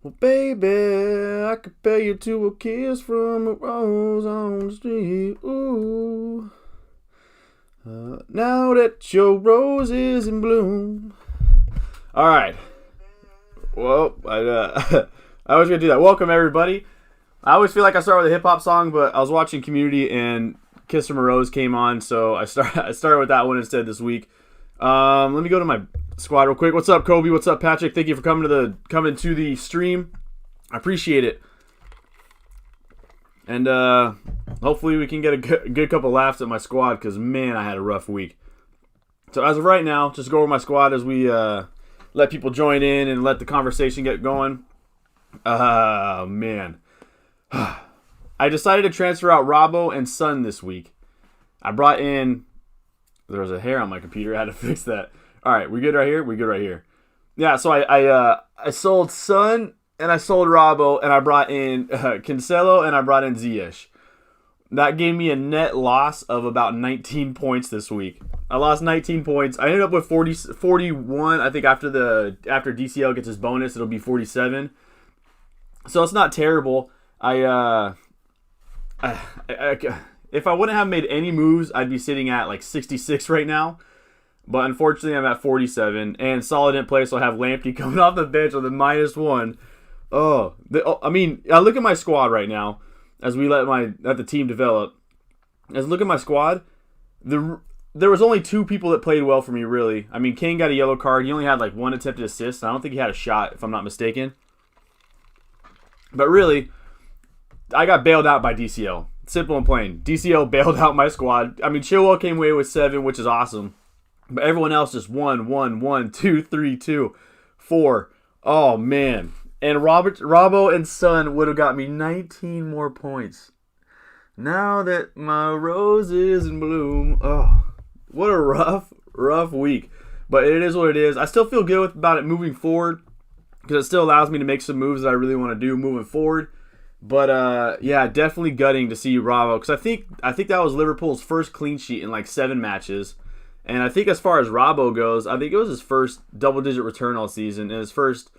Well, baby, I could pay you to a kiss from a rose on the street. Ooh. Now that your rose is in bloom. All right. Well, I was going to do that. Welcome, everybody. I always feel like I start with a hip-hop song, but I was watching Community and Kiss from a Rose came on, so I started with that one instead this week. Let me go to my squad real quick. What's up, Kobe? What's up, Patrick? Thank you for coming to the stream. I appreciate it. And hopefully we can get a good couple laughs at my squad, because, man, I had a rough week. So as of right now, just go over my squad as we let people join in and let the conversation get going. Man. I decided to transfer out Robbo and Son this week. I brought in... There was a hair on my computer. I had to fix that. All right, we good right here? We good right here. Yeah, so I sold Son and I sold Robbo, and I brought in Cancelo and I brought in Ziyech. That gave me a net loss of about 19 points this week. I lost 19 points. I ended up with 41. I think after DCL gets his bonus, it'll be 47. So it's not terrible. If I wouldn't have made any moves, I'd be sitting at like 66 right now. But unfortunately, I'm at 47. And Solid didn't play, so I have Lamptey coming off the bench with a -1. I look at my squad right now as we let the team develop. As I look at my squad, there was only two people that played well for me, really. I mean, Kane got a yellow card. He only had like one attempted assist. I don't think he had a shot, if I'm not mistaken. But really, I got bailed out by DCL. Simple and plain. DCL bailed out my squad. I mean, Chilwell came away with 7, which is awesome. But everyone else just 1, 1, 1, 2, 3, 2, 4. Oh, man. And Robbo and Son would have got me 19 more points. Now that my rose is in bloom. Oh, what a rough week. But it is what it is. I still feel good about it moving forward, because it still allows me to make some moves that I really want to do moving forward. But yeah, definitely gutting to see Robbo, because I think that was Liverpool's first clean sheet in like 7 matches. And I think as far as Robbo goes, I think it was his first double-digit return all season, and his first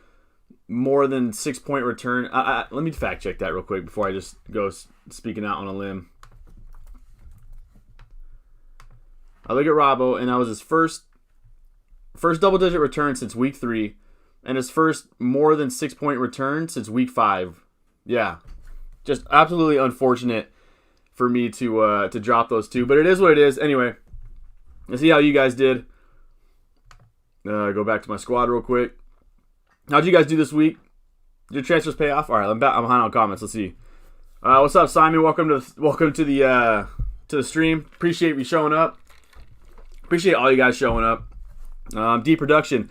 more than 6-point return. Let me fact check that real quick before I just go speaking out on a limb. I look at Robbo, and that was his first double-digit return since week 3, and his first more than 6-point return since week 5. Yeah, just absolutely unfortunate for me to drop those two, but it is what it is. Anyway, let's see how you guys did. Go back to my squad real quick. How'd you guys do this week? Did your transfers pay off? All right, I'm behind on comments. Let's see. What's up, Simon? Welcome to the stream. Appreciate you showing up. Appreciate all you guys showing up. D Production.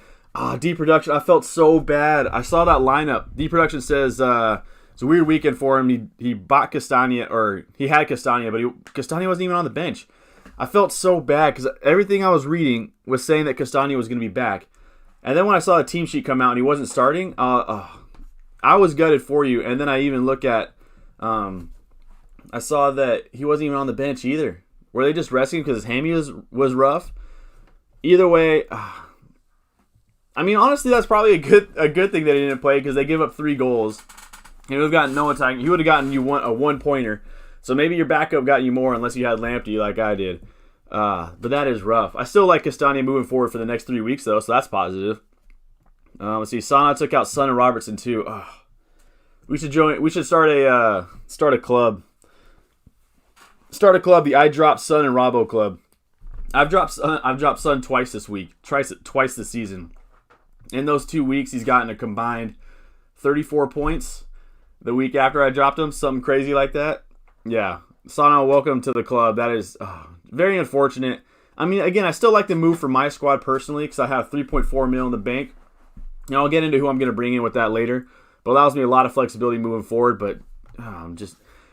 D Production. I felt so bad. I saw that lineup. D Production says it's a weird weekend for him. He bought Castagna, or he had Castagna, but Castagna wasn't even on the bench. I felt so bad because everything I was reading was saying that Castagna was going to be back. And then when I saw the team sheet come out and he wasn't starting, I was gutted for you. And then I even look at, I saw that he wasn't even on the bench either. Were they just resting because his hammy was rough? Either way, I mean, honestly, that's probably a good thing that he didn't play, because they give up 3 goals. He would have gotten no attack. He would have gotten you a 1-pointer. So maybe your backup got you more, unless you had Lamptey like I did. But that is rough. I still like Castagna moving forward for the next 3 weeks, though, so that's positive. Let's see. Sana took out Son and Robertson too. We should start a club. Start a club. The I Drop Son and Robbo Club. I've dropped Son twice this week. Twice this season. In those 2 weeks, he's gotten a combined 34 points. The week after I dropped him, something crazy like that. Yeah. Sana, welcome to the club. That is very unfortunate. I mean, again, I still like the move for my squad personally, because I have 3.4 mil in the bank. I'll get into who I'm going to bring in with that later. But it allows me a lot of flexibility moving forward. But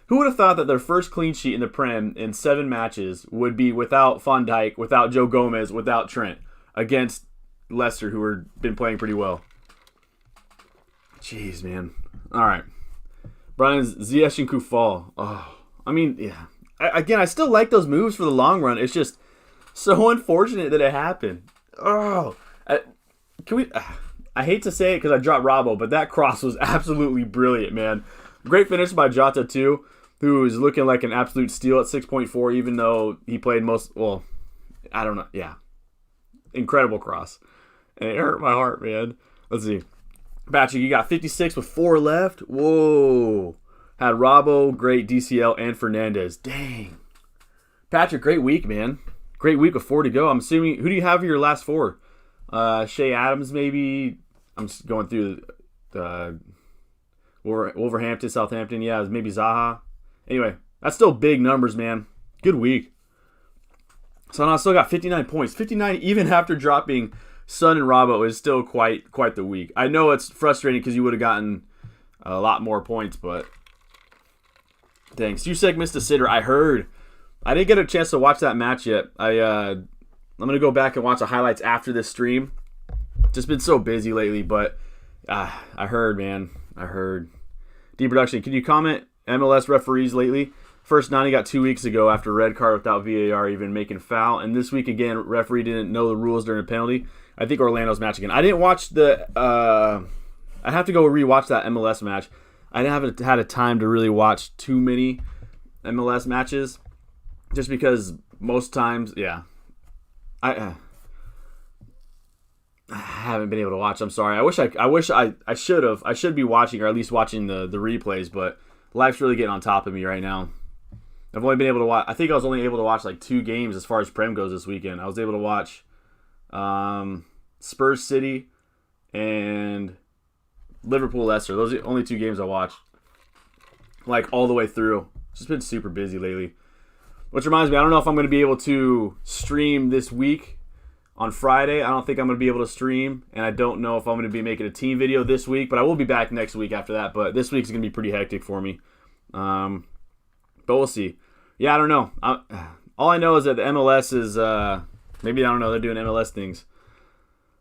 who would have thought that their first clean sheet in the Prem in 7 matches would be without Van Dijk, without Joe Gomez, without Trent, against Leicester, who have been playing pretty well. Jeez, man. All right. Brian's Ziyech and Kufal. Oh, I mean, yeah. I still like those moves for the long run. It's just so unfortunate that it happened. Oh, can we? I hate to say it because I dropped Robbo, but that cross was absolutely brilliant, man. Great finish by Jota, too, who is looking like an absolute steal at 6.4, even though he played well, I don't know. Yeah. Incredible cross. And it hurt my heart, man. Let's see. Patrick, you got 56 with 4 left. Whoa. Had Robbo, great DCL, and Fernandez. Dang. Patrick, great week, man. Great week with 4 to go. I'm assuming, who do you have for your last 4? Shea Adams, maybe. I'm just going through Wolverhampton, Southampton. Yeah, maybe Zaha. Anyway, that's still big numbers, man. Good week. So I still got 59 points. 59 even after dropping Son and Robbo is still quite the week. I know it's frustrating because you would have gotten a lot more points, but dang. Susek missed a sitter. I heard. I didn't get a chance to watch that match yet. I'm going to go back and watch the highlights after this stream. Just been so busy lately, but I heard, man. I heard. D-Production, can you comment MLS referees lately? First 90 got 2 weeks ago after red card without VAR even making foul. And this week, again, referee didn't know the rules during a penalty. I think Orlando's match again. I didn't watch I have to go rewatch that MLS match. I haven't had a time to really watch too many MLS matches. Just because most times, yeah. I haven't been able to watch. I'm sorry. I wish I should have. I should be watching, or at least watching the replays, but life's really getting on top of me right now. I've only been able to watch. I think I was only able to watch like 2 games as far as Prem goes this weekend. I was able to watch Spurs City and Liverpool Leicester. Those are the only 2 games I watched, like all the way through. Just been super busy lately. Which reminds me, I don't know if I'm going to be able to stream this week on Friday. I don't think I'm going to be able to stream, and I don't know if I'm going to be making a team video this week, but I will be back next week after that. But this week's going to be pretty hectic for me. But we'll see. Yeah, I don't know. All I know is that the MLS is, maybe, I don't know, they're doing MLS things.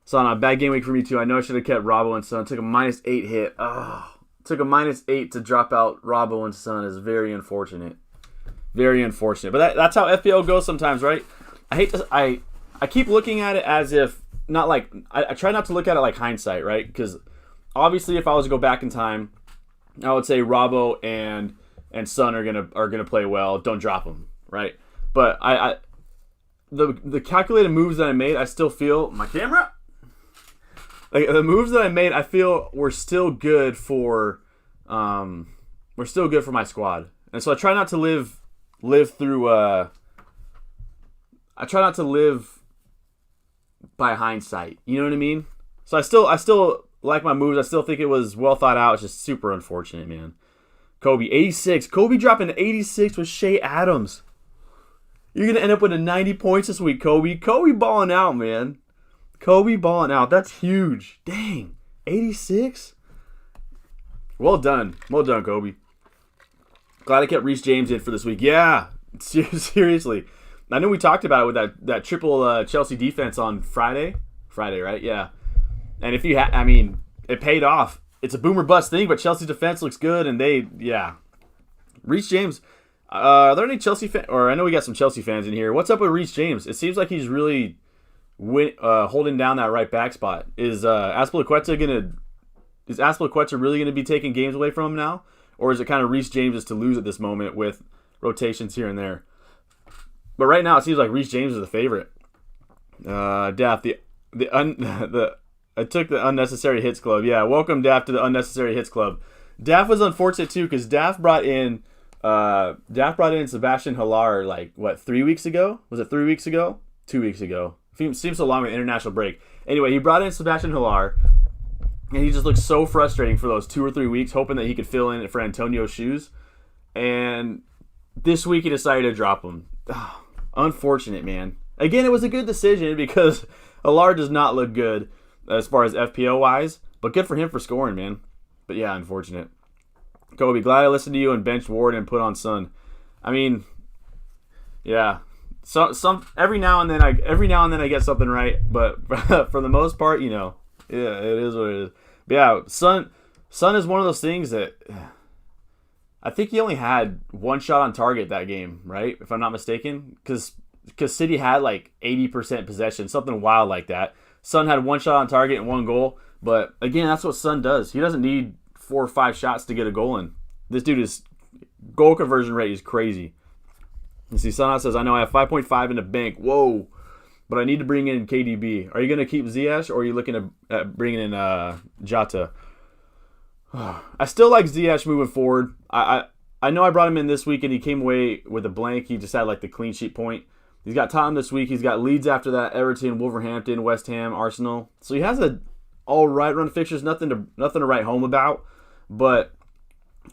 So on a bad game week for me too. I know I should have kept Robbo and Son. Took a -8 hit. Took a -8 to drop out Robbo and Son is very unfortunate. Very unfortunate. But that's how FPL goes sometimes, right? I keep looking at it as if, not like, I try not to look at it like hindsight, right? Because obviously if I was to go back in time, I would say Robbo and Son are gonna play well. Don't drop them, right? But the calculated moves that I made, I still feel my camera. Like the moves that I made, I feel were still good for my squad, and so I try not to live through. I try not to live by hindsight. You know what I mean? So I still like my moves. I still think it was well thought out. It's just super unfortunate, man. Kobe, 86. Kobe dropping 86 with Shea Adams. You're going to end up with a 90 points this week, Kobe. Kobe balling out, man. Kobe balling out. That's huge. Dang. 86? Well done. Well done, Kobe. Glad I kept Reece James in for this week. Yeah. Seriously. I know we talked about it with that triple Chelsea defense on Friday. Friday, right? Yeah. And if you it paid off. It's a boomer bust thing, but Chelsea's defense looks good, and Reece James. Are there any Chelsea fans? Or I know we got some Chelsea fans in here. What's up with Reece James? It seems like he's really holding down that right back spot. Is Azpilicueta really gonna be taking games away from him now, or is it kind of Reece James is to lose at this moment with rotations here and there? But right now it seems like Reece James is the favorite. Daft, I took the unnecessary hits club. Yeah, welcome Daft to the unnecessary hits club. Daft was unfortunate too because Daft brought in Sebastian Haller 3 weeks ago? Was it 3 weeks ago? 2 weeks ago. Seems so long with the international break. Anyway, he brought in Sebastian Haller, and he just looked so frustrating for those 2 or 3 weeks, hoping that he could fill in for Antonio's shoes. And this week he decided to drop him. Unfortunate, man. Again, it was a good decision because Haller does not look good as far as FPL wise, but good for him for scoring, man. But yeah, unfortunate. Kobe, glad I listened to you and benched Ward and put on Son. I mean, yeah. So every now and then I get something right, but for the most part, yeah, it is what it is. But yeah, Son is one of those things that I think he only had 1 shot on target that game, right? If I'm not mistaken, because City had 80% possession, something wild like that. Son had 1 shot on target and 1 goal. But again, that's what Son does. He doesn't need 4 or 5 shots to get a goal in. This dude is goal conversion rate is crazy. You see, Son says, I know I have 5.5 in the bank. Whoa. But I need to bring in KDB. Are you going to keep Ziyech, or are you looking at bringing in Jota? I still like Ziyech moving forward. I know I brought him in this week and he came away with a blank. He just had like the clean sheet point. He's got Tottenham this week. He's got Leeds after that, Everton, Wolverhampton, West Ham, Arsenal. So he has a all right run of fixtures. Nothing to write home about. But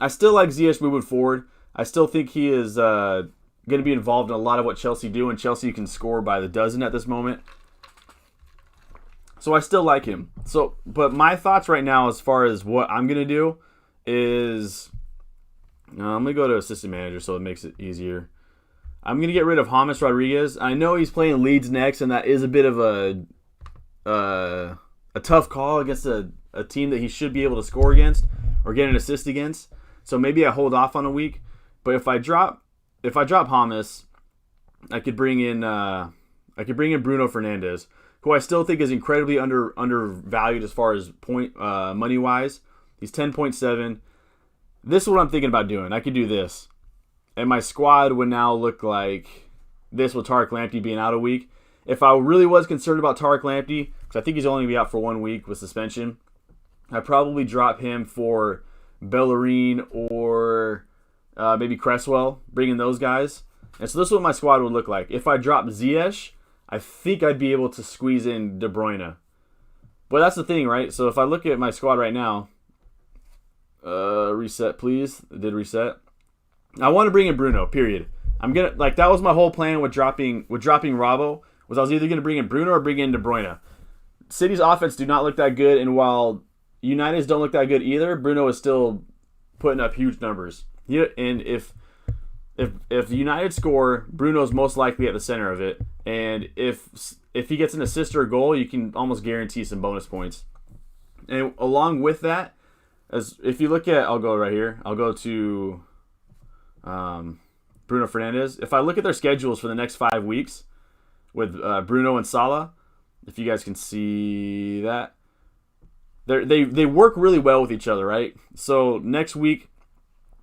I still like Ziyech moving forward. I still think he is going to be involved in a lot of what Chelsea do, and Chelsea can score by the dozen at this moment. So I still like him. But my thoughts right now as far as what I'm going to do is I'm going to go to assistant manager so it makes it easier. I'm going to get rid of James Rodriguez. I know he's playing Leeds next, and that is a bit of a tough call against a team that he should be able to score against or get an assist against. So maybe I hold off on a week. But if I drop James, I could bring in Bruno Fernandes, who I still think is incredibly undervalued as far as point money wise. He's 10.7. This is what I'm thinking about doing. I could do this, and my squad would now look like this with Tariq Lamptey being out a week. If I really was concerned about Tariq Lamptey, because I think he's only going to be out for 1 week with suspension, I'd probably drop him for Bellerin or maybe Cresswell, bringing those guys. And so this is what my squad would look like. If I drop Ziyech, I think I'd be able to squeeze in De Bruyne. But that's the thing, right? So if I look at my squad right now, reset please. It did reset. I want to bring in Bruno, period. That was my whole plan with dropping Robbo, was I was either gonna bring in Bruno or bring in De Bruyne. City's offense do not look that good, and while United's don't look that good either, Bruno is still putting up huge numbers. And if United score, Bruno's most likely at the center of it. And if he gets an assist or a goal, you can almost guarantee some bonus points. And along with that, as if you look at, I'll go right here. I'll go to Bruno Fernandes. If I look at their schedules for the next 5 weeks with Bruno and Salah, if you guys can see that, they work really well with each other, right? So next week,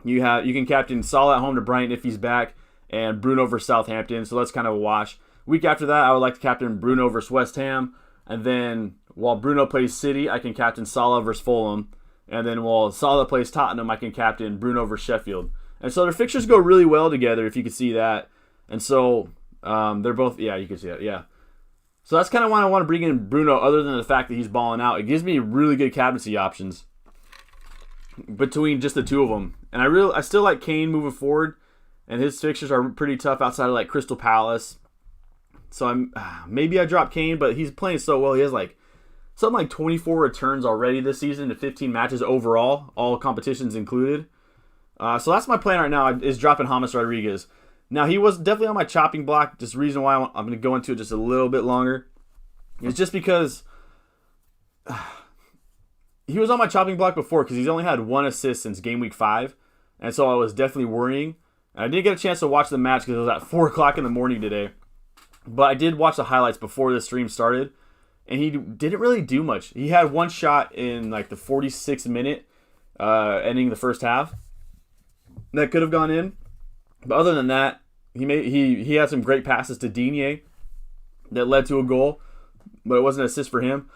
you can captain Salah at home to Brighton if he's back, and Bruno versus Southampton. So that's kind of a wash. Week after that, I would like to captain Bruno versus West Ham, and then while Bruno plays City, I can captain Salah versus Fulham, and then while Salah plays Tottenham, I can captain Bruno versus Sheffield. And so their fixtures go really well together, if you can see that. And so they're both, yeah, you can see that, yeah. So that's kind of why I want to bring in Bruno, other than the fact that he's balling out. It gives me really good captaincy options between just the two of them. And I still like Kane moving forward, and his fixtures are pretty tough outside of like Crystal Palace. So maybe I drop Kane, but he's playing so well. He has something like 24 returns already this season to 15 matches overall, all competitions included. So that's my plan right now, is dropping James Rodriguez. Now, he was definitely on my chopping block. Just the reason why I'm going to go into it just a little bit longer is just because he was on my chopping block before, because he's only had 1 assist since game week 5. And so I was definitely worrying. And I didn't get a chance to watch the match because it was at 4 o'clock in the morning today. But I did watch the highlights before the stream started. And he didn't really do much. He had 1 shot in like the 46th minute, ending the first half, that could have gone in. But other than that, he had some great passes to Digne that led to a goal, but it wasn't an assist for him.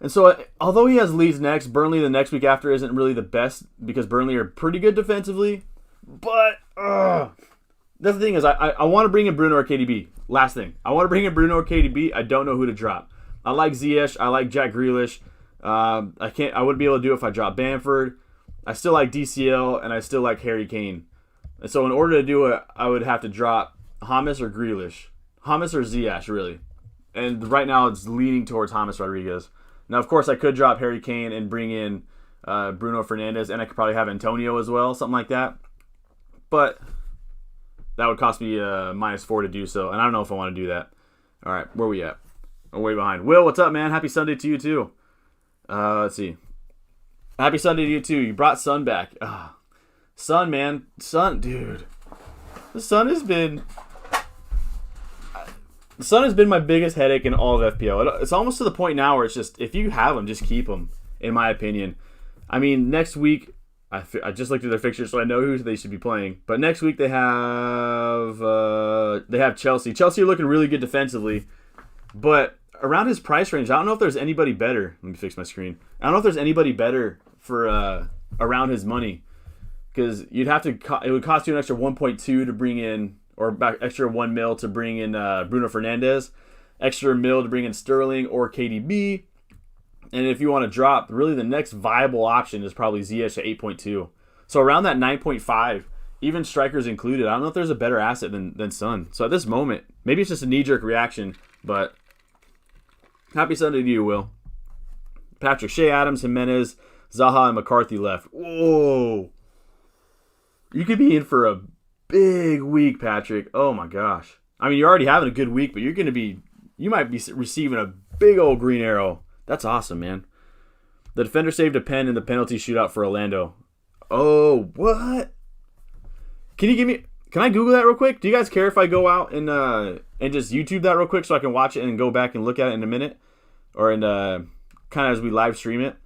And so, although he has Leeds next, Burnley the next week after isn't really the best, because Burnley are pretty good defensively. But that's the thing, is I want to bring in Bruno or KDB. Last thing, I want to bring in Bruno or KDB. I don't know who to drop. I like Ziyech. I like Jack Grealish. I wouldn't be able to do it if I dropped Bamford. I still like DCL, and I still like Harry Kane. And so in order to do it, I would have to drop James or Grealish. James or Ziyech, really. And right now it's leaning towards James Rodriguez. Now, of course, I could drop Harry Kane and bring in Bruno Fernandes, and I could probably have Antonio as well, something like that. But that would cost me -4 to do so, and I don't know if I want to do that. All right, where are we at? I'm way behind. Will, what's up, man? Happy Sunday to you, too. Let's see. Happy Sunday to you, too. You brought Son back. Son, man. Son, dude. The Son has been... Son has been my biggest headache in all of FPL. It's almost to the point now where it's just, if you have them, just keep them, in my opinion. I mean, next week, I just looked at their fixtures, so I know who they should be playing. But next week they have Chelsea. Chelsea are looking really good defensively, but around his price range, I don't know if there's anybody better. Let me fix my screen. I don't know if there's anybody better for around his money, because you'd have to. It would cost you an extra 1.2 to bring in, or extra 1 mil to bring in Bruno Fernandes, extra mil to bring in Sterling or KDB. And if you want to drop, really the next viable option is probably Ziyech at 8.2. So around that 9.5, even strikers included, I don't know if there's a better asset than Son. So at this moment, maybe it's just a knee-jerk reaction, but happy Sunday to you, Will. Patrick, Shea Adams, Jimenez, Zaha, and McCarthy left. Whoa. You could be in for a big week, Patrick. Oh my gosh. I mean, you're already having a good week, but you might be receiving a big old green arrow. That's awesome, man. The defender saved a pen in the penalty shootout for Orlando. Oh, what? Can I Google that real quick? Do you guys care if I go out and just YouTube that real quick so I can watch it and go back and look at it in a minute? Or in kind of as we live stream it?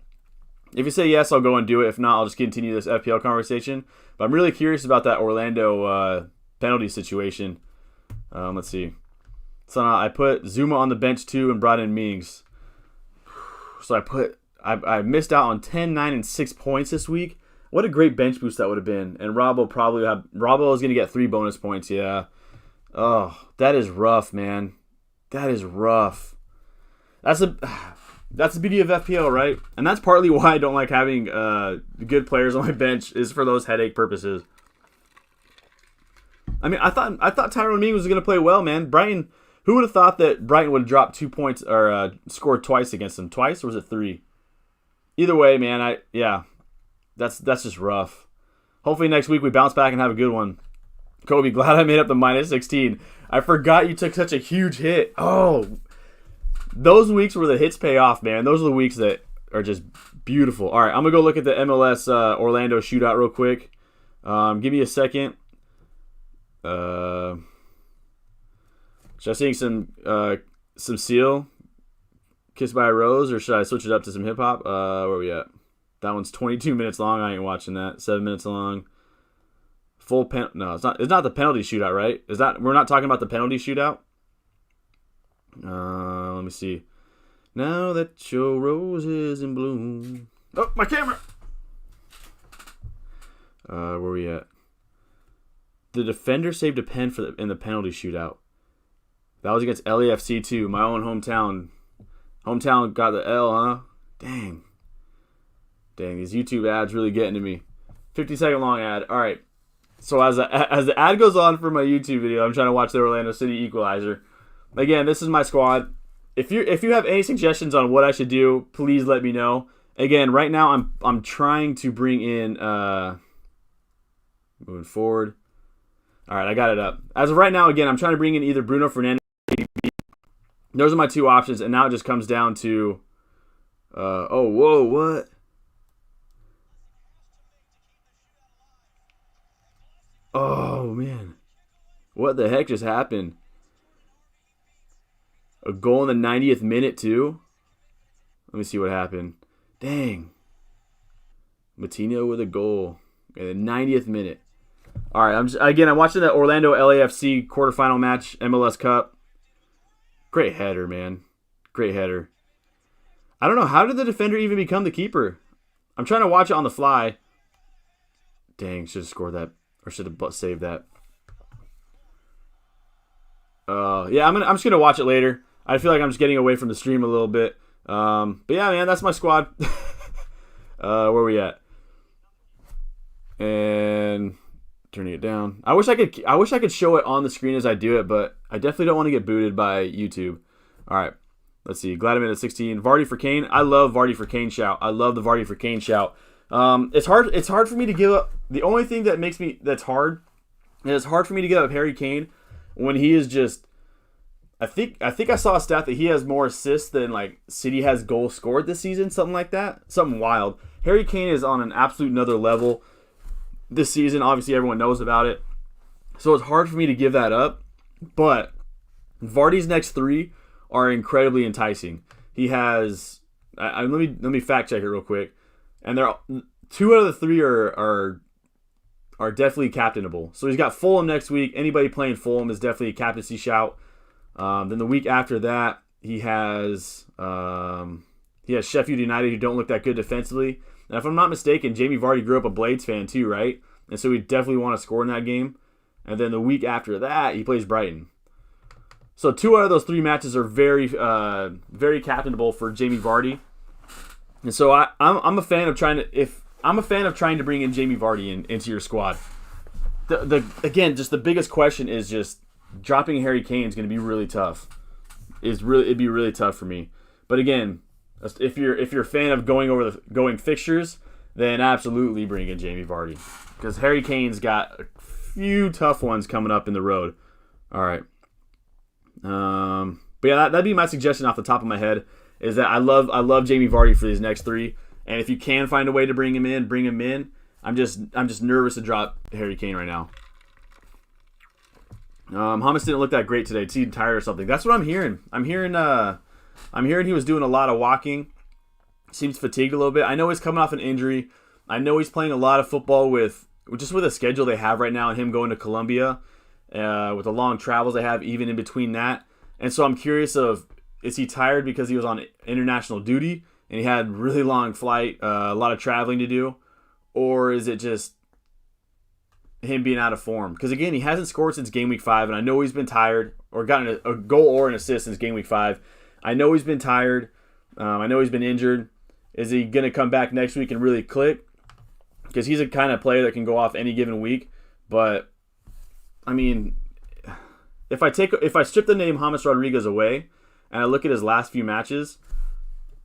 If you say yes, I'll go and do it. If not, I'll just continue this FPL conversation. But I'm really curious about that Orlando penalty situation. Let's see. So I put Zuma on the bench too and brought in Mings. So I missed out on 10, 9, and 6 points this week. What a great bench boost that would have been. And Robbo is going to get 3 bonus points, yeah. Oh, that is rough, man. That is rough. That's the beauty of FPL, right? And that's partly why I don't like having good players on my bench, is for those headache purposes. I mean, I thought Tyrone Mings was going to play well, man. Brighton. Who would have thought that Brighton would have dropped 2 points or scored twice against them? Twice, or was it 3? Either way, man, that's just rough. Hopefully next week we bounce back and have a good one. Kobe, glad I made up the minus 16. I forgot you took such a huge hit. Oh, those weeks where the hits pay off, man. Those are the weeks that are just beautiful. All right, I'm going to go look at the MLS Orlando shootout real quick. Give me a second. Should I sing some Seal, Kissed by a Rose, or should I switch it up to some hip hop? Where are we at? That one's 22 minutes long. I ain't watching that. 7 minutes long. No, it's not the penalty shootout, right? We're not talking about the penalty shootout? Let me see. Now that your rose is in bloom. Oh, my camera. Where are we at? The defender saved a pen in the penalty shootout. That was against LAFC too, my own hometown. Hometown got the L, huh? Dang, these YouTube ads really getting to me. 50-second long ad. All right. So as the ad goes on for my YouTube video, I'm trying to watch the Orlando City Equalizer. Again, this is my squad. If you have any suggestions on what I should do, please let me know. Again, right now I'm trying to bring in moving forward. All right, I got it up. As of right now, again, I'm trying to bring in either Bruno Fernandes. Those are my 2 options, and now it just comes down to, what? Oh, man. What the heck just happened? A goal in the 90th minute, too? Let me see what happened. Dang. Matinho with a goal in the 90th minute. All right, I'm watching the Orlando LAFC quarterfinal match, MLS Cup. Great header, man. Great header. I don't know. How did the defender even become the keeper? I'm trying to watch it on the fly. Dang, should have scored that. Or should have saved that. Yeah, I'm just going to watch it later. I feel like I'm just getting away from the stream a little bit. But yeah, man, that's my squad. Where are we at? And turning it down. I wish I could show it on the screen as I do it, but I definitely don't want to get booted by YouTube. All right, let's see. Glad I'm in at 16. Vardy for Kane. I love Vardy for Kane shout. I love the Vardy for Kane shout. It's hard for me to give up. The only thing that's hard for me to give up Harry Kane when he is just. I think I saw a stat that he has more assists than like City has goals scored this season, something like that, something wild. Harry Kane is on an absolute another level this season. Obviously, everyone knows about it, so it's hard for me to give that up. But Vardy's next 3 are incredibly enticing. He has let me fact check it real quick, and they're 2 out of the 3 are definitely captainable. So he's got Fulham next week. Anybody playing Fulham is definitely a captaincy shout. Then the week after that, he has Sheffield United, who don't look that good defensively. And if I'm not mistaken, Jamie Vardy grew up a Blades fan too, right? And so he definitely want to score in that game. And then the week after that, he plays Brighton. So 2 out of those 3 matches are very captainable for Jamie Vardy. And so I'm a fan of trying to bring in Jamie Vardy into your squad. Again, just the biggest question is just dropping Harry Kane is going to be really tough. It'd be really tough for me. But again, if you're a fan of going fixtures, then absolutely bring in Jamie Vardy, because Harry Kane's got a few tough ones coming up in the road. All right. But yeah, that'd be my suggestion off the top of my head, is that I love Jamie Vardy for these next 3, and if you can find a way to bring him in, bring him in. I'm just nervous to drop Harry Kane right now. Hummus didn't look that great today. Seemed tired or something. That's what I'm hearing. I'm hearing he was doing a lot of walking. Seems fatigued a little bit. I know he's coming off an injury. I know he's playing a lot of football with the schedule they have right now, and him going to Colombia, with the long travels they have even in between that. And so I'm curious is he tired because he was on international duty and he had really long flight, a lot of traveling to do, or is it just him being out of form? Because again, he hasn't scored since game week 5, and I know he's been tired, or gotten a goal or an assist since game week 5. I know he's been tired. I know he's been injured. Is he going to come back next week and really click? Because he's a kind of player that can go off any given week. But I mean, if I strip the name James Rodriguez away and I look at his last few matches,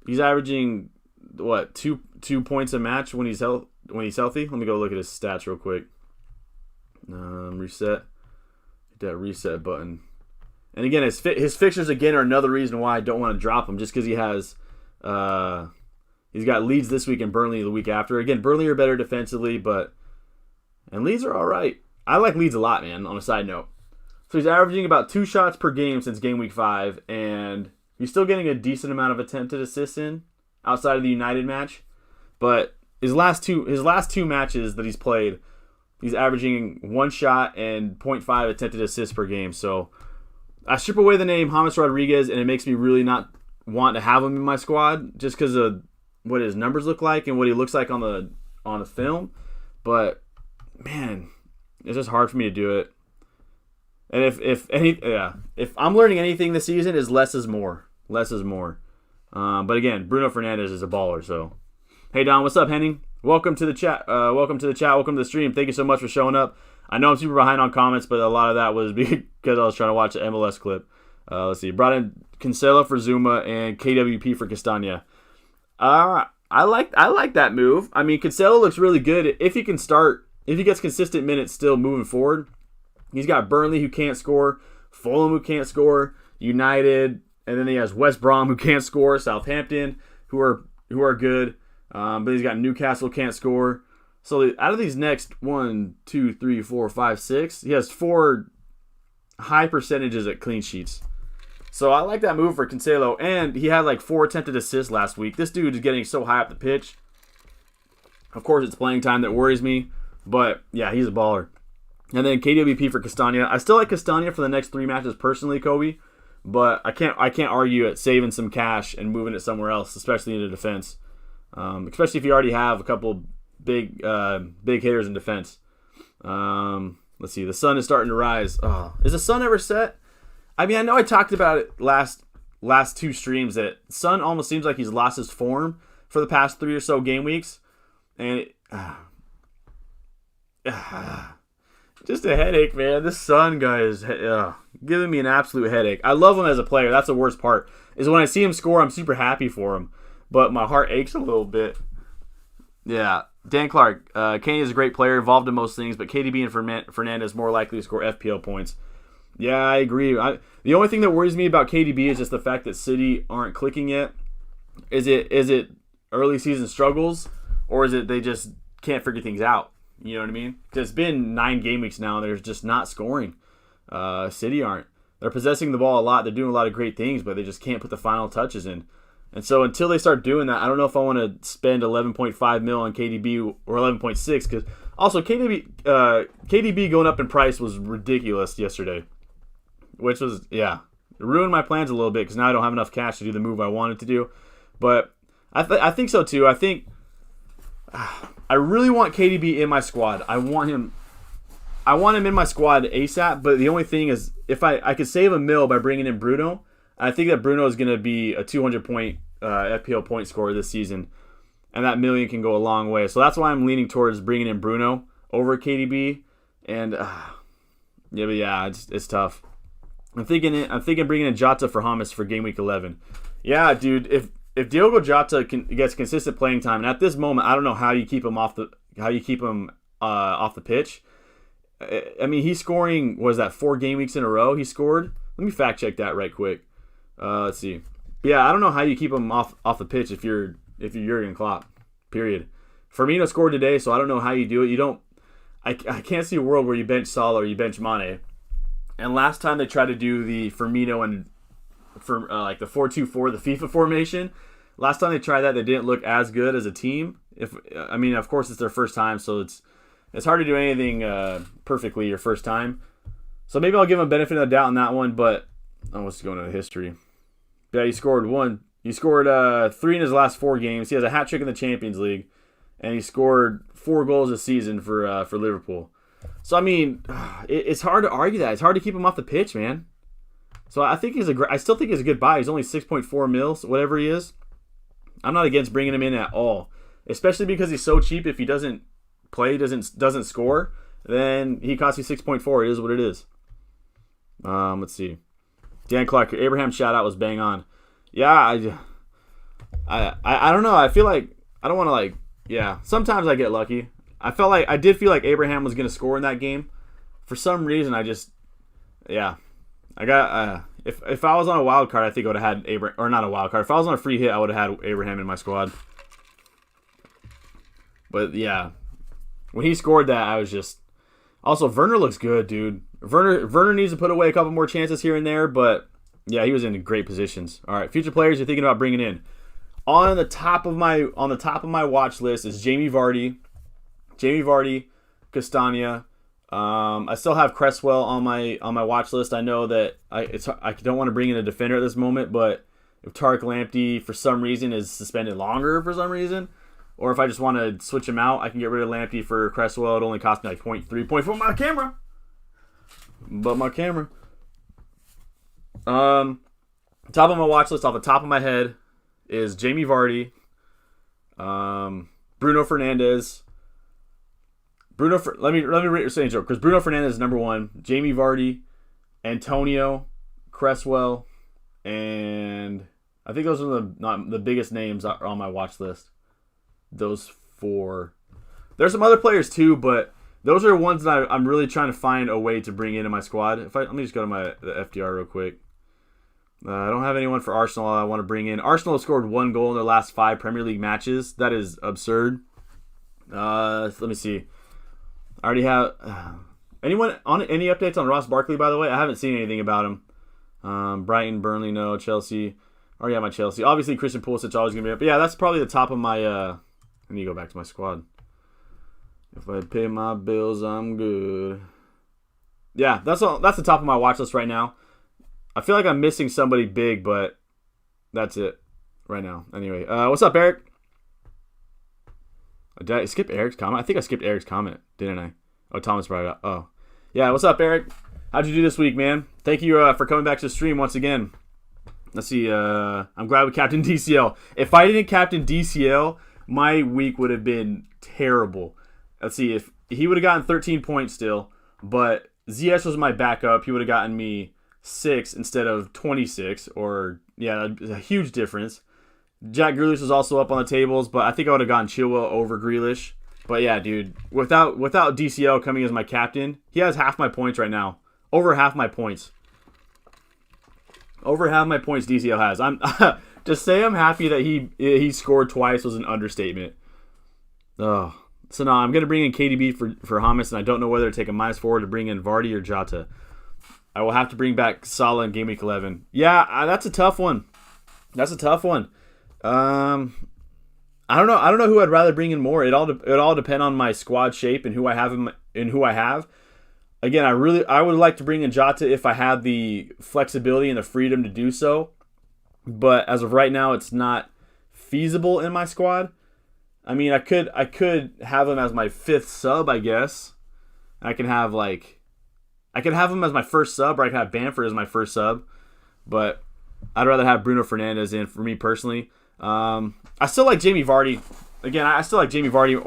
he's averaging what, two points a match when he's healthy. Let me go look at his stats real quick. Reset. Hit that reset button. And again, his fixtures again are another reason why I don't want to drop him, just because he has he's got Leeds this week and Burnley the week after. Again, Burnley are better defensively, and Leeds are all right. I like Leeds a lot, man, on a side note. So he's averaging about 2 shots per game since game week 5, and he's still getting a decent amount of attempted assists in outside of the United match. But his last two matches that he's played, he's averaging 1 shot and 0.5 attempted assists per game. So I strip away the name James Rodriguez, and it makes me really not want to have him in my squad just because of what his numbers look like and what he looks like on the film. But man, it's just hard for me to do it. And if I'm learning anything this season, is less is more. Less is more. But again, Bruno Fernandes is a baller. So, hey Don, what's up, Henning? Welcome to the chat. Welcome to the stream. Thank you so much for showing up. I know I'm super behind on comments, but a lot of that was because I was trying to watch an MLS clip. Let's see. Brought in Cancelo for Zuma and KWP for Castagna. I like that move. I mean, Cancelo looks really good if he gets consistent minutes still moving forward. He's got Burnley, who can't score, Fulham, who can't score, United, and then he has West Brom, who can't score, Southampton, who are good, but he's got Newcastle, can't score. So out of these next 1, 2, 3, 4, 5, 6, he has 4 high percentages at clean sheets. So I like that move for Cancelo, and he had like 4 attempted assists last week. This dude is getting so high up the pitch. Of course, it's playing time that worries me, but yeah, he's a baller. And then KWP for Castagna. I still like Castagna for the next 3 matches personally, Kobe, but I can't argue at saving some cash and moving it somewhere else, especially into defense. Especially if you already have a couple big hitters in defense. Let's see. The sun is starting to rise. Oh, is the sun ever set? I mean, I know I talked about it last 2 streams that Sun almost seems like he's lost his form for the past 3 or so game weeks, and just a headache, man. This Sun guy is giving me an absolute headache. I love him as a player. That's the worst part, is when I see him score, I'm super happy for him, but my heart aches a little bit. Yeah, Dan Clark. Kane is a great player, involved in most things, but KDB and Fernandes more likely to score FPL points. Yeah, I agree. The only thing that worries me about KDB is just the fact that City aren't clicking yet. Is it early season struggles, or is it they just can't figure things out? You know what I mean? Because it's been 9 game weeks now, and they're just not scoring. City aren't. They're possessing the ball a lot. They're doing a lot of great things, but they just can't put the final touches in. And so until they start doing that, I don't know if I want to spend 11.5 mil on KDB or 11.6, because also KDB going up in price was ridiculous yesterday, which was, yeah, it ruined my plans a little bit because now I don't have enough cash to do the move I wanted to do. But I think so too. I think I really want KDB in my squad. I want him in my squad ASAP, but the only thing is if I could save a mil by bringing in Bruno, I think that Bruno is going to be a 200-point FPL point scorer this season, and that million can go a long way. So that's why I'm leaning towards bringing in Bruno over KDB, and it's tough. I'm thinking bringing in Jota for Hamas for game week 11. Yeah, dude, if Diogo Jota gets consistent playing time, and at this moment, I don't know how you keep him off the pitch. I mean, he's scoring. What is that? 4 game weeks in a row he scored. Let me fact check that right quick. Let's see. But yeah, I don't know how you keep him off the pitch if you're Jurgen Klopp. Period. Firmino scored today, so I don't know how you do it. You don't. I can't see a world where you bench Salah or you bench Mane. And last time they tried to do the Firmino and like the 4-2-4, the FIFA formation. Last time they tried that, they didn't look as good as a team. Of course, it's their first time, so it's hard to do anything perfectly your first time. So maybe I'll give him a benefit of the doubt on that one. But let's go into history. Yeah, he scored 3 in his last 4 games. He has a hat trick in the Champions League, and he scored 4 goals this season for Liverpool. So I mean, it's hard to argue that. It's hard to keep him off the pitch, man. So I still think he's a good buy. He's only 6.4 mils, whatever he is. I'm not against bringing him in at all, especially because he's so cheap. If he doesn't play, doesn't score, then he costs you 6.4. It is what it is. Let's see. Dan Clark, Abraham shout out was bang on. Yeah, I don't know. I feel like I don't want to sometimes I get lucky. I did feel like Abraham was going to score in that game. For some reason, I got if I was on a wild card, I think I would have had Abraham, or not a wild card. If I was on a free hit, I would have had Abraham in my squad. But yeah, when he scored that, I was just. Also, Werner looks good, dude. Werner needs to put away a couple more chances here and there, but yeah, he was in great positions. All right, future players you're thinking about bringing in. On the top of my watch list is Jamie Vardy, Castagna. I still have Cresswell on my watch list. I know that I don't want to bring in a defender at this moment, but if Tarek Lamptey for some reason is suspended longer for some reason, or if I just want to switch him out, I can get rid of Lamptey for Cresswell. It only cost me like 0.3, 0.4 my camera. But my camera. Top of my watch list off the top of my head is Jamie Vardy, Bruno Fernandes. Let me rate your saying joke, because Bruno Fernandes is number 1. Jamie Vardy, Antonio, Cresswell, and I think those are not the biggest names on my watch list. Those 4. There's some other players too, but those are ones that I'm really trying to find a way to bring into my squad. Let me just go to the FDR real quick. I don't have anyone for Arsenal I want to bring in. Arsenal has scored 1 goal in their last 5 Premier League matches. That is absurd. Let me see. I already have anyone on any updates on Ross Barkley, by the way? I haven't seen anything about him. Brighton, Burnley, no. Chelsea. I already have my Chelsea. Obviously, Christian Pulisic always going to be up. But yeah, that's probably the top of my... I need to go back to my squad. If I pay my bills, I'm good. Yeah, that's the top of my watch list right now. I feel like I'm missing somebody big, but that's it right now. Anyway, what's up, Eric? Did I skip Eric's comment? I think I skipped Eric's comment, didn't I? Oh, Thomas brought it up. Oh. Yeah, what's up, Eric? How'd you do this week, man? Thank you for coming back to the stream once again. Let's see. I'm glad we captained DCL. If I didn't captain DCL, my week would have been terrible. Let's see. If he would have gotten 13 points still, but ZS was my backup, he would have gotten me 6 instead of 26, or yeah, a huge difference. Jack Grealish was also up on the tables, but I think I would have gotten Chilwell over Grealish. But yeah, dude, without DCL coming as my captain, he has half my points right now. Over half my points. Over half my points DCL has. I'm to say I'm happy that he scored twice was an understatement. Oh, so now I'm gonna bring in KDB for Hamas, and I don't know whether to take a -4 to bring in Vardy or Jota. I will have to bring back Salah in Game Week 11. Yeah, that's a tough one. That's a tough one. I don't know. I don't know who I'd rather bring in more. It all depend on my squad shape and who I have. Again, I would like to bring in Jota if I had the flexibility and the freedom to do so. But as of right now, it's not feasible in my squad. I mean, I could have him as my 5th sub, I guess. I can have him as my first sub, or I can have Bamford as my first sub. But I'd rather have Bruno Fernandes in for me personally. I still like Jamie Vardy. Again, I still like Jamie Vardy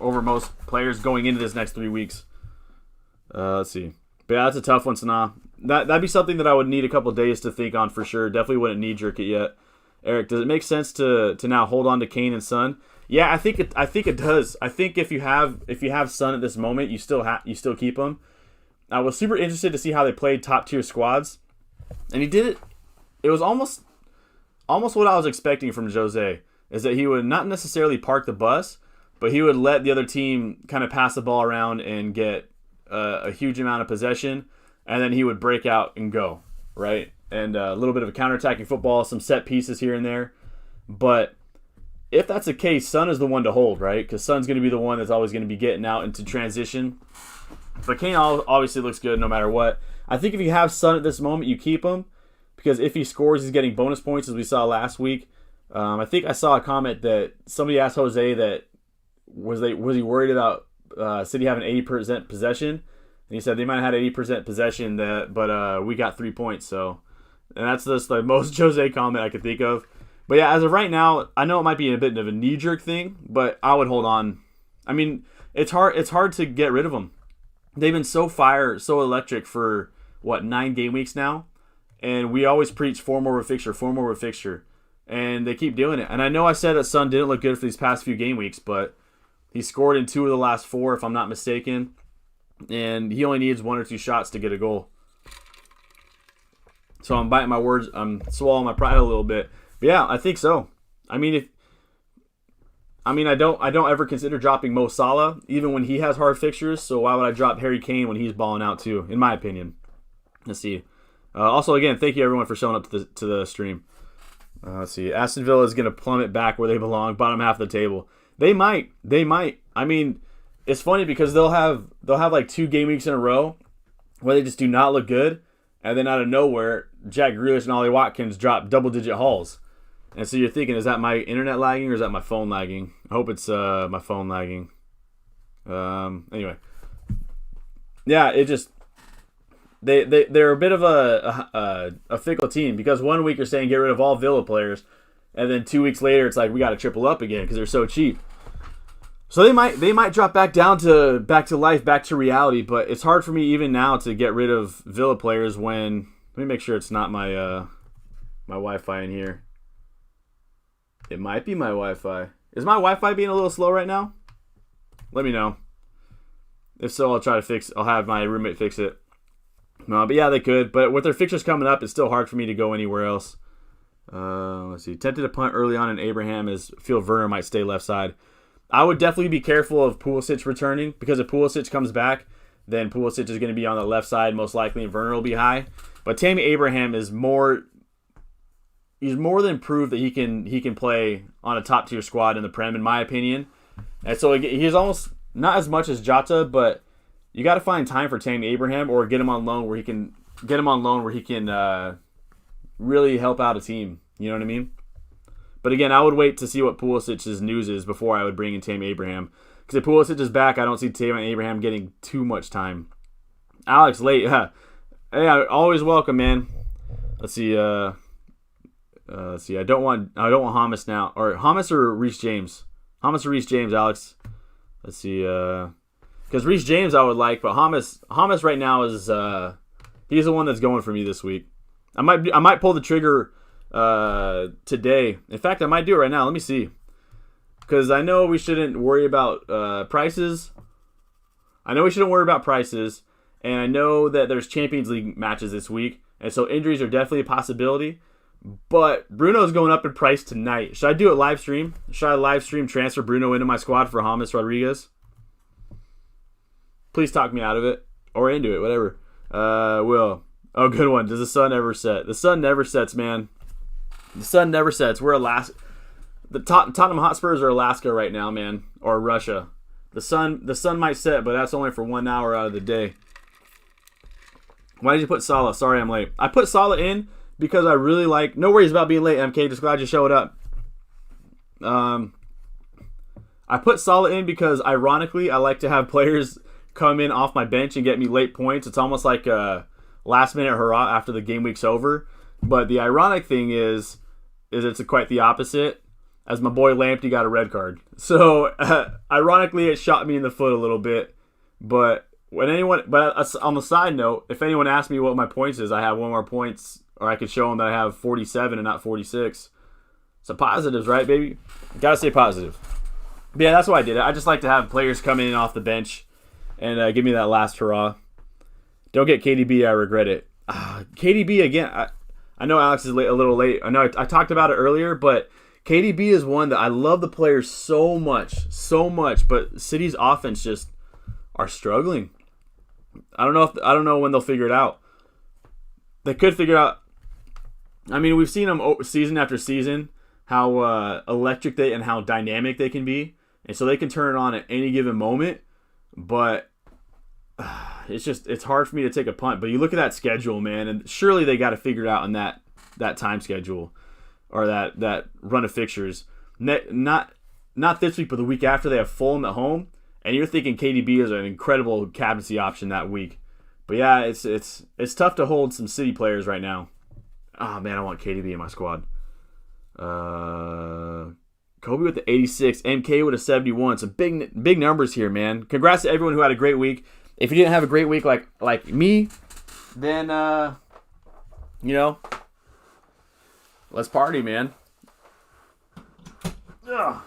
over most players going into this next 3 weeks. Let's see. But yeah, that's a tough one, Sanaa. That'd be something that I would need a couple days to think on for sure. Definitely wouldn't knee-jerk it yet. Eric, does it make sense to now hold on to Kane and Son? Yeah, I think it does. I think if you have Son at this moment, you still keep him. I was super interested to see how they played top tier squads, and he did it. It was almost what I was expecting from Jose, is that he would not necessarily park the bus, but he would let the other team kind of pass the ball around and get a huge amount of possession, and then he would break out and go, right? And a little bit of a counterattacking football, some set pieces here and there. But if that's the case, Son is the one to hold, right? Because Son's going to be the one that's always going to be getting out into transition. But Kane obviously looks good no matter what. I think if you have Son at this moment, you keep him. Because if he scores, he's getting bonus points, as we saw last week. I think I saw a comment that somebody asked Jose that was he worried about City having 80% possession, and he said they might have had 80% possession, but we got 3 points. So, and that's just the most Jose comment I could think of. But yeah, as of right now, I know it might be a bit of a knee-jerk thing, but I would hold on. I mean, it's hard to get rid of them. They've been so electric for 9 game weeks now. And we always preach form over fixture. And they keep doing it. And I know I said that Son didn't look good for these past few game weeks, but he scored in 2 of the last 4, if I'm not mistaken. And he only needs 1 or 2 shots to get a goal. So I'm biting my words. I'm swallowing my pride a little bit. But yeah, I think so. I don't ever consider dropping Mo Salah, even when he has hard fixtures. So why would I drop Harry Kane when he's balling out too, in my opinion? Let's see. Also, again, thank you everyone for showing up to the stream. Let's see. Aston Villa is going to plummet back where they belong, bottom half of the table. They might. I mean, it's funny because they'll have like 2 game weeks in a row where they just do not look good, and then out of nowhere, Jack Grealish and Ollie Watkins drop double-digit hauls. And so you're thinking, is that my internet lagging or is that my phone lagging? I hope it's my phone lagging. Anyway, yeah, it just. They're a bit of a fickle team, because 1 week you're saying get rid of all Villa players, and then 2 weeks later it's like we got to triple up again because they're so cheap. So they might drop back to life, back to reality. But it's hard for me even now to get rid of Villa players when. Let me make sure it's not my my Wi-Fi in here. It might be my Wi-Fi. Is my Wi-Fi being a little slow right now? Let me know. If so, I'll have my roommate fix it. No, but yeah, they could. But with their fixtures coming up, it's still hard for me to go anywhere else. Let's see. Tempted to punt early on in Abraham, as feel Werner might stay left side. I would definitely be careful of Pulisic returning, because if Pulisic comes back, then Pulisic is going to be on the left side most likely, and Werner will be high. But Tammy Abraham is more. He's more than proved that he can play on a top tier squad in the Prem, in my opinion. And so he's almost not as much as Jota, but. You got to find time for Tammy Abraham, or get him on loan where he can really help out a team. You know what I mean? But again, I would wait to see what Pulisic's news is before I would bring in Tammy Abraham. Because if Pulisic is back, I don't see Tammy Abraham getting too much time. Alex, late. Hey, always welcome, man. Let's see. Let's see. I don't want Hamas now, or Hamas or Reece James. Hamas or Reece James, Alex. Let's see. Because Reece James I would like, but Hamas right now is he's the one that's going for me this week. I might pull the trigger today. In fact, I might do it right now. Let me see. Because I know we shouldn't worry about prices. And I know that there's Champions League matches this week, and so injuries are definitely a possibility. But Bruno's going up in price tonight. Should I do it live stream? Should I live stream transfer Bruno into my squad for James Rodriguez? Please talk me out of it. Or into it, whatever. Will. Oh, good one. Does the sun ever set? The sun never sets, man. The sun never sets. We're Alaska. The Tottenham Hotspurs are Alaska right now, man, or Russia. The sun might set, but that's only for 1 hour out of the day. Why did you put Salah? Sorry, I'm late. I put Salah in because I really like. No worries about being late, MK. Just glad you showed up. I put Salah in because, ironically, I like to have players come in off my bench and get me late points. It's almost like a last-minute hurrah after the game week's over. But the ironic thing is it's quite the opposite. As my boy Lamptey got a red card. So, ironically, it shot me in the foot a little bit. But on the side note, if anyone asks me what my points is, I have 1 more points, or I could show them that I have 47 and not 46. So positives, right, baby? Gotta stay positive. But yeah, that's why I did it. I just like to have players come in off the bench and give me that last hurrah. Don't get KDB, I regret it. KDB, again, I know Alex is a little late. I know I talked about it earlier, but KDB is one that I love the players so much, but City's offense just are struggling. I don't know when they'll figure it out. They could figure it out. I mean, we've seen them season after season how electric they and how dynamic they can be, and so they can turn it on at any given moment. But it's hard for me to take a punt. But you look at that schedule, man, and surely they got to figure it out in that time schedule. Or that run of fixtures. Not this week, but the week after they have Fulham at home. And you're thinking KDB is an incredible captaincy option that week. But yeah, it's tough to hold some City players right now. Oh man, I want KDB in my squad. Kobe with the 86, MK with a 71. Some big numbers here, man. Congrats to everyone who had a great week. If you didn't have a great week like me, then let's party, man. Ugh.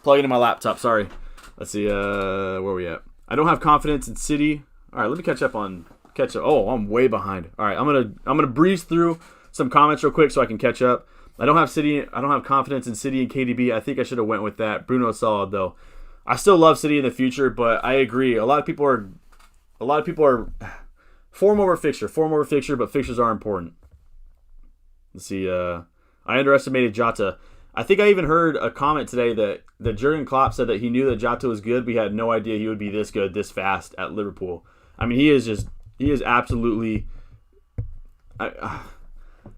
Plug into my laptop, sorry. Let's see, where are we at? I don't have confidence in City. All right, let me catch up. Oh, I'm way behind. All right, I'm gonna breeze through some comments real quick so I can catch up. I don't have confidence in City and KDB. I think I should have went with that. Bruno's solid though. I still love City in the future, but I agree. A lot of people are form over fixture, but fixtures are important. Let's see. I underestimated Jota. I think I even heard a comment today that Jurgen Klopp said that he knew that Jota was good, but he had no idea he would be this good, this fast at Liverpool. I mean, he is absolutely.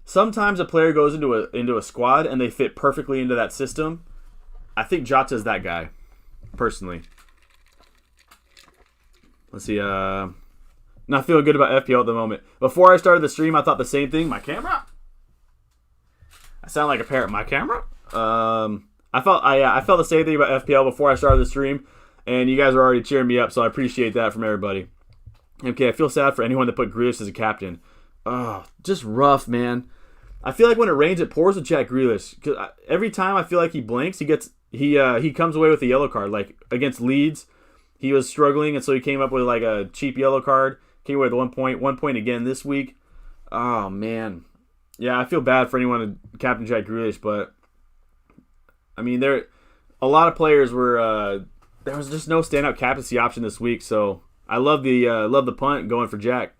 Sometimes a player goes into a squad and they fit perfectly into that system. I think Jota is that guy, personally. Let's see. Not feeling good about FPL at the moment. Before I started the stream, I thought the same thing. My camera. I sound like a parrot. My camera. I felt the same thing about FPL before I started the stream, and you guys are already cheering me up, so I appreciate that from everybody. Okay, I feel sad for anyone that put Grealish as a captain. Oh, just rough, man. I feel like when it rains, it pours with Jack Grealish. Cause every time I feel like he blinks, he comes away with a yellow card. Like against Leeds, he was struggling, and so he came up with like a cheap yellow card. Came away with 1 point. 1 point again this week. Oh man, yeah, I feel bad for anyone to captain Jack Grealish, but I mean, a lot of players were. There was just no standout captaincy option this week, so I love the punt going for Jack,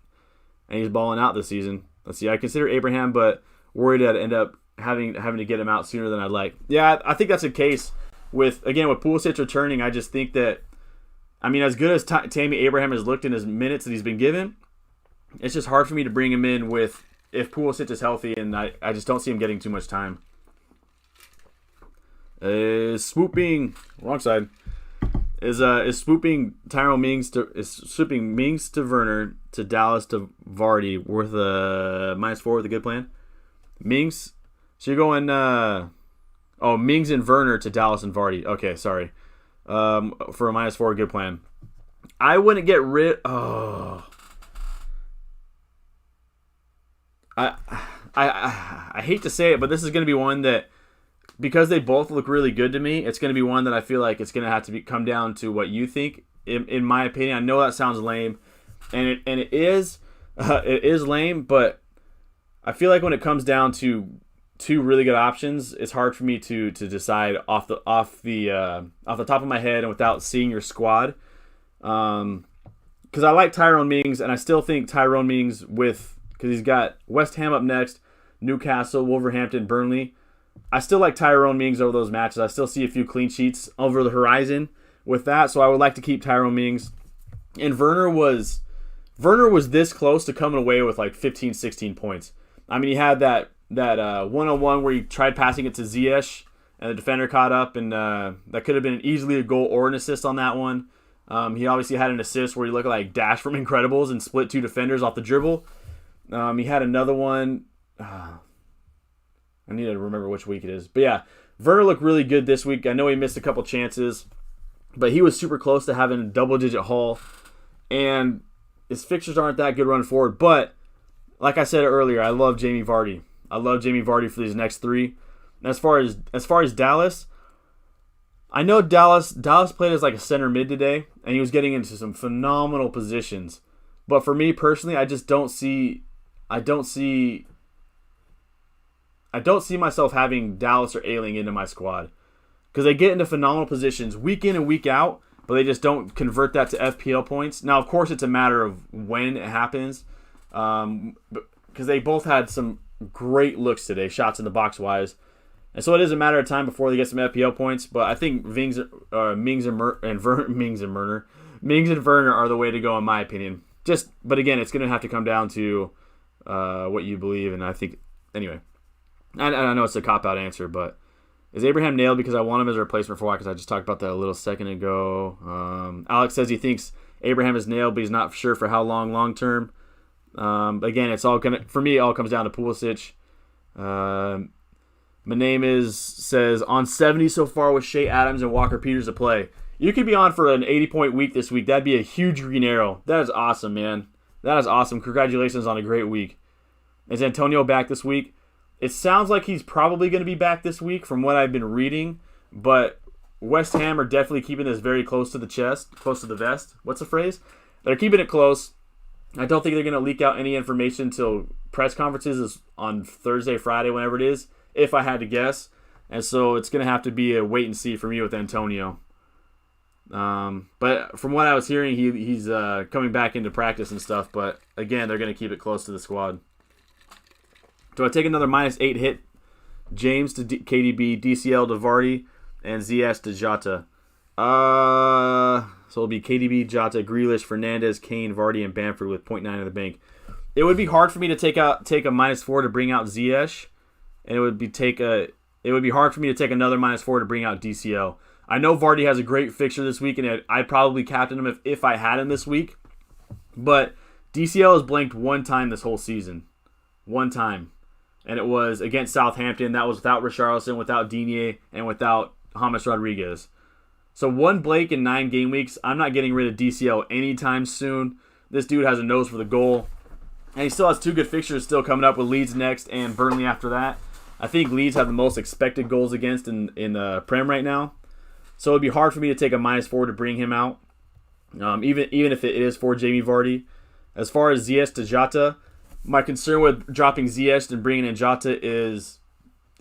and he's balling out this season. Let's see, I consider Abraham, but worried that I'd end up having to get him out sooner than I'd like. Yeah, I think that's the case with Pulisic returning. I just think that, I mean, as good as Tammy Abraham has looked in his minutes that he's been given, it's just hard for me to bring him in if Pulisic is healthy, and I just don't see him getting too much time. Swooping wrong side is swooping Tyrone Mings to Werner to Dallas to Vardy worth a -4 with a good plan. Mings, so you're going Mings and Werner to Dallas and Vardy. Okay, sorry. For a -4 good plan. I wouldn't get rid. Oh, I hate to say it, but this is going to be one that, because they both look really good to me, it's going to be one that I feel like it's going to have to come down to what you think. In my opinion, I know that sounds lame, and it is lame, but I feel like when it comes down to two really good options, it's hard for me to decide off the top of my head and without seeing your squad. Because I like Tyrone Mings, and I still think Tyrone Mings with because he's got West Ham up next, Newcastle, Wolverhampton, Burnley. I still like Tyrone Mings over those matches. I still see a few clean sheets over the horizon with that, so I would like to keep Tyrone Mings. And Werner was this close to coming away with like 15, 16 points. I mean, he had that one-on-one where he tried passing it to Ziyech, and the defender caught up, and that could have been easily a goal or an assist on that one. He obviously had an assist where he looked like Dash from Incredibles and split 2 defenders off the dribble. He had another one. I need to remember which week it is. But yeah, Werner looked really good this week. I know he missed a couple chances, but he was super close to having a double-digit haul. And his fixtures aren't that good running forward. But like I said earlier, I love Jamie Vardy. I love Jamie Vardy for these next 3. And as far as Dallas, I know Dallas played as like a center mid today, and he was getting into some phenomenal positions. But for me personally, I don't see myself having Dallas or Ailing into my squad, because they get into phenomenal positions week in and week out, but they just don't convert that to FPL points. Now, of course, it's a matter of when it happens, because they both had some great looks today, shots in the box wise. And so it is a matter of time before they get some FPL points. But I think Mings and Werner are the way to go in my opinion. But again, it's going to have to come down to what you believe. And I think, anyway, I know it's a cop-out answer, but is Abraham nailed because I want him as a replacement for White? Because I just talked about that a little second ago. Alex says he thinks Abraham is nailed, but he's not sure for how long term. Again, it's all for me. It all comes down to Pulisic. My name says on 70 so far with Shea Adams and Walker Peters to play. You could be on for an 80-point week this week. That'd be a huge green arrow. That is awesome, man. That is awesome. Congratulations on a great week. Is Antonio back this week? It sounds like he's probably going to be back this week from what I've been reading, but West Ham are definitely keeping this very close to the chest, close to the vest. What's the phrase? They're keeping it close. I don't think they're going to leak out any information until press conferences on Thursday, Friday, whenever it is, if I had to guess. And so it's going to have to be a wait and see for me with Antonio. But from what I was hearing, he's coming back into practice and stuff. But again, they're going to keep it close to the squad. Do I take another -8 hit? James to KDB, DCL to Vardy, and ZS to Jota. So it'll be KDB, Jota, Grealish, Fernandez, Kane, Vardy, and Bamford with 0.9 in the bank. It would be hard for me to take a -4 to bring out Ziyech, and it would be hard for me to take another -4 to bring out DCL. I know Vardy has a great fixture this week, and I'd probably captain him if I had him this week. But DCL has blanked one time this whole season. One time. And it was against Southampton. That was without Richarlison, without Digne, and without James Rodriguez. So one blank in 9 game weeks. I'm not getting rid of DCL anytime soon. This dude has a nose for the goal. And he still has 2 good fixtures still coming up with Leeds next and Burnley after that. I think Leeds have the most expected goals against in the Prem right now. So it'd be hard for me to take a -4 to bring him out, even if it is for Jamie Vardy. As far as Ziyech to Jota, my concern with dropping Ziyech and bringing in Jota is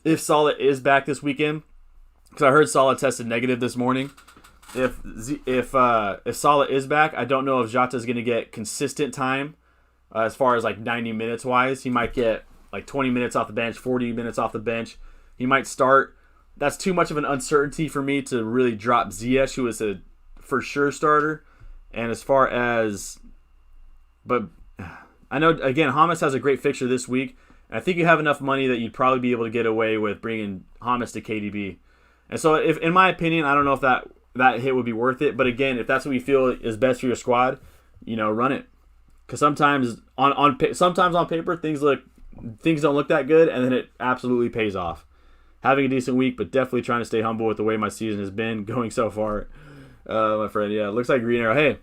if Salah is back this weekend, because I heard Salah tested negative this morning. If Salah is back, I don't know if Jota is going to get consistent time as far as like 90 minutes wise. He might get like 20 minutes off the bench, 40 minutes off the bench. He might start. That's too much of an uncertainty for me to really drop Ziyech, who is a for sure starter. And as far as, but I know, again, James has a great fixture this week. And I think you have enough money that you'd probably be able to get away with bringing James to KDB. And so, if in my opinion, I don't know if that hit would be worth it. But again, if that's what you feel is best for your squad, run it. Because sometimes on paper things don't look that good, and then it absolutely pays off. Having a decent week, but definitely trying to stay humble with the way my season has been going so far, my friend. Yeah, it looks like Green Arrow. Hey,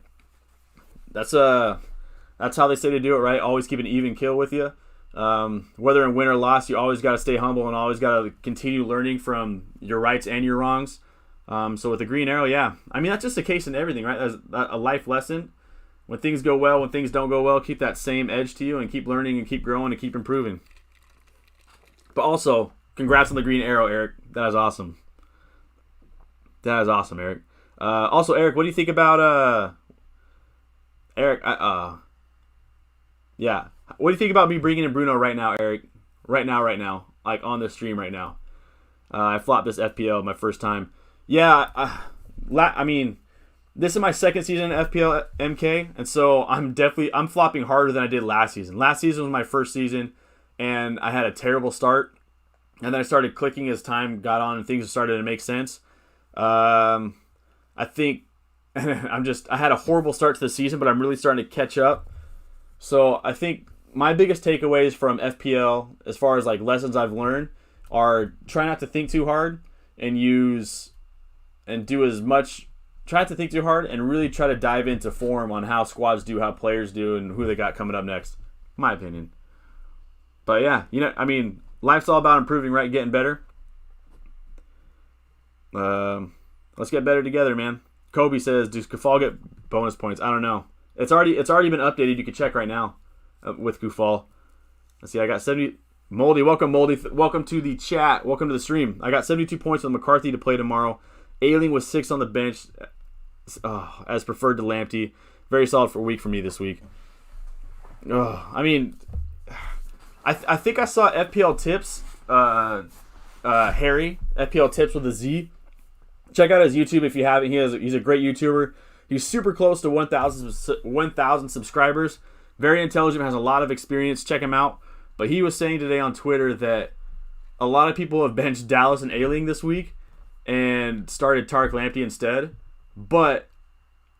that's how they say to do it, right? Always keep an even kill with you. Whether in win or loss, you always got to stay humble and always got to continue learning from your rights and your wrongs. So with the Green Arrow, yeah. I mean, that's just the case in everything, right? That's a life lesson. When things go well, when things don't go well, keep that same edge to you and keep learning and keep growing and keep improving. But also, congrats on the Green Arrow, Eric. That is awesome. That is awesome, Eric. Also, Eric, what do you think about Eric? Yeah. What do you think about me bringing in Bruno right now, Eric? Right now, like on the stream right now. I flopped this FPL my first time. Yeah, I mean, this is my second season in FPL MK, and so I'm flopping harder than I did last season. Last season was my first season, and I had a terrible start, and then I started clicking as time got on and things started to make sense. I think I had a horrible start to the season, but I'm really starting to catch up. So I think my biggest takeaways from FPL, as far as like lessons I've learned, are try not to think too hard and do as much. Try not to think too hard and really try to dive into form on how squads do, how players do, and who they got coming up next. My opinion. But yeah, I mean, life's all about improving, right? Getting better. Let's get better together, man. Kobe says, "Does Kufal get bonus points?" I don't know. It's already been updated. You can check right now with Kufal. Let's see. I got 70. Moldy, welcome, Moldy. Welcome to the chat. Welcome to the stream. I got 72 points on McCarthy to play tomorrow. Ailing with 6 on the bench, as preferred to Lamptey. Very solid for a week for me this week. I mean, I think I saw FPL Tips, Harry, FPL Tips with a Z. Check out his YouTube if you haven't. He's a great YouTuber. He's super close to 1,000 subscribers. Very intelligent, has a lot of experience. Check him out. But he was saying today on Twitter that a lot of people have benched Dallas and Ailing this week and started Tarek Lamptey instead. But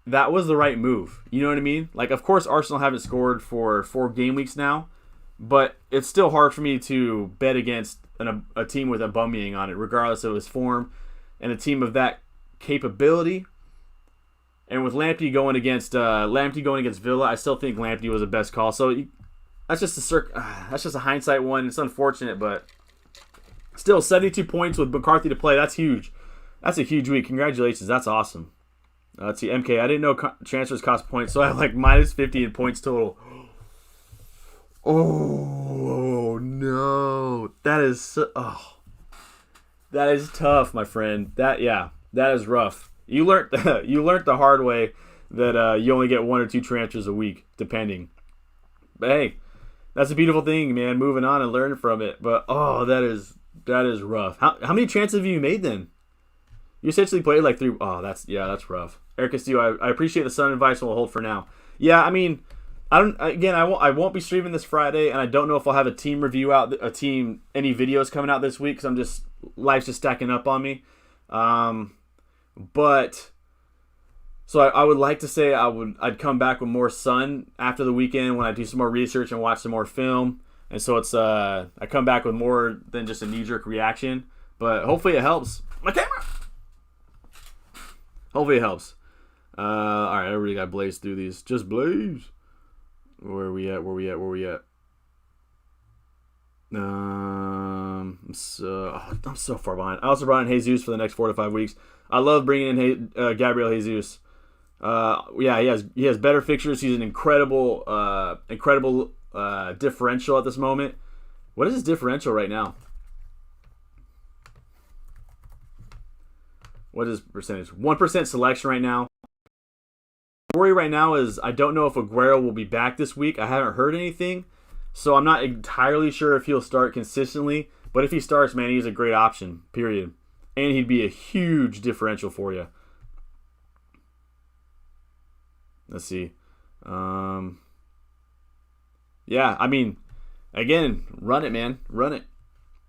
that was the right move. You know what I mean? Like, of course, Arsenal haven't scored for 4 game weeks now. But it's still hard for me to bet against a team with Aubameyang on it, regardless of his form. And a team of that capability. And with Lamptey going against Villa, I still think Lamptey was the best call. So that's just a hindsight one. It's unfortunate, but still 72 points with McCarthy to play. That's huge. That's a huge week. Congratulations. That's awesome. Let's see, MK. I didn't know transfers cost points, so I have like minus 50 in points total. Oh no, that is tough, my friend. That is rough. You learned the hard way that you only get 1 or 2 transfers a week, depending. But hey, that's a beautiful thing, man. Moving on and learning from it. But that is rough. How many transfers have you made then? You essentially played like 3. Oh, that's rough. Eric Castillo, I appreciate the Sun advice and we'll hold for now. Yeah, I mean, I won't be streaming this Friday, and I don't know if I'll have a team review out, any videos coming out this week, because life's just stacking up on me. But so I would like to say I'd come back with more Sun after the weekend when I do some more research and watch some more film, and so it's I come back with more than just a knee-jerk reaction. But hopefully it helps. My camera. Hopefully it helps. All right, I really got to blaze through these. Just blaze. Where are we at? I'm so far behind. I also brought in Jesus for the next 4 to 5 weeks. I love bringing in Gabriel Jesus. He has better fixtures. He's an incredible differential at this moment. What is his differential right now? What is percentage? 1% selection right now. The worry right now is I don't know if Aguero will be back this week. I haven't heard anything, so I'm not entirely sure if he'll start consistently. But if he starts, man, he's a great option, period. And he'd be a huge differential for you. Let's see. Yeah, I mean, again, run it, man. Run it.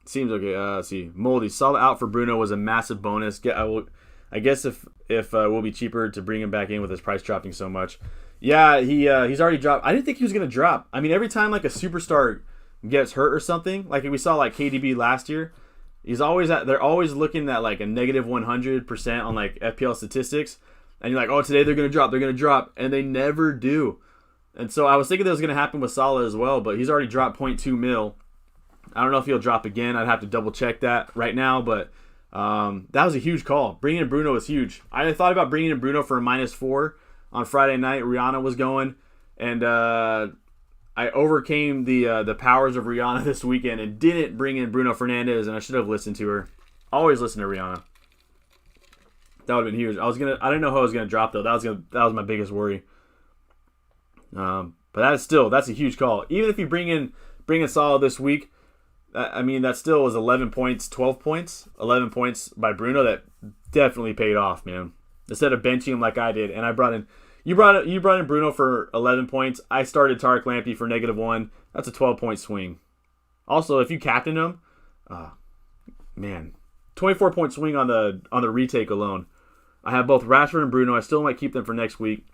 Seems okay. Let's see. Moldy. Solid out for Bruno was a massive bonus. I guess if we'll be cheaper to bring him back in with his price dropping so much. Yeah, he's already dropped. I didn't think he was going to drop. I mean, every time like a superstar gets hurt or something, like we saw like KDB last year, they're always looking at like a negative 100% on like FPL statistics. And you're like, oh, today they're going to drop. And they never do. And so I was thinking that was going to happen with Salah as well, but he's already dropped 0.2 mil. I don't know if he'll drop again. I'd have to double check that right now, but that was a huge call. Bringing in Bruno was huge. I thought about bringing in Bruno for a -4 on Friday night. Rihanna was going, and I overcame the powers of Rihanna this weekend and didn't bring in Bruno Fernandes, and I should have listened to her. Always listen to Rihanna. That would have been huge. I didn't know who I was gonna drop though. That was my biggest worry. But that's a huge call. Even if you bring in Salah this week, I mean, that still was 11 points, 12 points, 11 points by Bruno. That definitely paid off, man. Instead of benching him like I did, and I brought in, you brought in Bruno for 11 points. I started Tarek Lamptey for -1. That's a 12-point swing. Also, if you captain him, man, 24-point swing on the retake alone. I have both Rashford and Bruno. I still might keep them for next week.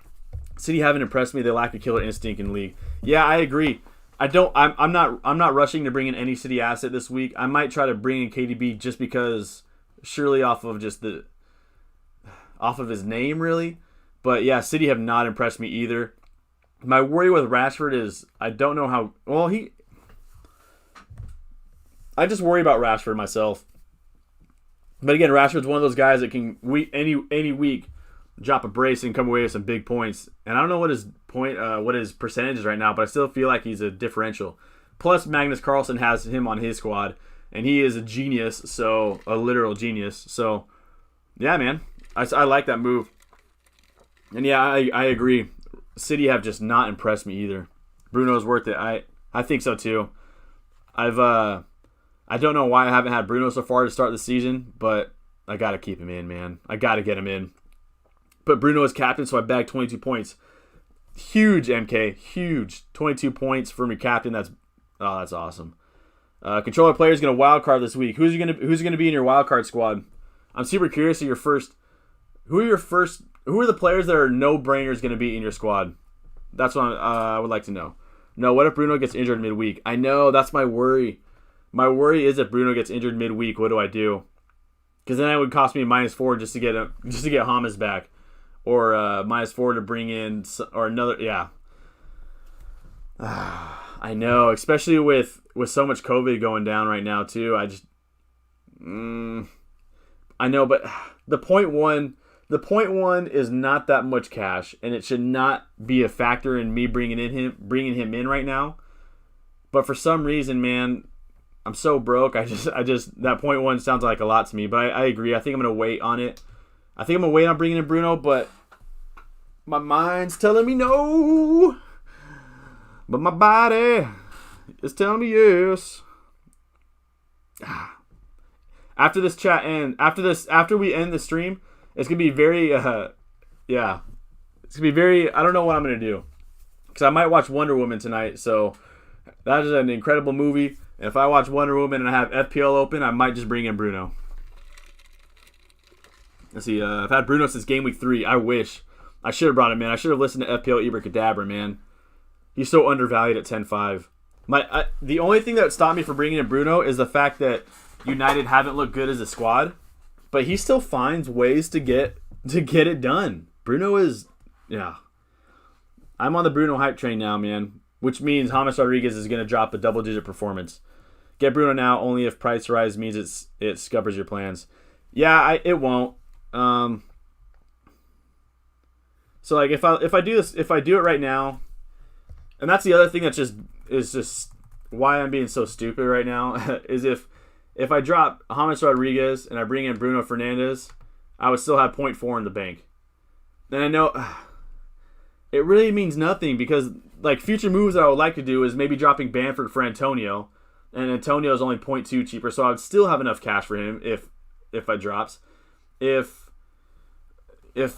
City haven't impressed me. They lack a killer instinct in the league. Yeah, I agree. I'm not rushing to bring in any City asset this week. I might try to bring in KDB just because, surely off of his name, really. But yeah, City have not impressed me either. My worry with Rashford is I don't know how well I just worry about Rashford myself. But again, Rashford's one of those guys that can any week drop a brace and come away with some big points. And I don't know what his percentage is right now, but I still feel like he's a differential. Plus, Magnus Carlsen has him on his squad, and he is a genius, a literal genius. So, yeah, man, I like that move. And yeah, I agree. City have just not impressed me either. Bruno's worth it. I think so too. I don't know why I haven't had Bruno so far to start the season, but I gotta keep him in, man. I gotta get him in. But Bruno is captain, so I bagged 22 points. Huge, MK. Huge. 22 points from your captain. That's awesome. Controller player is going to wild card this week. Who's going to be in your wild card squad? I'm super curious of your first. Who are the players that are no brainers going to be in your squad? That's what I would like to know. No, what if Bruno gets injured midweek? I know, that's my worry. My worry is if Bruno gets injured midweek, what do I do? Because then it would cost me -4 just to get Hamas back. Or -4 to bring in, or another, yeah. I know, especially with so much COVID going down right now too. I know, but the point one is not that much cash, and it should not be a factor in me bringing him in right now. But for some reason, man, I'm so broke. I just that point one sounds like a lot to me. But I agree. I think I'm gonna wait on it. I think I'm going to wait on bringing in Bruno, but my mind's telling me no. But my body is telling me yes. After this chat after we end the stream, it's going to be very, It's going to be very, I don't know what I'm going to do. Because I might watch Wonder Woman tonight, so that is an incredible movie. And if I watch Wonder Woman and I have FPL open, I might just bring in Bruno. Let's see, I've had Bruno since Gameweek 3. I wish. I should have brought him in. I should have listened to FPL Ibracadabra, man. He's so undervalued at 10.5. The only thing that stopped me from bringing in Bruno is the fact that United haven't looked good as a squad, but he still finds ways to get it done. Bruno is, yeah. I'm on the Bruno hype train now, man, which means James Rodriguez is going to drop a double-digit performance. Get Bruno now only if price rise means it scuppers your plans. Yeah, it won't. So like if I do it right now, and that's the other thing that is just why I'm being so stupid right now is if I drop James Rodriguez and I bring in Bruno Fernandes, I would still have 0.4 in the bank. And I know it really means nothing because like future moves that I would like to do is maybe dropping Bamford for Antonio, and Antonio is only 0.2 cheaper, so I would still have enough cash for him if I drops. If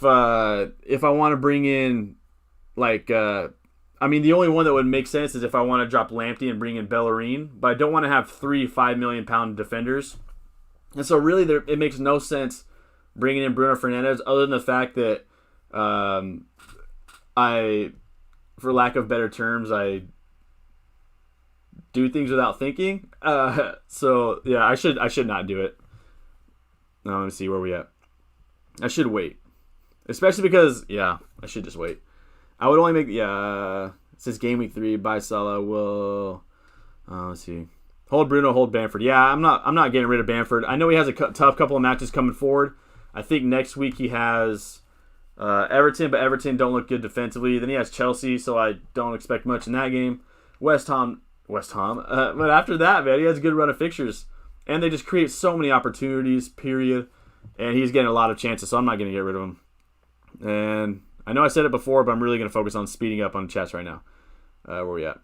I want to bring in the only one that would make sense is if I want to drop Lamptey and bring in Bellerin, but I don't want to have 3 5 million pound defenders. And so really it makes no sense bringing in Bruno Fernandes other than the fact that for lack of better terms, I do things without thinking. So yeah, I should not do it. Now let me see where we at. I should wait. Especially because, yeah, I should just wait. I would only make, since Game Week 3, buy Salah will, let's see. Hold Bruno, hold Bamford. Yeah, I'm not getting rid of Bamford. I know he has a tough couple of matches coming forward. I think next week he has Everton, but Everton don't look good defensively. Then he has Chelsea, so I don't expect much in that game. West Ham. But after that, man, he has a good run of fixtures. And they just create so many opportunities, period. And he's getting a lot of chances, so I'm not going to get rid of him. And I know I said it before, but I'm really going to focus on speeding up on chats right now. Where we at?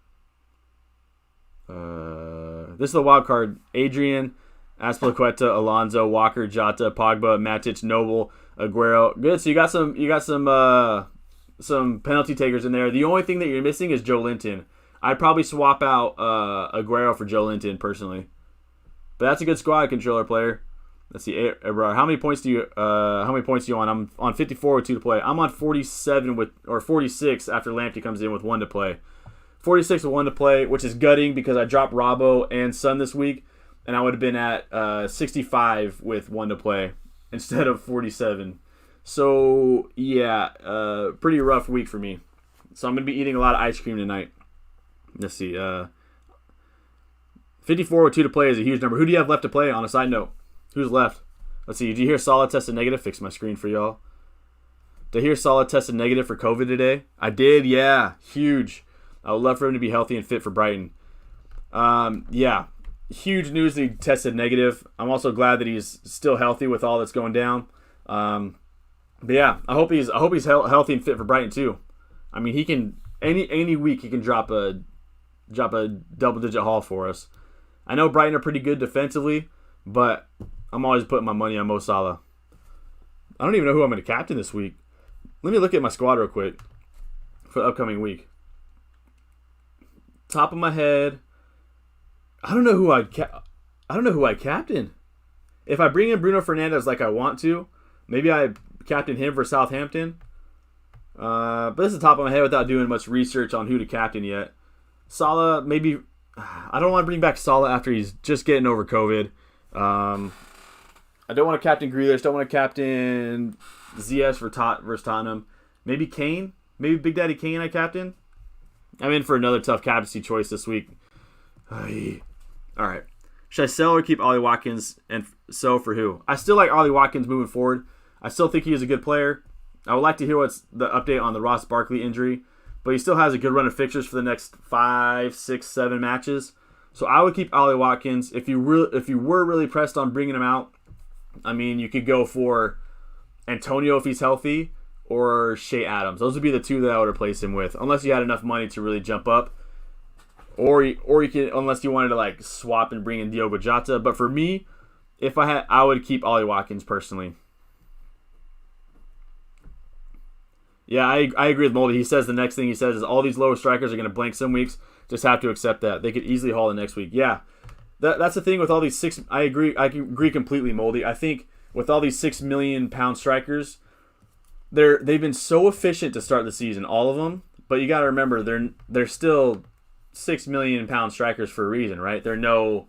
This is the wild card. Adrian, Azpilicueta, Alonso, Walker, Jota, Pogba, Matic, Noble, Aguero. Good. So you got some penalty takers in there. The only thing that you're missing is Joe Linton. I'd probably swap out Aguero for Joe Linton personally. But that's a good squad controller player. Let's see, how many points do you on? I'm on 54 with 2 to play. I'm on 46 after Lamptey comes in with 1 to play. 46 with 1 to play, which is gutting because I dropped Robbo and Son this week, and I would have been at 65 with 1 to play instead of 47. So yeah, pretty rough week for me. So I'm gonna be eating a lot of ice cream tonight. Let's see, 54 with 2 to play is a huge number. Who do you have left to play? On a side note, who's left? Let's see. Did you hear Salah tested negative? Fix my screen for y'all. Did I hear Salah tested negative for COVID today? I did. Yeah, huge. I would love for him to be healthy and fit for Brighton. Yeah, huge news that he tested negative. I'm also glad that he's still healthy with all that's going down. But yeah, I hope he's healthy and fit for Brighton too. I mean, he can any week he can drop a double-digit haul for us. I know Brighton are pretty good defensively, but I'm always putting my money on Mo Salah. I don't even know who I'm going to captain this week. Let me look at my squad real quick for the upcoming week. Top of my head, I don't know who I captain. If I bring in Bruno Fernandes like I want to, maybe I captain him for Southampton. But this is the top of my head without doing much research on who to captain yet. Salah, maybe. I don't want to bring back Salah after he's just getting over COVID. I don't want to captain Grealish. Don't want to captain ZS versus Tottenham. Maybe Kane. Maybe Big Daddy Kane I captain. I'm in for another tough captaincy choice this week. All right. Should I sell or keep Ollie Watkins? And so for who? I still like Ollie Watkins moving forward. I still think he is a good player. I would like to hear what's the update on the Ross Barkley injury. But he still has a good run of fixtures for the next 5, 6, 7 matches. So I would keep Ollie Watkins. If you were really pressed on bringing him out, I mean, you could go for Antonio if he's healthy or Shea Adams. Those would be the two that I would replace him with, unless you had enough money to really jump up. Or you could, unless you wanted to like swap and bring in Diogo Jota. But for me, I would keep Ollie Watkins personally. Yeah, I agree with Moldy. He says the next thing he says is all these lower strikers are going to blank some weeks. Just have to accept that. They could easily haul the next week. Yeah, that's the thing with all these six. I agree completely, Moldy. I think with all these £6 million strikers, they've been so efficient to start the season, all of them. But you got to remember they're still £6 million strikers for a reason, right? They're no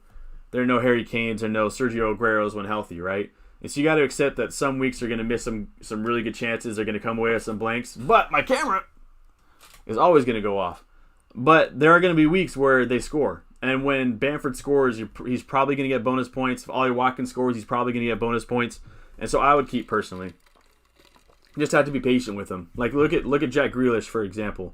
Harry Kanes or no Sergio Agueros when healthy, right? And so you got to accept that some weeks are going to miss some really good chances. They're going to come away with some blanks. But my camera is always going to go off. But there are going to be weeks where they score. And when Bamford scores, he's probably going to get bonus points. If Ollie Watkins scores, he's probably going to get bonus points. And so I would keep personally. You just have to be patient with him. Like look at Jack Grealish, for example.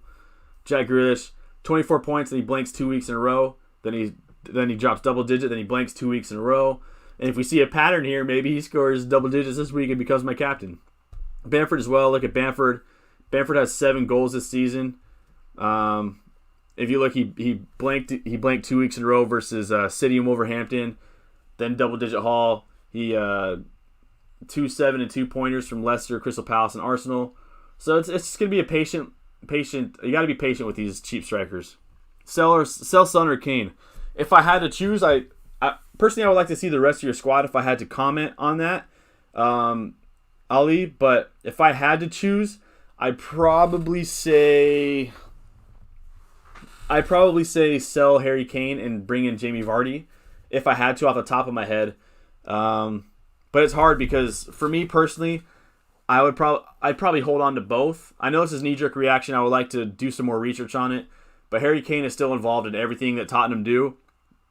Jack Grealish, 24 points, and he blanks 2 weeks in a row. Then he drops double digit, then he blanks 2 weeks in a row. And if we see a pattern here, maybe he scores double digits this week and becomes my captain. Bamford as well. Look at Bamford. Bamford has 7 goals this season. If you look, he blanked 2 weeks in a row versus City and Wolverhampton. Then double digit haul. He 2-7 and 2 pointers from Leicester, Crystal Palace, and Arsenal. So it's going to be a patient. You got to be patient with these cheap strikers. Sell Son or Kane. If I had to choose, personally, I would like to see the rest of your squad if I had to comment on that, Ali. But if I had to choose, I'd probably say sell Harry Kane and bring in Jamie Vardy if I had to off the top of my head. But it's hard because for me personally, I'd probably hold on to both. I know this is knee-jerk reaction. I would like to do some more research on it. But Harry Kane is still involved in everything that Tottenham do.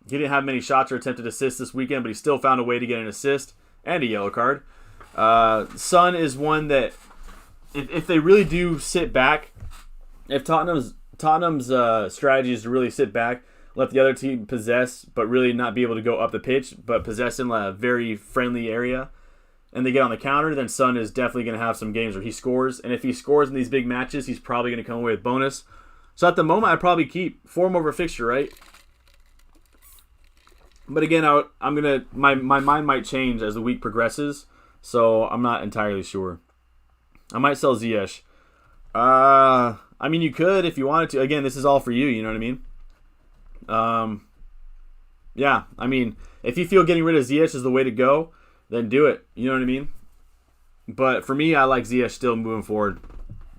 He didn't have many shots or attempted assists this weekend, but he still found a way to get an assist and a yellow card. Son is one that, if they really do sit back, if Tottenham's strategy is to really sit back, let the other team possess, but really not be able to go up the pitch, but possess in a very friendly area, and they get on the counter, then Son is definitely going to have some games where he scores. And if he scores in these big matches, he's probably going to come away with bonus. So at the moment, I'd probably keep form over fixture, right? But again, my mind might change as the week progresses, so I'm not entirely sure. I might sell Ziyech. I mean, you could if you wanted to. Again, this is all for you. You know what I mean? Yeah. I mean, if you feel getting rid of Ziyech is the way to go, then do it. You know what I mean? But for me, I like Ziyech still moving forward.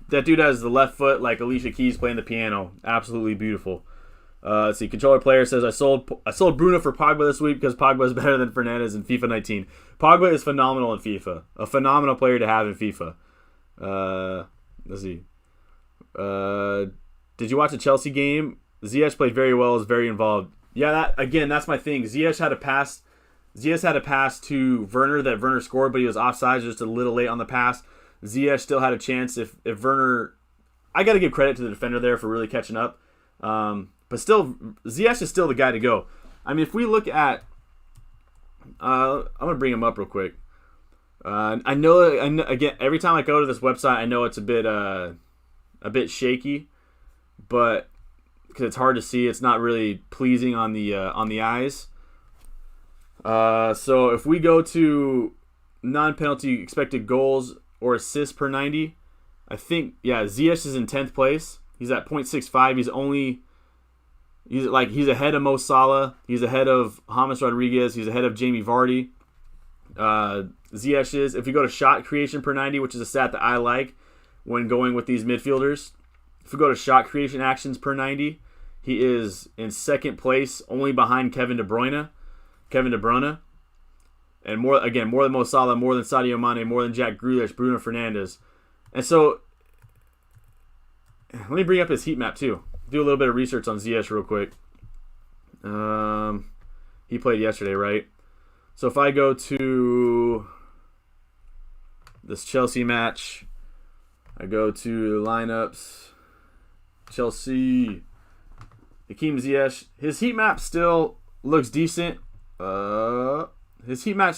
That dude has the left foot like Alicia Keys playing the piano. Absolutely beautiful. Let's see. Controller player says, I sold Bruno for Pogba this week because Pogba is better than Fernandes in FIFA 19. Pogba is phenomenal in FIFA. A phenomenal player to have in FIFA. Let's see. Did you watch the Chelsea game? Ziyech played very well. Was very involved. Yeah, that's my thing. Ziyech had a pass to Werner that Werner scored, but he was offside, just a little late on the pass. Ziyech still had a chance if Werner... I got to give credit to the defender there for really catching up. But still, Ziyech is still the guy to go. I mean, if we look at... I'm going to bring him up real quick. I know, again, every time I go to this website, I know it's a bit shaky, but because it's hard to see, it's not really pleasing on the eyes. So if we go to non-penalty expected goals or assists per 90, I think Ziyech is in 10th place. He's at 0.65. He's ahead of Mo Salah. He's ahead of James Rodriguez. He's ahead of Jamie Vardy. Ziyech is. If you go to shot creation per 90, which is a stat that I like when going with these midfielders, if we go to shot creation actions per 90, he is in second place, only behind Kevin De Bruyne. And more than Mo Salah, more than Sadio Mane, more than Jack Grealish, Bruno Fernandes. And so, let me bring up his heat map too. Do a little bit of research on Ziyech real quick. He played yesterday, right? So if I go to this Chelsea match, I go to lineups, Chelsea, Hakim Ziyech. His heat map still looks decent. His heat map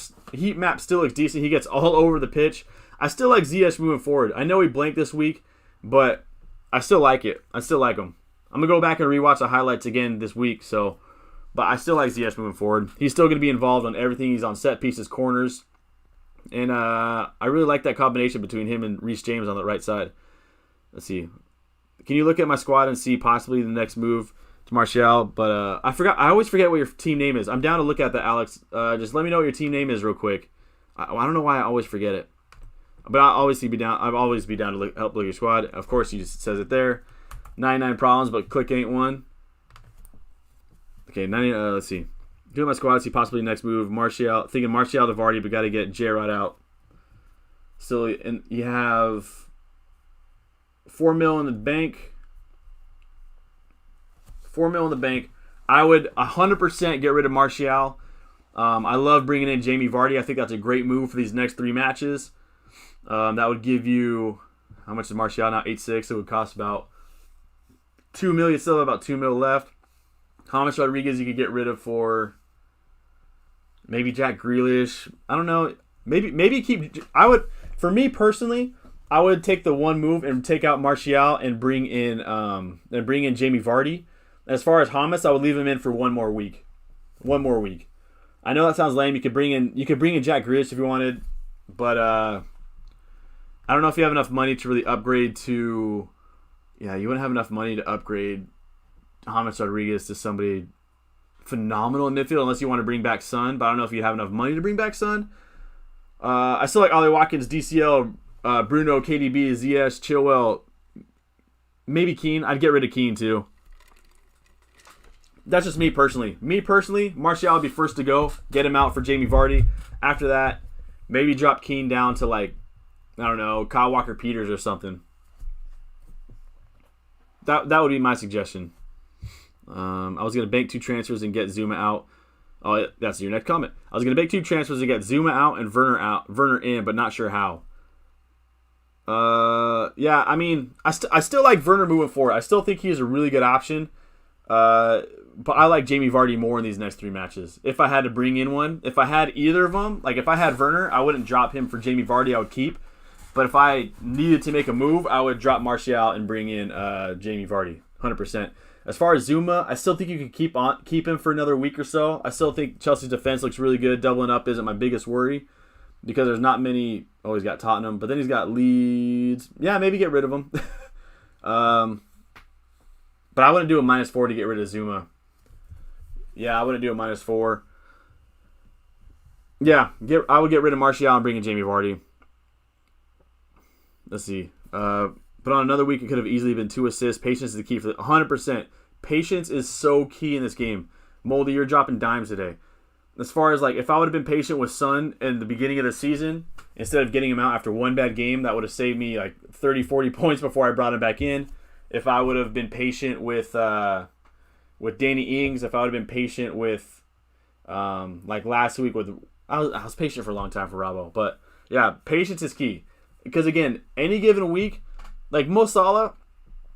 still looks decent. He gets all over the pitch. I still like Ziyech moving forward. I know he blanked this week, but I still like it. I still like him. I'm going to go back and rewatch the highlights again this week. But I still like Ziyech moving forward. He's still going to be involved on everything. He's on set pieces, corners. And I really like that combination between him and Reece James on the right side. Let's see. Can you look at my squad and see possibly the next move to Martial? But I always forget what your team name is. I'm down to look at that, Alex. Just let me know what your team name is real quick. I don't know why I always forget it. But I'll always be down to help look at your squad. Of course, he just says it there. 99 problems, but click ain't one. Okay, let's see. Doing my squad, see possibly next move. Martial, thinking Martial to Vardy, but got to get Gerrard out. Still, and you have 4 mil in the bank. 4 mil in the bank. I would 100% get rid of Martial. I love bringing in Jamie Vardy. I think that's a great move for these next 3 matches. That would give you, how much is Martial now? 8.6. It would cost about 2 mil. You still have about 2 mil left. James Rodriguez you could get rid of for maybe Jack Grealish. I don't know. Maybe keep. For me personally, I would take the one move and take out Martial and bring in Jamie Vardy. As far as James, I would leave him in for one more week. I know that sounds lame. You could bring in Jack Grealish if you wanted, but I don't know if you have enough money to really upgrade to. Yeah, you wouldn't have enough money to upgrade James Rodriguez to somebody phenomenal in midfield unless you want to bring back Son, but I don't know if you have enough money to bring back Son. I still like Ollie Watkins, DCL, Bruno, KDB, Ziyech, Chilwell, maybe Keane. I'd get rid of Keane too. That's just me personally. Martial would be first to go. Get him out for Jamie Vardy. After that, maybe drop Keane down to I don't know, Kyle Walker-Peters or something. That would be my suggestion. I was going to bank 2 transfers and get Zuma out. Oh, that's your next comment. I was going to bank 2 transfers and get Zuma out and Werner in, but not sure how. Yeah, I mean, I still like Werner moving forward. I still think he's a really good option. But I like Jamie Vardy more in these next 3 matches. If I had to bring in one, if I had either of them, like if I had Werner, I wouldn't drop him for Jamie Vardy. I would keep. But if I needed to make a move, I would drop Martial and bring in Jamie Vardy. 100%. As far as Zuma, I still think you can keep him for another week or so. I still think Chelsea's defense looks really good. Doubling up isn't my biggest worry because there's not many. Oh, he's got Tottenham, but then he's got Leeds. Yeah, maybe get rid of him. But I wouldn't do a -4 to get rid of Zuma. Yeah, I wouldn't do a -4. Yeah, I would get rid of Martial and bring in Jamie Vardy. Let's see. But on another week, it could have easily been 2 assists. Patience is the key for 100%. Patience is so key in this game. Moldy, you're dropping dimes today. As far as, like, if I would have been patient with Son in the beginning of the season, instead of getting him out after one bad game, that would have saved me, like, 30, 40 points before I brought him back in. If I would have been patient with Danny Ings, if I would have been patient with, like, last week with... I was patient for a long time for Robbo. But, yeah, patience is key. Because, again, any given week, like Mo Salah,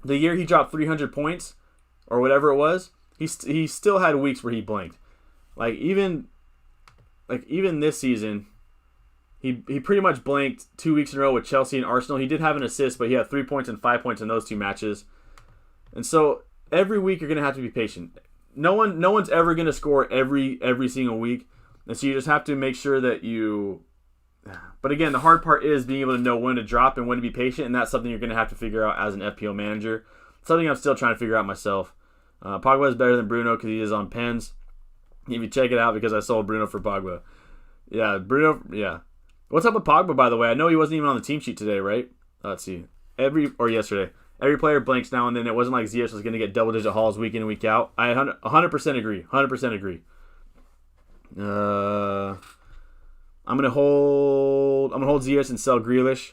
the year he dropped 300 points, or whatever it was, he still had weeks where he blanked. Like even this season, he pretty much blanked 2 weeks in a row with Chelsea and Arsenal. He did have an assist, but he had 3 points and 5 points in those 2 matches. And so every week you're gonna have to be patient. No one's ever gonna score every single week, and so you just have to make sure that you. But again, the hard part is being able to know when to drop and when to be patient, and that's something you're going to have to figure out as an FPL manager. Something I'm still trying to figure out myself. Pogba is better than Bruno because he is on pens. If you check it out, because I sold Bruno for Pogba. Yeah, Bruno, yeah. What's up with Pogba, by the way? I know he wasn't even on the team sheet today, right? Let's see. Yesterday. Every player blanks now and then. It wasn't like Ziyech was going to get double-digit hauls week in and week out. I 100% agree. 100% agree. I'm gonna hold Ziyech and sell Grealish.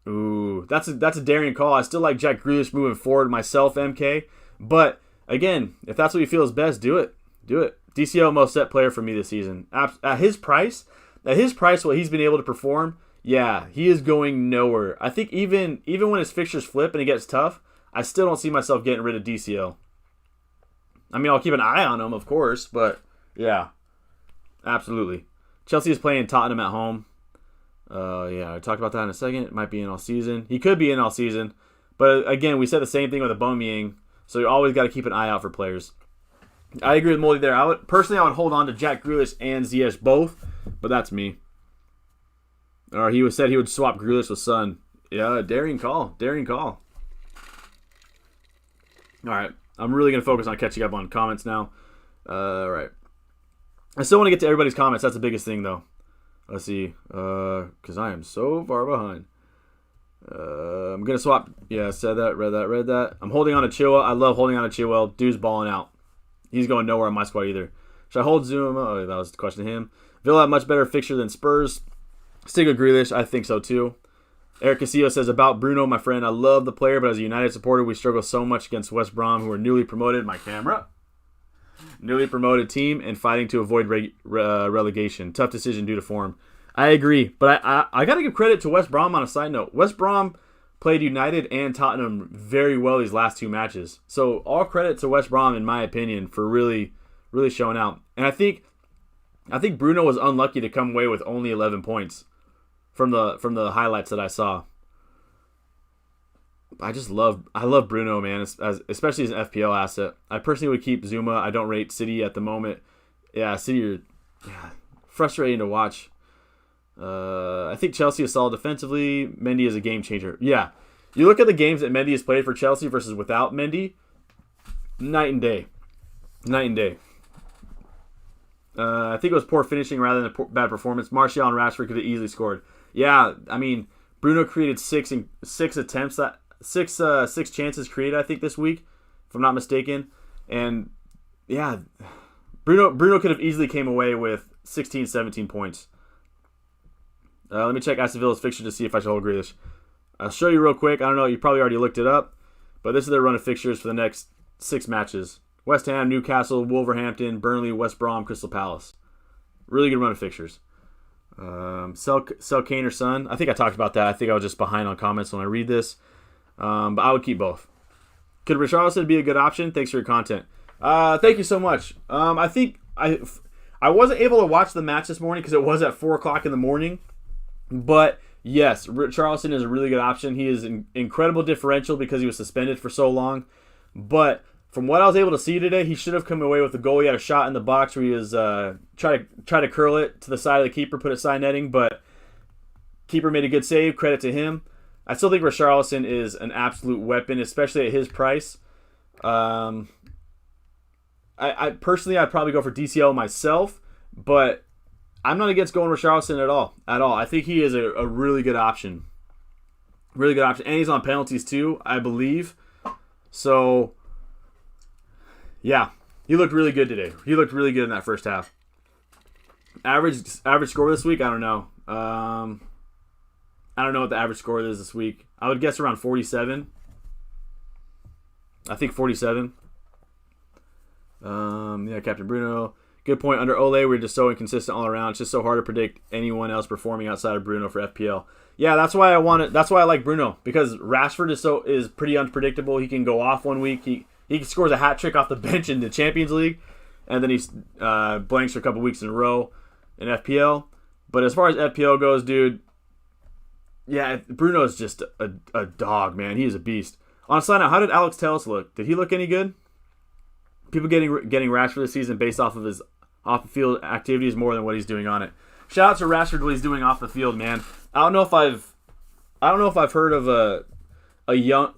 Ooh, that's a daring call. I still like Jack Grealish moving forward myself, MK. But again, if that's what you feel is best, do it. Do it. DCL most set player for me this season. At his price, what he's been able to perform, yeah, he is going nowhere. I think even when his fixtures flip and it gets tough, I still don't see myself getting rid of DCL. I mean, I'll keep an eye on him, of course, but yeah, absolutely. Chelsea is playing Tottenham at home. Yeah, I talked about that in a second. It might be in all season. He could be in all season. But again, we said the same thing with Aubameyang. So you always got to keep an eye out for players. I agree with Moldy there. I would hold on to Jack Grealish and Ziyech both. But that's me. Or he said he would swap Grealish with Son. Yeah, daring call. Daring call. All right. I'm really going to focus on catching up on comments now. All right. I still want to get to everybody's comments. That's the biggest thing, though. Let's see. Because I am so far behind. I'm going to swap. Yeah, said that. Read that. I'm holding on to Chilwell. I love holding on to Chilwell. Dude's balling out. He's going nowhere on my squad either. Should I hold Zuma? Oh, that was the question to him. Villa have much better fixture than Spurs. Stick with Grealish. I think so, too. Eric Casillo says, about Bruno, my friend, I love the player, but as a United supporter, we struggle so much against West Brom, who are newly promoted. My camera. Newly promoted team and fighting to avoid relegation. Tough decision due to form. I agree, but I got to give credit to West Brom on a side note. West Brom played United and Tottenham very well these last 2 matches. So all credit to West Brom, in my opinion, for really, really showing out. And I think Bruno was unlucky to come away with only 11 points from the highlights that I saw. I love Bruno, man, especially as an FPL asset. I personally would keep Zuma. I don't rate City at the moment. Yeah, City are frustrating to watch. I think Chelsea is solid defensively. Mendy is a game changer. Yeah, you look at the games that Mendy has played for Chelsea versus without Mendy, night and day. Night and day. I think it was poor finishing rather than a bad performance. Martial and Rashford could have easily scored. Yeah, I mean, Bruno created six attempts that. Six chances created, I think, this week, if I'm not mistaken. And, yeah, Bruno could have easily came away with 16, 17 points. Let me check Aston Villa's fixture to see if I should hold Grealish. I'll show you real quick. I don't know, you probably already looked it up. But this is their run of fixtures for the next 6 matches. West Ham, Newcastle, Wolverhampton, Burnley, West Brom, Crystal Palace. Really good run of fixtures. Sell Kane or Son. I think I talked about that. I think I was just behind on comments when I read this. But I would keep both. Could Richarlison be a good option? Thanks for your content. Thank you so much. I think I wasn't able to watch the match this morning because it was at 4 o'clock in the morning. But Yes, Richarlison is a really good option. He is an incredible differential because he was suspended for so long. But from what I was able to see today, he should have come away with the goal. He had a shot in the box where he was try to curl it to the side of the keeper, put it side netting, but keeper made a good save. Credit to him. I still think Richarlison is an absolute weapon, especially at his price. I personally, I'd probably go for DCL myself, but I'm not against going Richarlison at all. I think he is a really good option. Really good option. And he's on penalties too, I believe. So, yeah. He looked really good today. He looked really good in that first half. Average score this week? I don't know. I don't know what the average score is this week. I would guess around 47. I think 47. Yeah, Captain Bruno. Good point. Under Ole, we're just so inconsistent all around. It's just so hard to predict anyone else performing outside of Bruno for FPL. Yeah, that's why I want it. That's why I like Bruno, because Rashford is pretty unpredictable. He can go off one week. He scores a hat trick off the bench in the Champions League, and then he blanks for a couple weeks in a row in FPL. But as far as FPL goes, dude, yeah, Bruno is just a dog, man. He is a beast. On a side note, how did Alex Telles look? Did he look any good? People getting Rashford this season based off of his off-the-field activities more than what he's doing on it. Shout out to Rashford what he's doing off the field, man. I don't know if I've heard of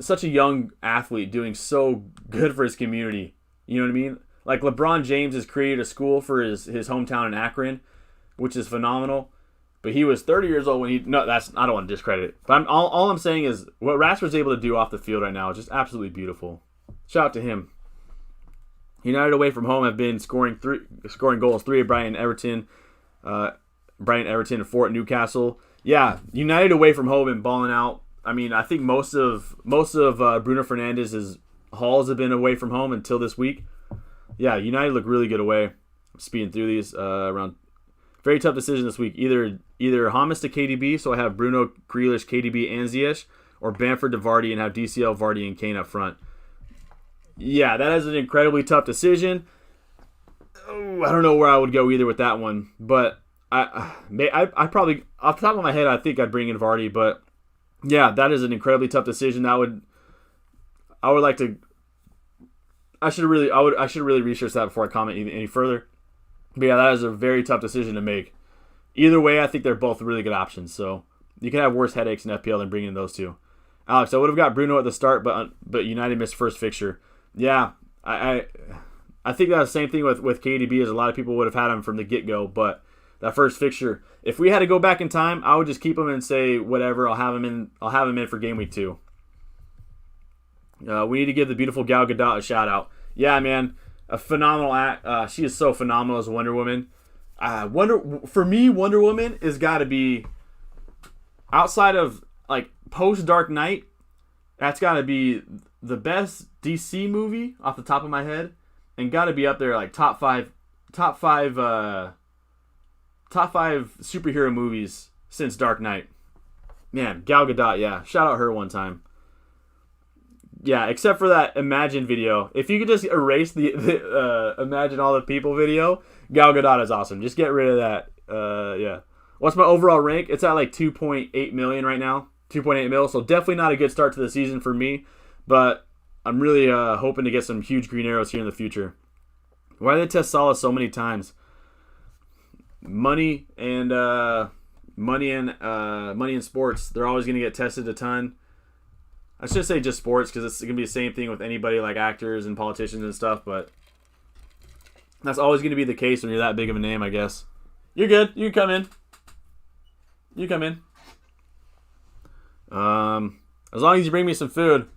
such a young athlete doing so good for his community. You know what I mean? Like LeBron James has created a school for his hometown in Akron, which is phenomenal. But he was 30 years old when I don't want to discredit it. But all I'm saying is what Rashford's able to do off the field right now is just absolutely beautiful. Shout out to him. United away from home have been scoring goals, 3 at Brighton, Everton, and 4 at Newcastle. Yeah, United away from home and balling out. I mean, I think most of Bruno Fernandes's hauls have been away from home until this week. Yeah, United look really good away. I'm speeding through these around. Very tough decision this week. Either Hamas to KDB, so I have Bruno, Grealish, KDB, and Ziyech, or Bamford to Vardy and have DCL, Vardy, and Kane up front. Yeah, that is an incredibly tough decision. Oh, I don't know where I would go either with that one, but I probably, off the top of my head, I think I'd bring in Vardy. But yeah, that is an incredibly tough decision. I should have really researched that before I comment any further. But yeah, that is a very tough decision to make. Either way, I think they're both really good options. So you can have worse headaches in FPL than bringing in those two. Alex, I would have got Bruno at the start, but United missed first fixture. Yeah, I think that's the same thing with KDB, as a lot of people would have had him from the get-go. But that first fixture, if we had to go back in time, I would just keep him and say whatever. I'll have him in for Game Week 2. We need to give the beautiful Gal Gadot a shout out. Yeah, man. A phenomenal act. She is so phenomenal as Wonder Woman. For me, Wonder Woman has got to be, outside of like post Dark Knight, that's got to be the best DC movie off the top of my head, and got to be up there like top five superhero movies since Dark Knight. Man, Gal Gadot, yeah, shout out her one time. Yeah, except for that Imagine video. If you could just erase the Imagine All the People video, Gal Gadot is awesome. Just get rid of that. Yeah. What's my overall rank? It's at like 2.8 million right now. 2.8 mil. So definitely not a good start to the season for me. But I'm really hoping to get some huge green arrows here in the future. Why do they test Salah so many times? Money and sports. They're always going to get tested a ton. I should say just sports, because it's going to be the same thing with anybody like actors and politicians and stuff, but that's always going to be the case when you're that big of a name, I guess. You're good. You can come in. As long as you bring me some food.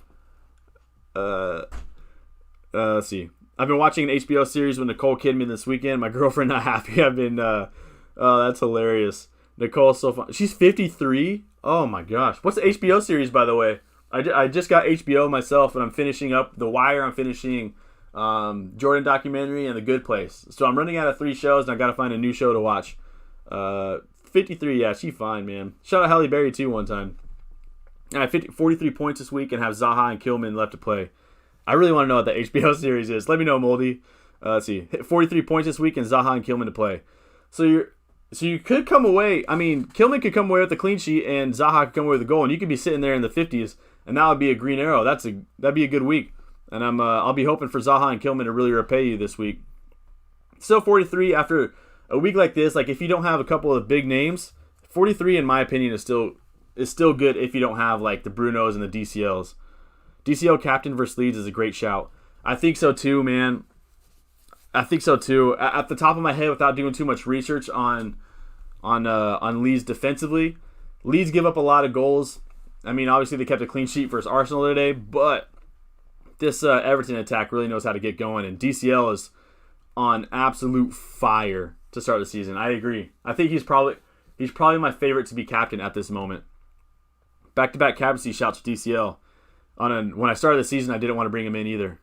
Let's see. I've been watching an HBO series with Nicole Kidman this weekend. My girlfriend not happy. I've been, oh, that's hilarious. Nicole's so fun. She's 53. Oh my gosh. What's the HBO series, by the way? I just got HBO myself, and I'm finishing up The Wire. I'm finishing Jordan documentary and The Good Place. So I'm running out of 3 shows, and I got to find a new show to watch. 53, yeah, she fine, man. Shout out Halle Berry, too, one time. I have 43 points this week and have Zaha and Kilman left to play. I really want to know what the HBO series is. Let me know, Moldy. Let's see. 43 points this week and Zaha and Kilman to play. So So you could come away. I mean, Kilman could come away with a clean sheet, and Zaha could come away with a goal, and you could be sitting there in the 50s, and that would be a green arrow. That'd be a good week, and I'll be hoping for Zaha and Kilman to really repay you this week. Still 43 after a week like this. Like if you don't have a couple of big names, 43 in my opinion is still good if you don't have like the Brunos and the DCLs. DCL captain versus Leeds is a great shout. I think so too, man. I think so too. At the top of my head, without doing too much research on Leeds defensively, Leeds give up a lot of goals. I mean, obviously they kept a clean sheet versus Arsenal today, but this Everton attack really knows how to get going, and DCL is on absolute fire to start the season. I agree. I think he's probably my favorite to be captain at this moment. Back-to-back captaincy shouts for DCL. When I started the season, I didn't want to bring him in either.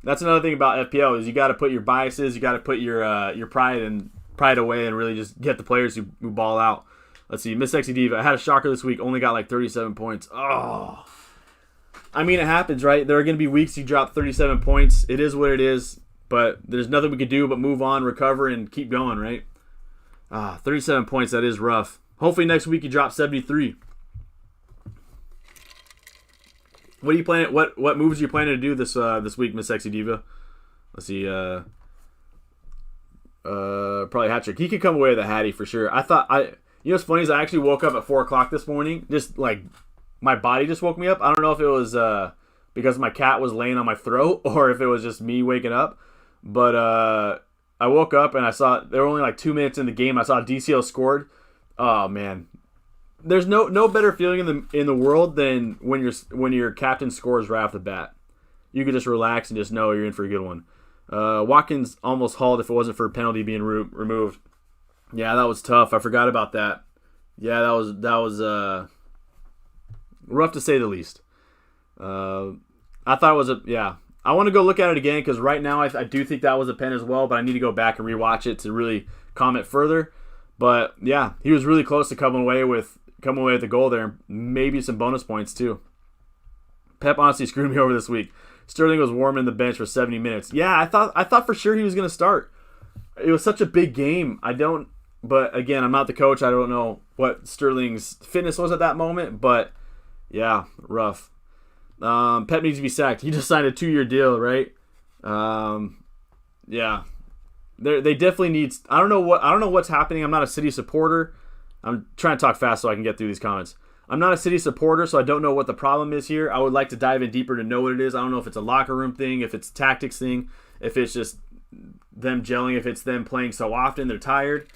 That's another thing about FPL is you got to put your biases, you got to put your pride away and really just get the players who ball out. Let's see, Miss Sexy Diva. I had a shocker this week, only got like 37 points. Oh, I mean it happens, right? There are going to be weeks you drop 37 points. It is what it is, but there's nothing we could do but move on, recover, and keep going, right? 37 points. That is rough. Hopefully next week you drop 73. What are you planning? What moves are you planning to do this week, Miss Sexy Diva? Let's see. Probably hat trick. He could come away with a hattie for sure. You know what's funny is I actually woke up at 4:00 this morning. Just like my body just woke me up. I don't know if it was because my cat was laying on my throat or if it was just me waking up. But I woke up and I saw there were only like 2 minutes in the game. I saw DCL scored. Oh man. There's no better feeling in the world than when your captain scores right off the bat. You can just relax and just know you're in for a good one. Watkins almost hauled if it wasn't for a penalty being removed. Yeah, that was tough. I forgot about that. Yeah, that was rough to say the least. I thought it was I want to go look at it again because right now I do think that was a pen as well, but I need to go back and rewatch it to really comment further. But yeah, he was really close to coming away with the goal there, maybe some bonus points too. Pep honestly screwed me over this week. Sterling was warming the bench for 70 minutes. Yeah, I thought for sure he was going to start. It was such a big game. But again, I'm not the coach. I don't know what Sterling's fitness was at that moment. But yeah, rough. Pep needs to be sacked. He just signed a 2-year deal, right? Yeah. They definitely need. I don't know what's happening. I'm not a City supporter. I'm trying to talk fast so I can get through these comments. I'm not a City supporter, so I don't know what the problem is here. I would like to dive in deeper to know what it is. I don't know if it's a locker room thing, if it's a tactics thing, if it's just them gelling, if it's them playing so often they're tired.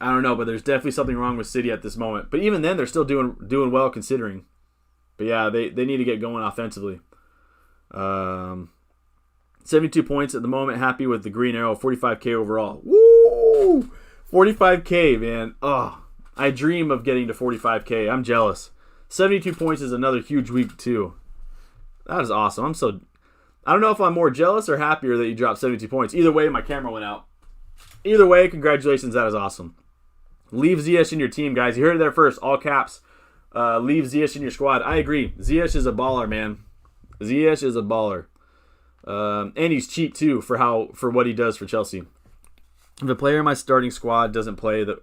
I don't know, but there's definitely something wrong with City at this moment. But even then, they're still doing well considering. But yeah, they need to get going offensively. 72 points at the moment. Happy with the green arrow. 45K overall. Woo! 45K, man. Oh, I dream of getting to 45K. I'm jealous. 72 points is another huge week too. That is awesome. I don't know if I'm more jealous or happier that you dropped 72 points. Either way, my camera went out. Either way, congratulations. That is awesome. Leave Ziyech in your team, guys. You heard it there first. All caps. Leave Ziyech in your squad. I agree. Ziyech is a baller, man. Ziyech is a baller. And he's cheap too for what he does for Chelsea. If a player in my starting squad doesn't play, will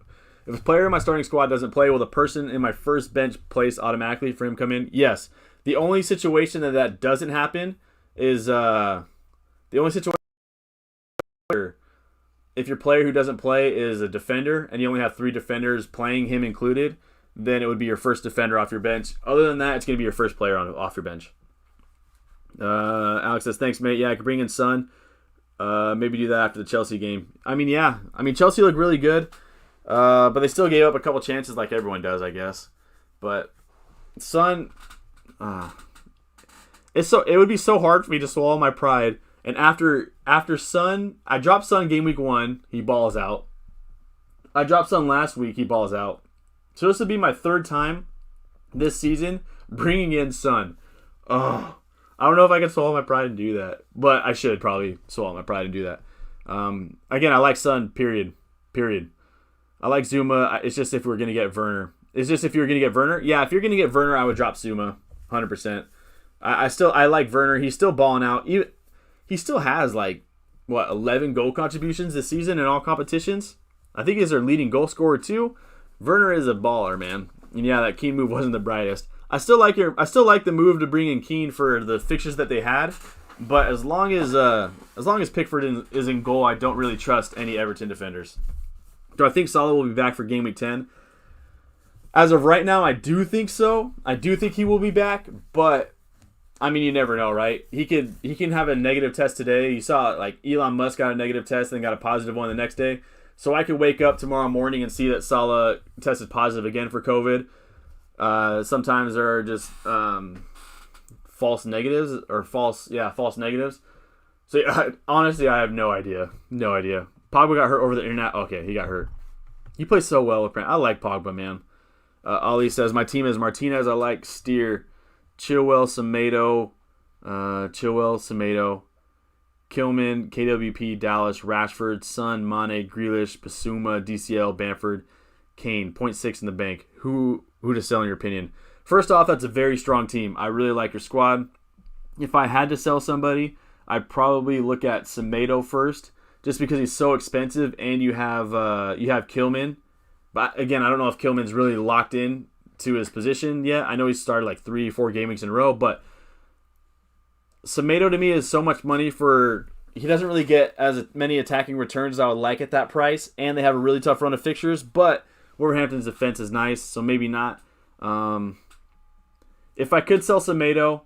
the person in my first bench place automatically for him come in? Yes. The only situation that doesn't happen is if your player who doesn't play is a defender and you only have 3 defenders playing, him included, then it would be your first defender off your bench. Other than that, it's going to be your first player off your bench. Alex says, thanks, mate. Yeah, I could bring in Son. Maybe do that after the Chelsea game. I mean, yeah. I mean, Chelsea looked really good, but they still gave up a couple chances like everyone does, I guess. But Son, it would be so hard for me to swallow my pride. And after Son, I dropped Son game week 1, he balls out. I dropped Son last week, he balls out. So this would be my 3rd time this season bringing in Son. Oh, I don't know if I can swallow my pride and do that, but I should probably swallow my pride and do that. Again, I like Son, period. I like Zuma. It's just if we're going to get Werner. Yeah, if you're going to get Werner, I would drop Zuma, 100%. I like Werner. He's still balling out. He still has like 11 goal contributions this season in all competitions. I think he's their leading goal scorer too. Werner is a baller, man. And yeah, that Keane move wasn't the brightest. I still like the move to bring in Keane for the fixtures that they had, but as long as Pickford is in goal, I don't really trust any Everton defenders. Do I think Salah will be back for Game Week 10? As of right now, I do think so. I do think he will be back, but I mean, you never know, right? He can have a negative test today. You saw like Elon Musk got a negative test and then got a positive one the next day. So I could wake up tomorrow morning and see that Salah tested positive again for COVID. Sometimes there are just false negatives or false negatives. So yeah, honestly, I have no idea. No idea. Pogba got hurt over the internet. Okay, he got hurt. He plays so well with Brand. I like Pogba, man. Ali says, my team is Martinez. I like Steer, Chilwell, Semedo, Kilman, KWP, Dallas, Rashford, Son, Mane, Grealish, Basuma, DCL, Bamford, Kane. 0.6 in the bank. Who to sell in your opinion? First off, that's a very strong team. I really like your squad. If I had to sell somebody, I'd probably look at Semedo first, just because he's so expensive, and you have Kilman. But again, I don't know if Kilman's really locked in to his position yet. I know he started like 3-4 game weeks in a row, but Semedo to me is so much money for. He doesn't really get as many attacking returns as I would like at that price, and they have a really tough run of fixtures. But Wolverhampton's defense is nice, so maybe not. If I could sell Semedo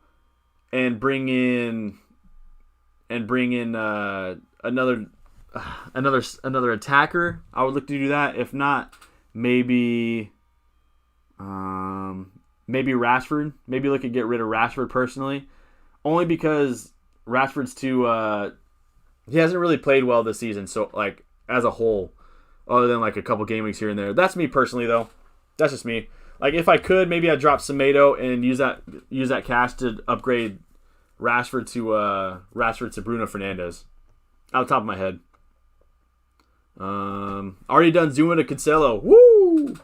and bring in another attacker, I would look to do that. If not, maybe Rashford. Maybe look at get rid of Rashford personally, only because Rashford's too. He hasn't really played well this season, so like as a whole, other than like a couple game weeks here and there. That's me personally, though. That's just me. Like if I could, maybe I'd drop Semedo and use that cash to upgrade Rashford to Bruno Fernandes. Out of the top of my head. Already done Zuma to Cancelo. Woo!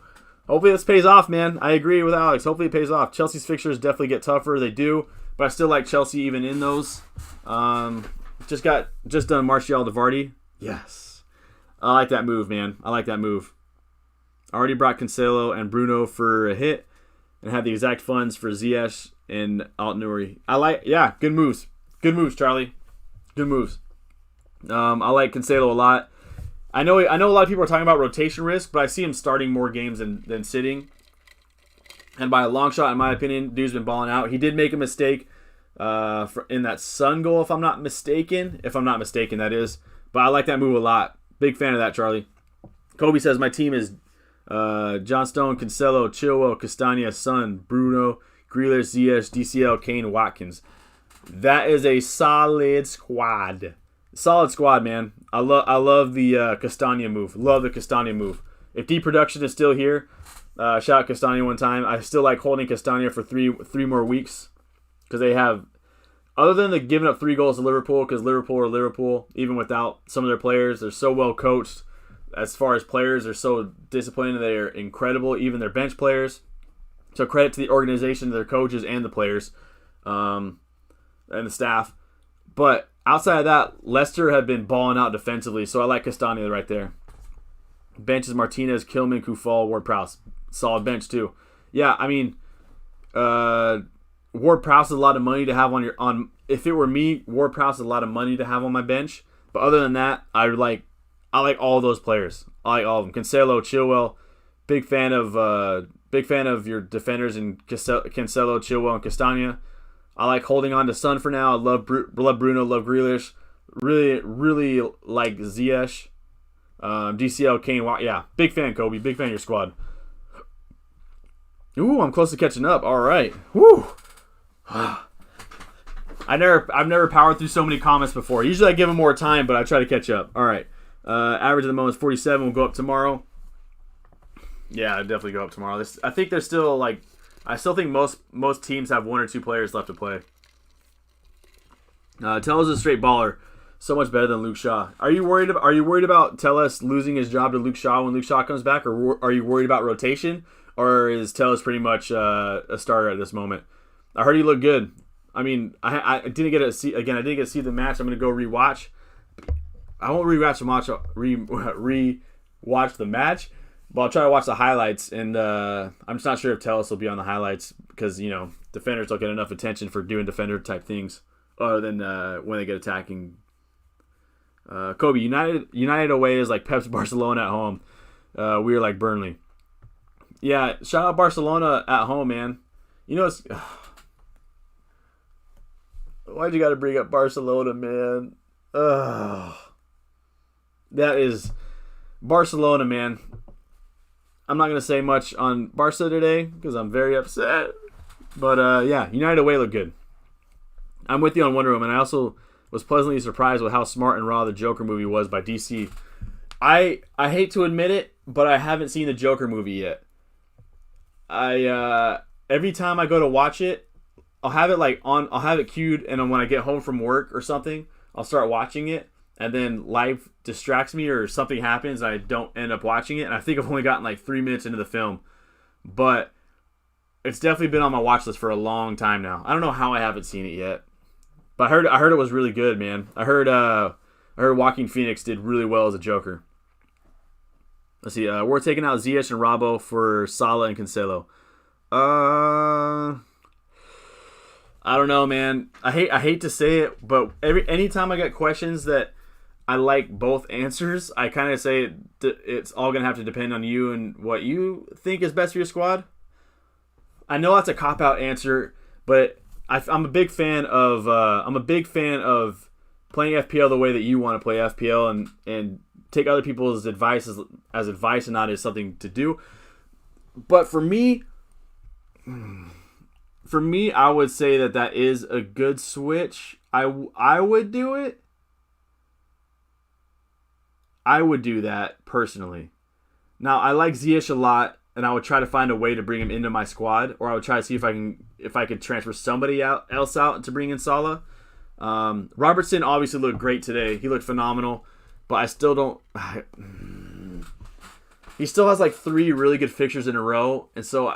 Hopefully this pays off, man. I agree with Alex. Hopefully it pays off. Chelsea's fixtures definitely get tougher. They do, but I still like Chelsea even in those. Just done Martial to Vardy. Yes. I like that move, man. I like that move. Already brought Cancelo and Bruno for a hit and had the exact funds for Ziyech and Alt-Nouri. Good moves. Good moves, Charlie. Good moves. I like Cancelo a lot. I know a lot of people are talking about rotation risk, but I see him starting more games than sitting. And by a long shot, in my opinion, dude's been balling out. He did make a mistake in that Sun goal, if I'm not mistaken. If I'm not mistaken, that is. But I like that move a lot. Big fan of that, Charlie. Kobe says, my team is John Stone, Cancelo, Chilwell, Castagna, Son, Bruno, Grealish, Ziyech, DCL, Kane, Watkins. That is a solid squad. Solid squad, man. I love the Castagna move. Love the Castagna move. If deep production is still here, shout out Castagna one time. I still like holding Castagna for three more weeks because they have, other than the giving up 3 goals to Liverpool, because Liverpool are Liverpool, even without some of their players, they're so well coached. As far as players, they're so disciplined. They're incredible, even their bench players. So credit to the organization, their coaches, and the players, and the staff. But outside of that, Leicester have been balling out defensively, so I like Castagna right there. Bench is Martinez, Kilman, Kufal, Ward-Prowse. Solid bench too. Yeah, I mean, Ward-Prowse is a lot of money to have on. If it were me, Ward-Prowse is a lot of money to have on my bench. But other than that, I like all those players. I like all of them. Cancelo, Chilwell, big fan of your defenders in Cancelo, Chilwell, and Castagna. I like holding on to Son for now. I love Bruno, love Grealish. Really, really like Ziyech. DCL, Kane, yeah. Big fan, Kobe. Big fan of your squad. Ooh, I'm close to catching up. All right. Woo. I've never powered through so many comments before. Usually I give them more time, but I try to catch up. All right. Average at the moment is 47. We'll go up tomorrow. Yeah, I'll definitely go up tomorrow. I think there's still I still think most teams have 1 or 2 players left to play. Tellus is a straight baller. So much better than Luke Shaw. Are you worried about Tellus losing his job to Luke Shaw when Luke Shaw comes back, or are you worried about rotation, or is Tellus pretty much a starter at this moment? I heard he looked good. I mean, I didn't get to see the match. I'm gonna go rewatch. I won't rewatch the match, but I'll try to watch the highlights. And I'm just not sure if Tellus will be on the highlights because defenders don't get enough attention for doing defender type things, other than when they get attacking. Kobe, United away is like Pep's Barcelona at home. We are like Burnley. Yeah, shout out Barcelona at home, man. Why'd you got to bring up Barcelona, man? That is Barcelona, man. I'm not going to say much on Barca today because I'm very upset. But, yeah, United away look good. I'm with you on Wonder Woman. I also was pleasantly surprised with how smart and raw the Joker movie was by DC. I hate to admit it, but I haven't seen the Joker movie yet. Every time I go to watch it, I'll have it queued, and when I get home from work or something, I'll start watching it, and then life distracts me or something happens and I don't end up watching it, and I think I've only gotten like 3 minutes into the film. But it's definitely been on my watch list for a long time now. I don't know how I haven't seen it yet. But I heard it was really good, man. I heard Joaquin Phoenix did really well as a Joker. Let's see. We're taking out Ziyech and Robbo for Salah and Cancelo. I don't know, man. I hate to say it, but anytime I get questions that I like both answers, I kind of say it's all gonna have to depend on you and what you think is best for your squad. I know that's a cop-out answer, but I'm a big fan of playing FPL the way that you want to play FPL and take other people's advice as advice and not as something to do. But for me, I would say that is a good switch. I would do it. I would do that personally. Now, I like Ziyech a lot, and I would try to find a way to bring him into my squad, or I would try to see if I could transfer somebody else out to bring in Salah. Robertson obviously looked great today. He looked phenomenal, but I still don't. He still has like 3 really good fixtures in a row, and so.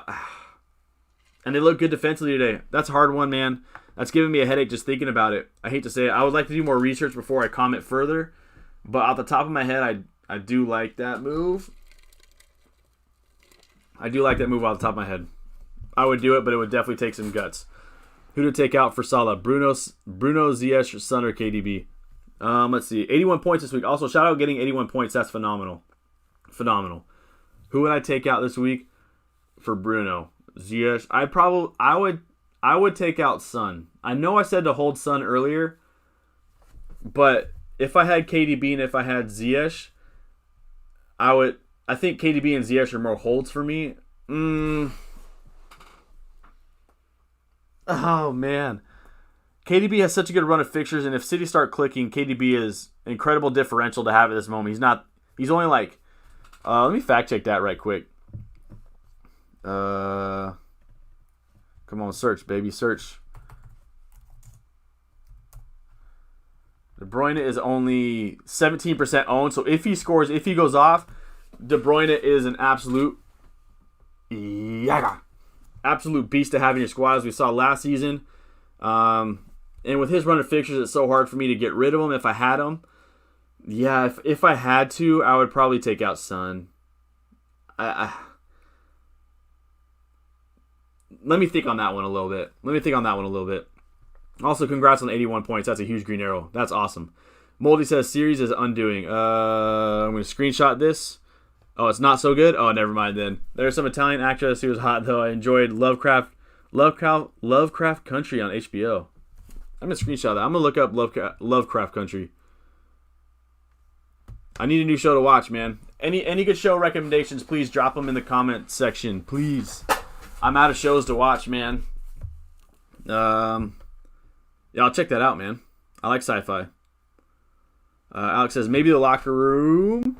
And they look good defensively today. That's a hard one, man. That's giving me a headache just thinking about it. I hate to say it. I would like to do more research before I comment further. But off the top of my head, I do like that move. I do like that move off the top of my head. I would do it, but it would definitely take some guts. Who to take out for Salah? Bruno, Ziyech, Son, or KDB? Let's see. 81 points this week. Also, shout out getting 81 points. That's phenomenal. Phenomenal. Who would I take out this week for Bruno? Ziyech. I would take out Son. I know I said to hold Son earlier, but if I had KDB and if I had Ziyech, I think KDB and Ziyech are more holds for me. Oh man. KDB has such a good run of fixtures, and if City start clicking, KDB is incredible differential to have at this moment. He's only like let me fact check that right quick. Come on, search, baby, search. De Bruyne is only 17% owned, so if he scores, if he goes off, De Bruyne is an absolute beast to have in your squad, as we saw last season. And with his run of fixtures, it's so hard for me to get rid of him if I had him. Yeah, if I had to, I would probably take out Son. Let me think on that one a little bit. Also, congrats on the 81 points. That's a huge green arrow. That's awesome. Moldy says series is undoing. I'm going to screenshot this. Oh, it's not so good? Oh, never mind then. There's some Italian actress who was hot, though. I enjoyed Lovecraft Country on HBO. I'm going to screenshot that. I'm going to look up Lovecraft Country. I need a new show to watch, man. Any good show recommendations, please drop them in the comment section. Please. I'm out of shows to watch, man. Yeah, I'll check that out, man. I like sci-fi. Alex says, maybe the locker room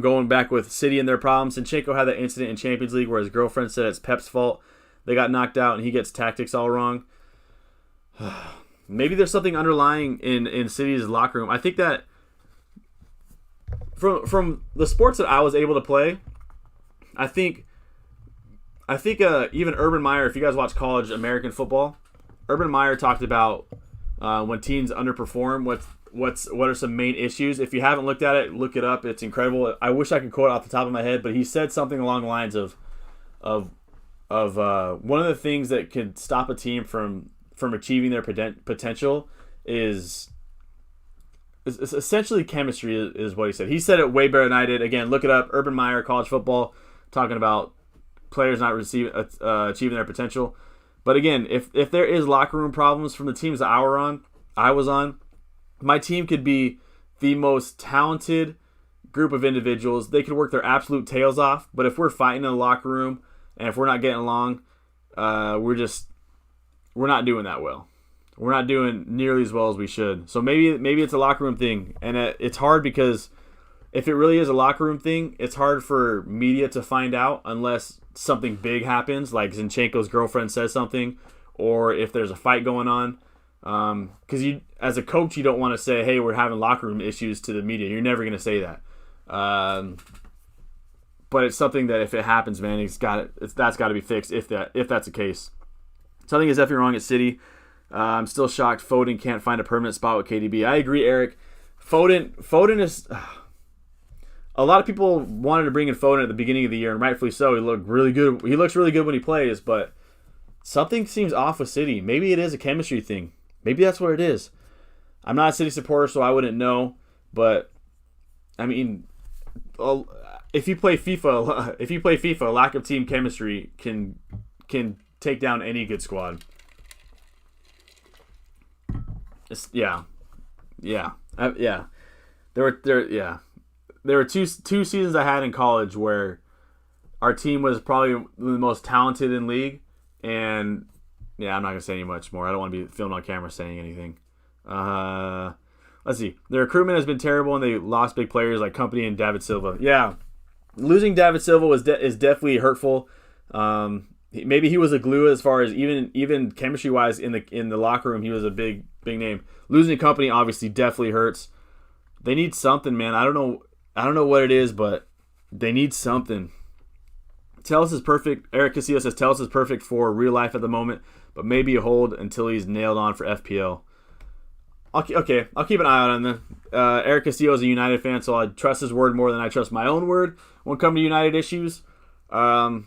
going back with City and their problems. Zinchenko had that incident in Champions League where his girlfriend said it's Pep's fault. They got knocked out and he gets tactics all wrong. Maybe there's something underlying in City's locker room. I think that from the sports that I was able to play, I think even Urban Meyer, if you guys watch college American football, Urban Meyer talked about when teams underperform, what are some main issues. If you haven't looked at it, look it up. It's incredible. I wish I could quote it off the top of my head, but he said something along the lines of one of the things that could stop a team from achieving their potential is essentially chemistry is what he said. He said it way better than I did. Again, look it up. Urban Meyer, college football, talking about players not achieving their potential. But again, if there is locker room problems from the teams that I was on, my team could be the most talented group of individuals. They could work their absolute tails off. But if we're fighting in the locker room and if we're not getting along, we're not doing that well. We're not doing nearly as well as we should. So maybe it's a locker room thing, and it's hard because if it really is a locker room thing, it's hard for media to find out unless something big happens, like Zinchenko's girlfriend says something, or if there's a fight going on. Because you, as a coach, you don't want to say, "Hey, we're having locker room issues" to the media. You're never going to say that. But it's something that if it happens, man, that's got to be fixed if that's the case. Something is definitely wrong at City. I'm still shocked Foden can't find a permanent spot with KDB. I agree, Eric. Foden is... A lot of people wanted to bring in Foden at the beginning of the year, and rightfully so. He looked really good. He looks really good when he plays, but something seems off with City. Maybe it is a chemistry thing. Maybe that's what it is. I'm not a City supporter, so I wouldn't know. But I mean, if you play FIFA, lack of team chemistry can take down any good squad. Yeah. There were two seasons I had in college where our team was probably the most talented in league, and yeah, I'm not gonna say any much more. I don't want to be filmed on camera saying anything. Let's see. The recruitment has been terrible, and they lost big players like Company and David Silva. Yeah, losing David Silva is definitely hurtful. Maybe he was a glue as far as even chemistry wise in the locker room. He was a big name. Losing Company obviously definitely hurts. They need something, man. I don't know what it is, but they need something. Tellus is perfect. Eric Castillo says Tellus is perfect for real life at the moment, but maybe a hold until he's nailed on for FPL. I'll keep an eye out on them. Eric Castillo is a United fan, so I trust his word more than I trust my own word when it comes to United issues. Tellus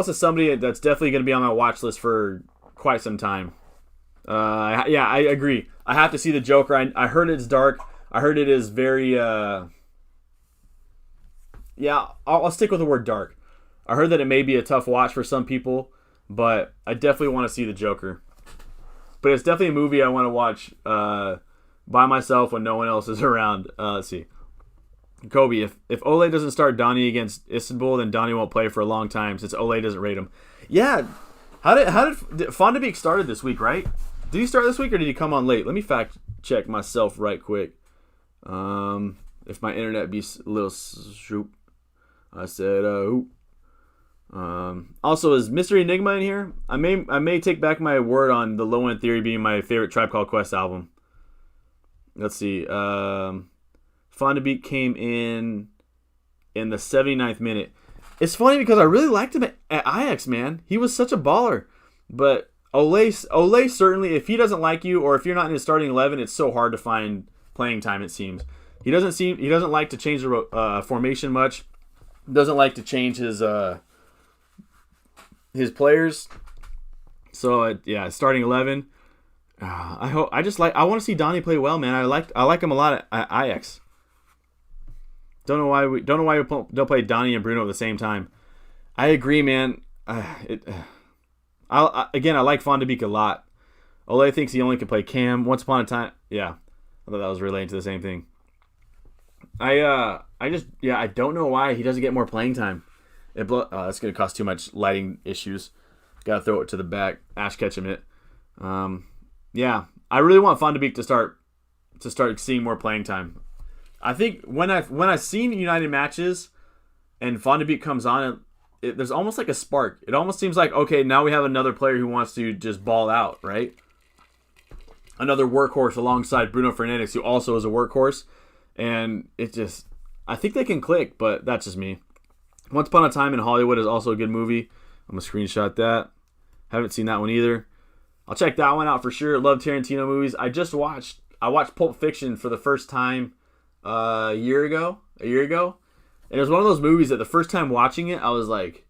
is somebody that's definitely going to be on my watch list for quite some time. I agree. I have to see the Joker. I heard it's dark. I heard it is very... I'll stick with the word dark. I heard that it may be a tough watch for some people, but I definitely want to see the Joker. But it's definitely a movie I want to watch by myself when no one else is around. Let's see. Kobe, if Ole doesn't start Donny against Istanbul, then Donny won't play for a long time since Ole doesn't rate him. Yeah. How did Van de Beek started this week, right? Did he start this week or did he come on late? Let me fact check myself right quick. If my internet be a little shoop. I said, also, is Mystery Enigma in here? I may take back my word on the Low End Theory being my favorite Tribe Called Quest album. Let's see. Van de Beek came in the 79th minute. It's funny because I really liked him at Ajax, man. He was such a baller. But Ole certainly, if he doesn't like you or if you're not in his starting 11, it's so hard to find playing time, it seems. He doesn't like to change the formation much. Doesn't like to change his players. So starting 11. I want to see Donny play well, man. I like him a lot at Ajax. Don't know why we don't play Donny and Bruno at the same time. I agree, man. I like Van de Beek a lot. Ole thinks he only can play Cam. Once upon a time, yeah. I thought that was relating to the same thing. I don't know why he doesn't get more playing time. That's going to cost too much lighting issues. Got to throw it to the back. Ash Ketchum it. I really want Van de Beek to start seeing more playing time. I think when I've seen United matches and Van de Beek comes on, there's almost like a spark. It almost seems like, okay, now we have another player who wants to just ball out, right? Another workhorse alongside Bruno Fernandes, who also is a workhorse. And I think they can click, but that's just me. Once Upon a Time in Hollywood is also a good movie. I'm going to screenshot that. Haven't seen that one either. I'll check that one out for sure. Love Tarantino movies. I I watched Pulp Fiction for the first time a year ago, and it was one of those movies that the first time watching it, I was like,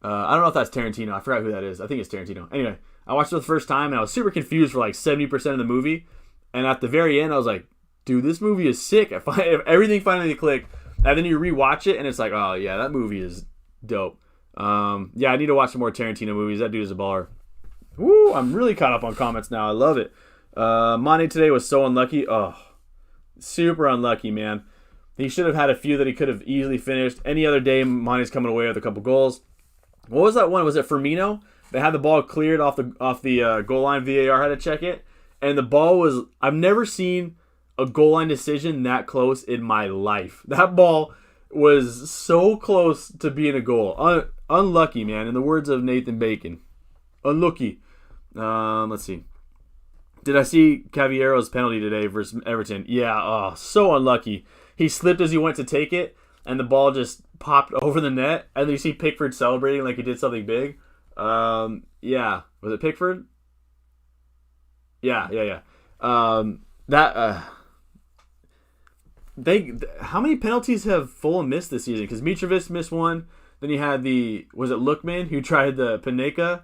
I don't know if that's Tarantino. I forgot who that is. I think it's Tarantino. Anyway, I watched it the first time, and I was super confused for like 70% of the movie, and at the very end, I was like, dude, this movie is sick. If everything finally clicked, and then you rewatch it, and it's like, oh yeah, that movie is dope. Yeah, I need to watch some more Tarantino movies. That dude is a baller. Woo, I'm really caught up on comments now. I love it. Mane today was so unlucky. Oh, super unlucky, man. He should have had a few that he could have easily finished. Any other day, Mane's coming away with a couple goals. What was that one? Was it Firmino? They had the ball cleared off the goal line. VAR had to check it. And the ball was... I've never seen a goal line decision that close in my life. That ball was so close to being a goal. Unlucky, man. In the words of Nathan Bacon. Unlucky. Let's see. Did I see Caviero's penalty today versus Everton? Yeah, so unlucky. He slipped as he went to take it, and the ball just popped over the net. And then you see Pickford celebrating like he did something big. Yeah. Was it Pickford? Yeah. How many penalties have Fulham missed this season? Because Mitrovic missed one. Then you had was it Lookman who tried the Panenka?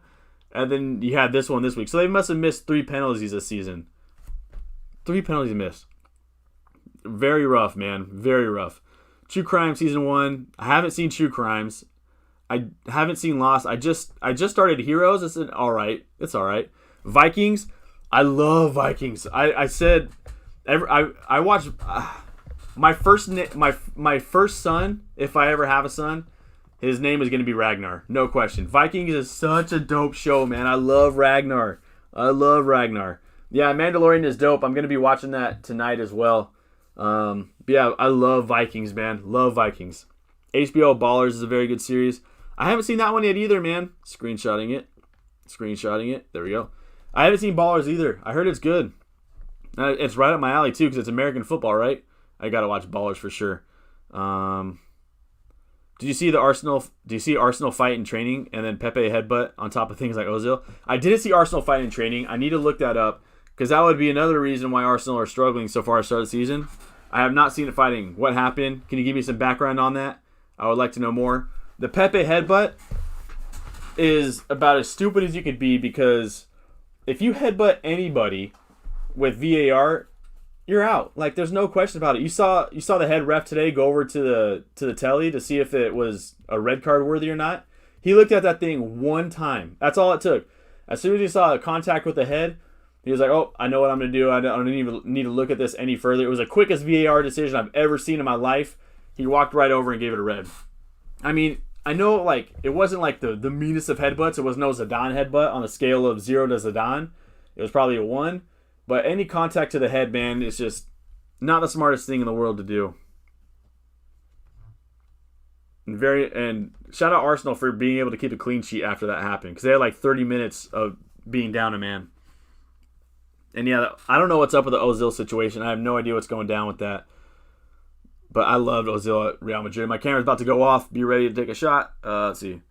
And then you had this one this week. So they must have missed 3 penalties this season. 3 penalties missed. Very rough, man. Very rough. True Crime Season 1. I haven't seen True Crimes. I haven't seen Lost. I just started Heroes. It's alright. It's alright. Vikings. I love Vikings. I said... I watched... my first son, if I ever have a son... His name is going to be Ragnar. No question. Vikings is such a dope show, man. I love Ragnar. Yeah, Mandalorian is dope. I'm going to be watching that tonight as well. But yeah, I love Vikings, man. Love Vikings. HBO Ballers is a very good series. I haven't seen that one yet either, man. Screenshotting it. There we go. I haven't seen Ballers either. I heard it's good. It's right up my alley, too, because it's American football, right? I got to watch Ballers for sure. Do you see Arsenal fight in training and then Pepe headbutt on top of things like Ozil? I didn't see Arsenal fight in training. I need to look that up because that would be another reason why Arsenal are struggling so far at the start of the season. I have not seen it fighting. What happened? Can you give me some background on that? I would like to know more. The Pepe headbutt is about as stupid as you could be because if you headbutt anybody with VAR, you're out. Like, there's no question about it. You saw the head ref today go over to the telly to see if it was a red card worthy or not. He looked at that thing one time. That's all it took. As soon as he saw a contact with the head, he was like, oh, I know what I'm going to do. I don't even need to look at this any further. It was the quickest VAR decision I've ever seen in my life. He walked right over and gave it a red. I mean, I know, like, it wasn't like the meanest of headbutts. It was no Zidane headbutt on a scale of 0 to Zidane. It was probably a 1. But any contact to the head, man, is just not the smartest thing in the world to do. And shout out Arsenal for being able to keep a clean sheet after that happened. Because they had like 30 minutes of being down a man. And yeah, I don't know what's up with the Ozil situation. I have no idea what's going down with that. But I loved Ozil at Real Madrid. My camera's about to go off. Be ready to take a shot. Let's see.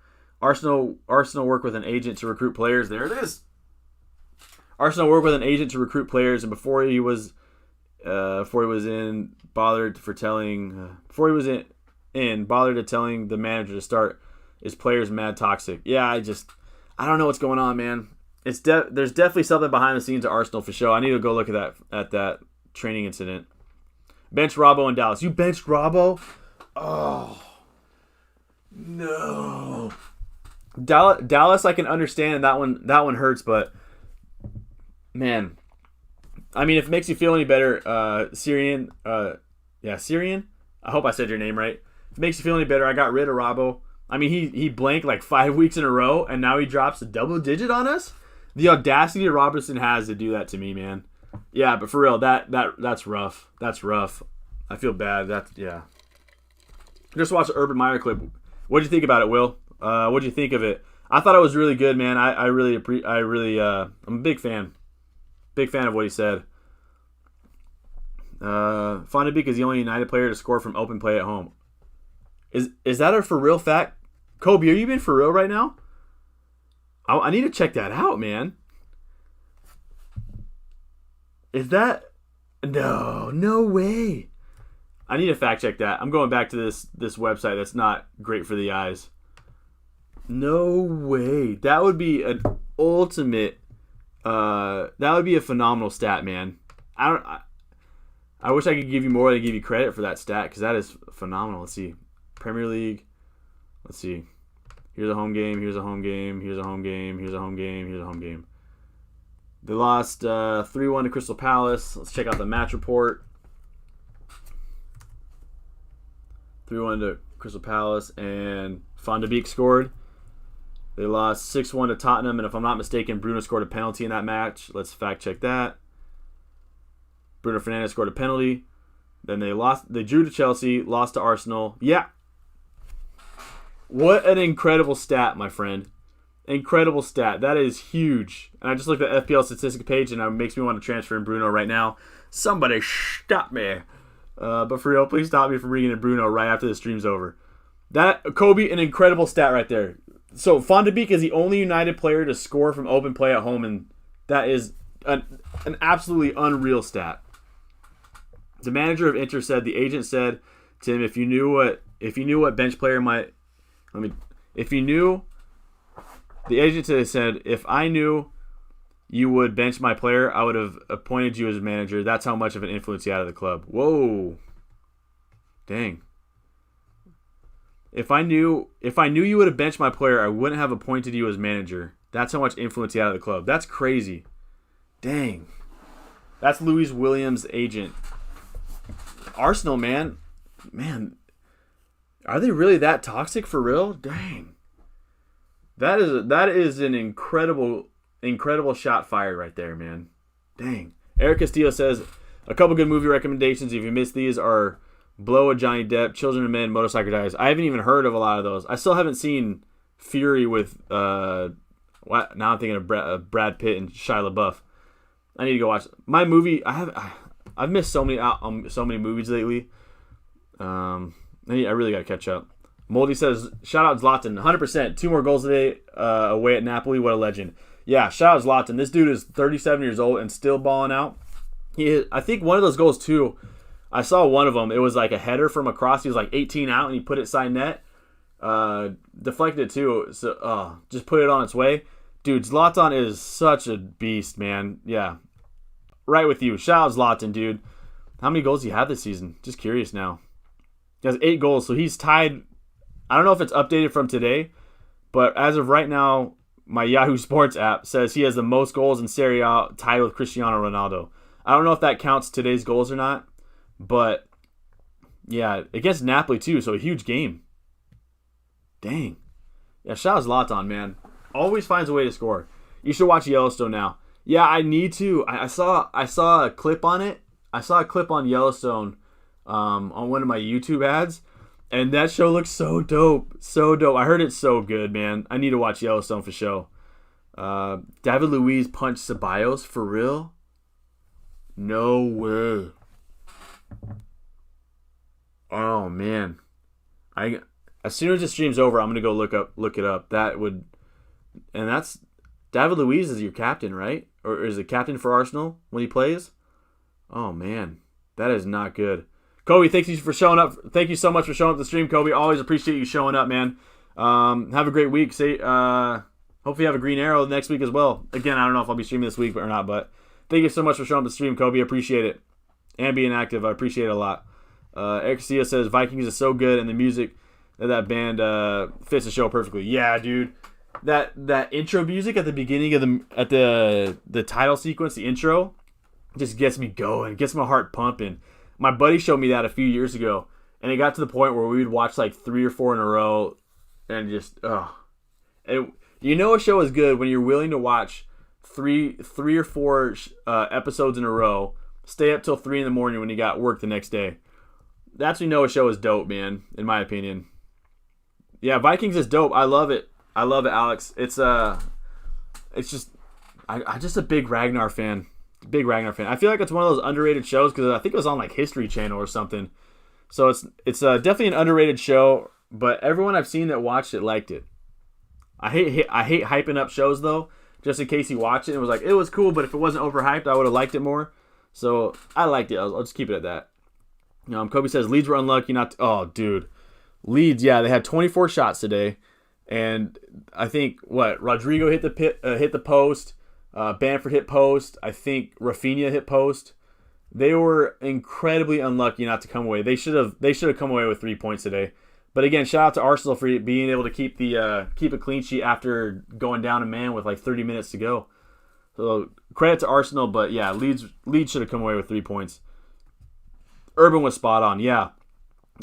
Arsenal work with an agent to recruit players. There it is. Arsenal worked with an agent to recruit players, and before he was in, bothered to telling the manager to start his players mad toxic. Yeah, I don't know what's going on, man. There's definitely something behind the scenes at Arsenal for sure. I need to go look at that training incident. Bench Robbo in Dallas. You benched Robbo? Oh no. Dallas, I can understand that one hurts, but man, I mean, if it makes you feel any better, Syrian. Syrian. I hope I said your name right. If it makes you feel any better, I got rid of Robbo. I mean, he blanked like 5 weeks in a row, and now he drops a double digit on us. The audacity Robertson has to do that to me, man. Yeah, but for real, that's rough. That's rough. I feel bad. I just watched the Urban Meyer clip. What did you think about it, Will? What did you think of it? I thought it was really good, man. I'm a big fan. Big fan of what he said. Fonda Beak is the only United player to score from open play at home. Is that a for real fact? Kobe, are you being for real right now? I need to check that out, man. Is that No way. I need to fact check that. I'm going back to this website that's not great for the eyes. No way. That would be an ultimate. That would be a phenomenal stat, man. I wish I could give you more than give you credit for that stat because that is phenomenal. Let's see. Premier League. Let's see. Here's a home game. Here's a home game. Here's a home game. Here's a home game. Here's a home game. They lost 3-1 to Crystal Palace. Let's check out the match report. 3-1 to Crystal Palace, and Van de Beek scored. They lost 6-1 to Tottenham, and if I'm not mistaken, Bruno scored a penalty in that match. Let's fact check that. Bruno Fernandes scored a penalty. Then they drew to Chelsea, lost to Arsenal. Yeah. What an incredible stat, my friend. Incredible stat. That is huge. And I just looked at the FPL statistic page, and it makes me want to transfer in Bruno right now. Somebody stop me. But for real, please stop me from bringing in Bruno right after the stream's over. That, Kobe, an incredible stat right there. So Van de Beek is the only United player to score from open play at home, and that is an absolutely unreal stat. The manager of Inter said, the agent said, Tim, if you knew what bench player might, the agent said, if I knew you would bench my player, I would have appointed you as manager. That's how much of an influence you had at the club. Whoa. Dang. If I knew you would have benched my player, I wouldn't have appointed you as manager. That's how much influence you had at the club. That's crazy. Dang. That's Louis Williams' agent. Arsenal, man. Man, are they really that toxic for real? Dang. That is an incredible shot fired right there, man. Dang. Eric Castillo says, a couple good movie recommendations, if you missed these, are Blow with Johnny Depp, Children of Men, Motorcycle Diaries. I haven't even heard of a lot of those. I still haven't seen Fury with, now I'm thinking of Brad Pitt and Shia LaBeouf. I need to go watch my movie. I've missed so many movies lately. I really got to catch up. Moldy says, shout out Zlatan, 100%. 2 more goals today away at Napoli. What a legend. Yeah, shout out Zlatan. This dude is 37 years old and still balling out. I think one of those goals, too, I saw one of them. It was like a header from across. He was like 18 out, and he put it side net. Deflected it, too. So, just put it on its way. Dude, Zlatan is such a beast, man. Yeah. Right with you. Shout out Zlatan, dude. How many goals do you have this season? Just curious now. He has 8 goals, so he's tied. I don't know if it's updated from today, but as of right now, my Yahoo Sports app says he has the most goals in Serie A, tied with Cristiano Ronaldo. I don't know if that counts today's goals or not, but yeah, against Napoli too, so a huge game. Dang. Yeah, shout out Zlatan, man. Always finds a way to score. You should watch Yellowstone now. Yeah, I need to. I saw a clip on it. I saw a clip on Yellowstone on one of my YouTube ads. And that show looks so dope. So dope. I heard it's so good, man. I need to watch Yellowstone for sure. David Luiz punched Ceballos for real? No way. Oh, man. As soon as the stream's over, I'm going to go look it up. And that's David Luiz is your captain, right? Or is the captain for Arsenal when he plays? Oh, man. That is not good. Kobe, thank you for showing up. Thank you so much for showing up to the stream, Kobe. Always appreciate you showing up, man. Have a great week. Hopefully you have a green arrow next week as well. Again, I don't know if I'll be streaming this week or not, but thank you so much for showing up to the stream, Kobe. Appreciate it. And being active. I appreciate it a lot. Eric Garcia says, Vikings is so good, and the music of that band fits the show perfectly. Yeah, dude. That intro music at the beginning of the title sequence, the intro, just gets me going. Gets my heart pumping. My buddy showed me that a few years ago, and it got to the point where we would watch like 3 or 4 in a row, and just And you know a show is good when you're willing to watch three or 4 episodes in a row, stay up till 3 in the morning when you got work the next day. That's when you know a show is dope, man. In my opinion. Yeah, Vikings is dope. I love it. I love it, Alex. I'm just a big Ragnar fan. Big Ragnar fan. I feel like it's one of those underrated shows because I think it was on like History Channel or something. So it's definitely an underrated show, but everyone I've seen that watched it liked it. I hate hyping up shows though, just in case you watch it and was like, it was cool, but if it wasn't overhyped, I would have liked it more. So I liked it. I'll just keep it at that. Kobe says Leeds were unlucky not to, oh, dude. Leeds, yeah, they had 24 shots today. And I think, Rodrigo hit the post. Bamford hit post. I think Rafinha hit post. They were incredibly unlucky not to come away. They should have come away with 3 points today. But again, shout out to Arsenal for being able to keep a clean sheet after going down a man with like 30 minutes to go. So credit to Arsenal, but yeah, Leeds should have come away with 3 points. Urban was spot on, yeah.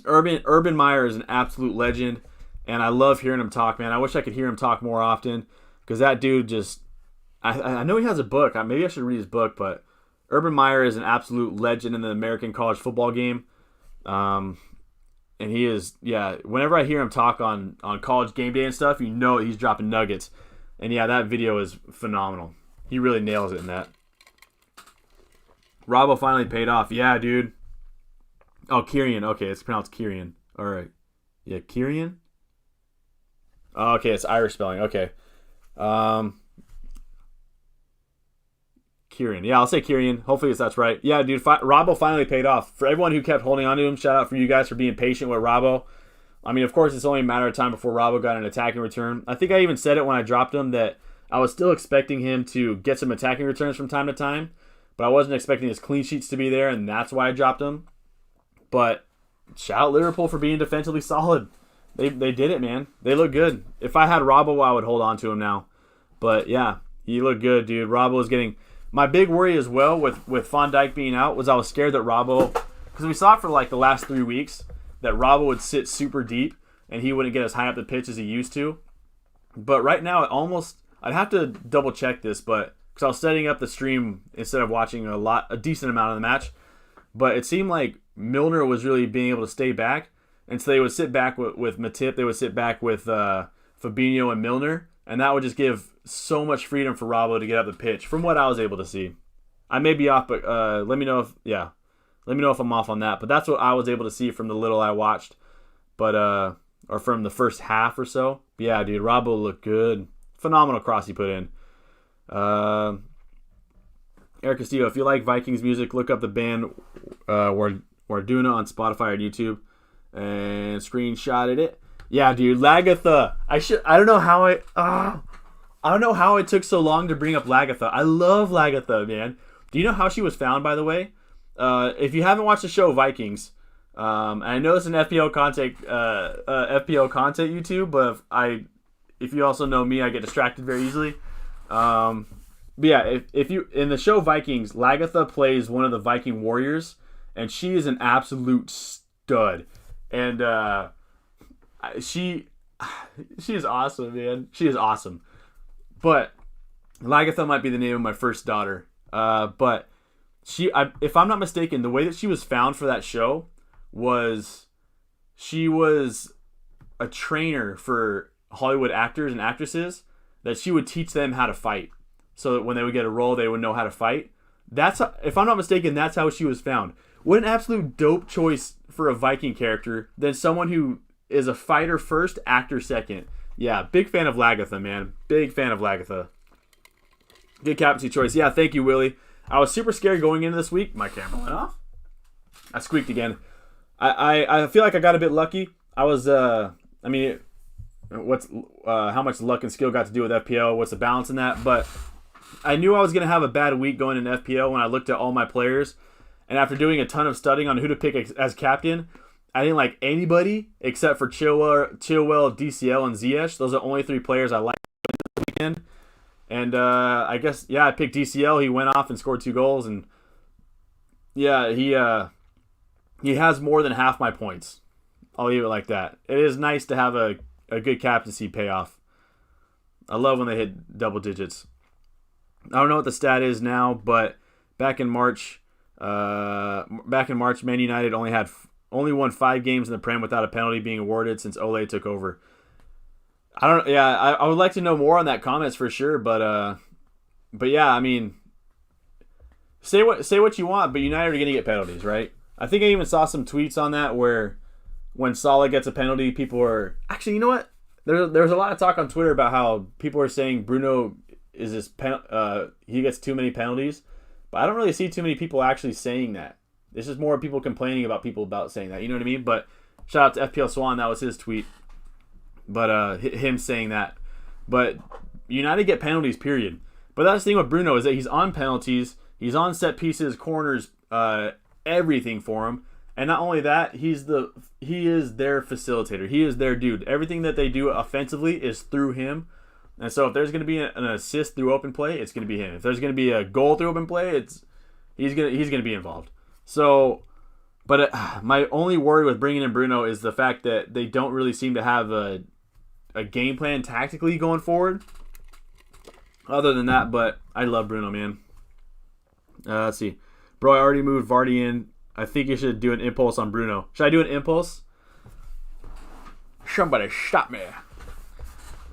Urban Meyer is an absolute legend, and I love hearing him talk, man. I wish I could hear him talk more often, because that dude just... I know he has a book. Maybe I should read his book, but Urban Meyer is an absolute legend in the American college football game. And he is, yeah, whenever I hear him talk on college game day and stuff, you know he's dropping nuggets. And yeah, that video is phenomenal. He really nails it in that. Robbo finally paid off. Yeah, dude. Oh, Kyrian. Okay, it's pronounced Kyrian. All right. Yeah, Kyrian? Oh, okay, it's Irish spelling. Okay. Kyrian. Yeah, I'll say Kyrian. Hopefully that's right. Yeah, dude, Robbo finally paid off. For everyone who kept holding on to him, shout out for you guys for being patient with Robbo. I mean, of course, it's only a matter of time before Robbo got an attacking return. I think I even said it when I dropped him that I was still expecting him to get some attacking returns from time to time, but I wasn't expecting his clean sheets to be there, and that's why I dropped him. But shout out Liverpool for being defensively solid. They did it, man. They look good. If I had Robbo, I would hold on to him now. But yeah, he looked good, dude. Robbo is getting... My big worry as well with Van Dijk being out was I was scared that Robbo... Because we saw it for like the last 3 weeks, that Robbo would sit super deep and he wouldn't get as high up the pitch as he used to. But right now, I'd have to double check this, but because I was setting up the stream instead of watching a decent amount of the match. But it seemed like Milner was really being able to stay back. And so they would sit back with Matip. They would sit back with Fabinho and Milner. And that would just give so much freedom for Robbo to get up the pitch, from what I was able to see. I may be off, but let me know if I'm off on that. But that's what I was able to see from the little I watched. But or from the first half or so. But yeah, dude, Robbo looked good. Phenomenal cross he put in. Eric Castillo, if you like Vikings music, look up the band Warduna on Spotify or YouTube and screenshotted it. Yeah, dude, Lagatha. I don't know how it took so long to bring up Lagatha. I love Lagatha, man. Do you know how she was found, by the way? If you haven't watched the show Vikings, and I know it's an FPL content YouTube, but if you also know me, I get distracted very easily. But yeah, if you in the show Vikings, Lagatha plays one of the Viking warriors, and she is an absolute stud. And she is awesome, man. She is awesome. But Lagatha might be the name of my first daughter. But if I'm not mistaken, the way that she was found for that show was she was a trainer for Hollywood actors and actresses, that she would teach them how to fight, so that when they would get a role, they would know how to fight. If I'm not mistaken, that's how she was found. What an absolute dope choice for a Viking character than someone who is a fighter first, actor second. Yeah, big fan of Lagatha, man. Big fan of Lagatha. Good captaincy choice. Yeah, thank you, Willie. I was super scared going into this week. My camera went off. I squeaked again. I feel like I got a bit lucky. How much luck and skill got to do with FPL? What's the balance in that? But I knew I was going to have a bad week going into FPL when I looked at all my players. And after doing a ton of studying on who to pick as captain, I didn't like anybody except for Chilwell, DCL, and Ziyech. Those are the only 3 players I liked this weekend. And I guess, yeah, I picked DCL. He went off and scored 2 goals. And yeah, he has more than half my points. I'll leave it like that. It is nice to have a good captaincy payoff. I love when they hit double digits. I don't know what the stat is now, but back in March, Man United only won 5 games in the Prem without a penalty being awarded since Ole took over. I would like to know more on that comments for sure, but yeah, I mean, say what you want, but United are going to get penalties, right? I think I even saw some tweets on that where when Salah gets a penalty, people are... Actually, you know what? There's a lot of talk on Twitter about how people are saying Bruno is he gets too many penalties. But I don't really see too many people actually saying that. It's just more people complaining about people about saying that. You know what I mean? But shout out to FPL Swan. That was his tweet. But him saying that. But United get penalties, period. But that's the thing with Bruno is that he's on penalties. He's on set pieces, corners, everything for him. And not only that, he is their facilitator. He is their dude. Everything that they do offensively is through him. And so if there's going to be an assist through open play, it's going to be him. If there's going to be a goal through open play, he's going to be involved. So, but my only worry with bringing in Bruno is the fact that they don't really seem to have a game plan tactically going forward. Other than that, but I love Bruno, man. Let's see. Bro, I already moved Vardy in. I think you should do an impulse on Bruno. Should I do an impulse? Somebody stop me.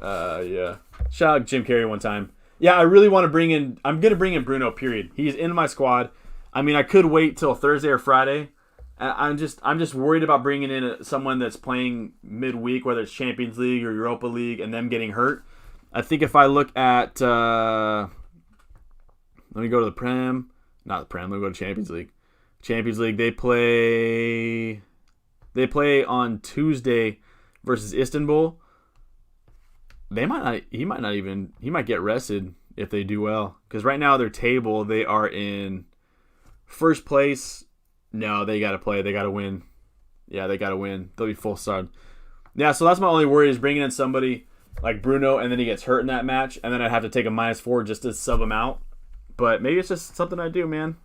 Yeah. Shout out Jim Carrey one time. Yeah, I really want to bring in... I'm going to bring in Bruno, period. He's in my squad. I mean, I could wait till Thursday or Friday. I'm just worried about bringing in someone that's playing midweek, whether it's Champions League or Europa League, and them getting hurt. I think if I look at... let me go to the Prem. Not the Prem. Let me go to Champions League. Champions League, they play on Tuesday versus Istanbul. He might get rested if they do well. Because right now their table, they are in first place. No, they got to play. They got to win. Yeah, they got to win. They'll be full stud. Yeah, so that's my only worry is bringing in somebody like Bruno and then he gets hurt in that match and then I'd have to take a -4 just to sub him out. But maybe it's just something I do, man.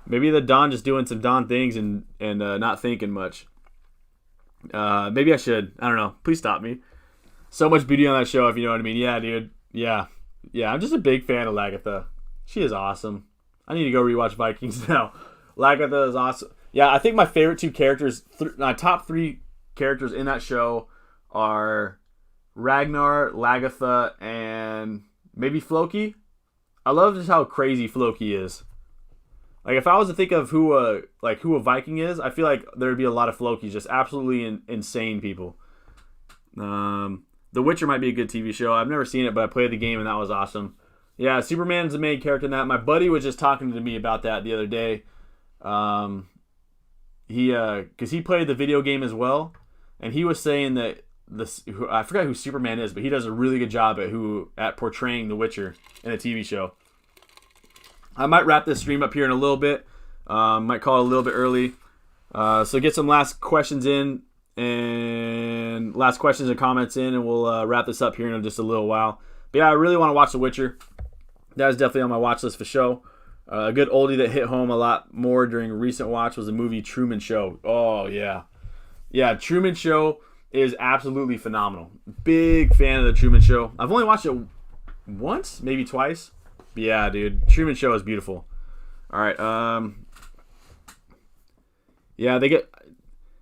Maybe the Don just doing some Don things and not thinking much. Maybe I should. I don't know. Please stop me. So much beauty on that show, if you know what I mean. Yeah, dude. Yeah. I'm just a big fan of Lagatha. She is awesome. I need to go rewatch Vikings now. Lagatha is awesome. Yeah, I think my favorite two characters, my top 3 characters in that show are Ragnar, Lagatha, and maybe Floki. I love just how crazy Floki is. Like, if I was to think of who a Viking is, I feel like there would be a lot of Flokis, just absolutely insane people. The Witcher might be a good TV show. I've never seen it, but I played the game, and that was awesome. Yeah, Superman's the main character in that. My buddy was just talking to me about that the other day. Because he played the video game as well, and he was saying that I forgot who Superman is, but he does a really good job at portraying the Witcher in a TV show. I might wrap this stream up here in a little bit. Might call it a little bit early. So get some last questions in and comments in, and we'll wrap this up here in just a little while. But yeah, I really want to watch The Witcher. That is definitely on my watch list for show. A good oldie that hit home a lot more during a recent watch was the movie Truman Show. Oh, yeah. Yeah, Truman Show is absolutely phenomenal. Big fan of the Truman Show. I've only watched it once, maybe twice. But yeah, dude. Truman Show is beautiful. All right. Yeah, they get...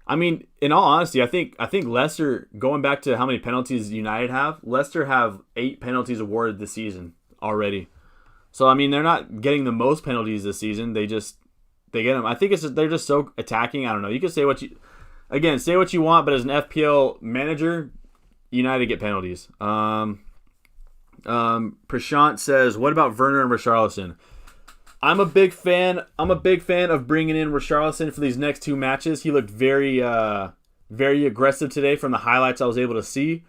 I mean, in all honesty, I think Leicester, going back to how many penalties United have, Leicester have 8 penalties awarded this season already. So, I mean, they're not getting the most penalties this season. They get them. I think they're just so attacking. I don't know. You can say what you want, but as an FPL manager, United get penalties. Prashant says, what about Werner and Richarlison? I'm a big fan of bringing in Richarlison for these next 2 matches. He looked very aggressive today from the highlights I was able to see.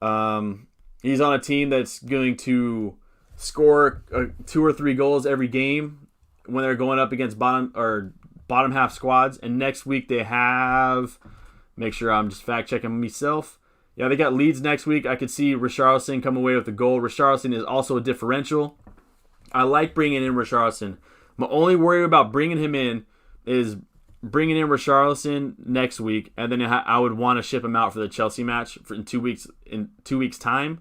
He's on a team that's going to score 2 or 3 goals every game when they're going up against bottom half squads. And next week they have, make sure I'm just fact checking myself. Yeah, they got Leeds next week. I could see Richarlison come away with a goal. Richarlison is also a differential. I like bringing in Richarlison. My only worry about bringing him in is bringing in Richarlison next week, and then I would want to ship him out for the Chelsea match in 2 weeks time.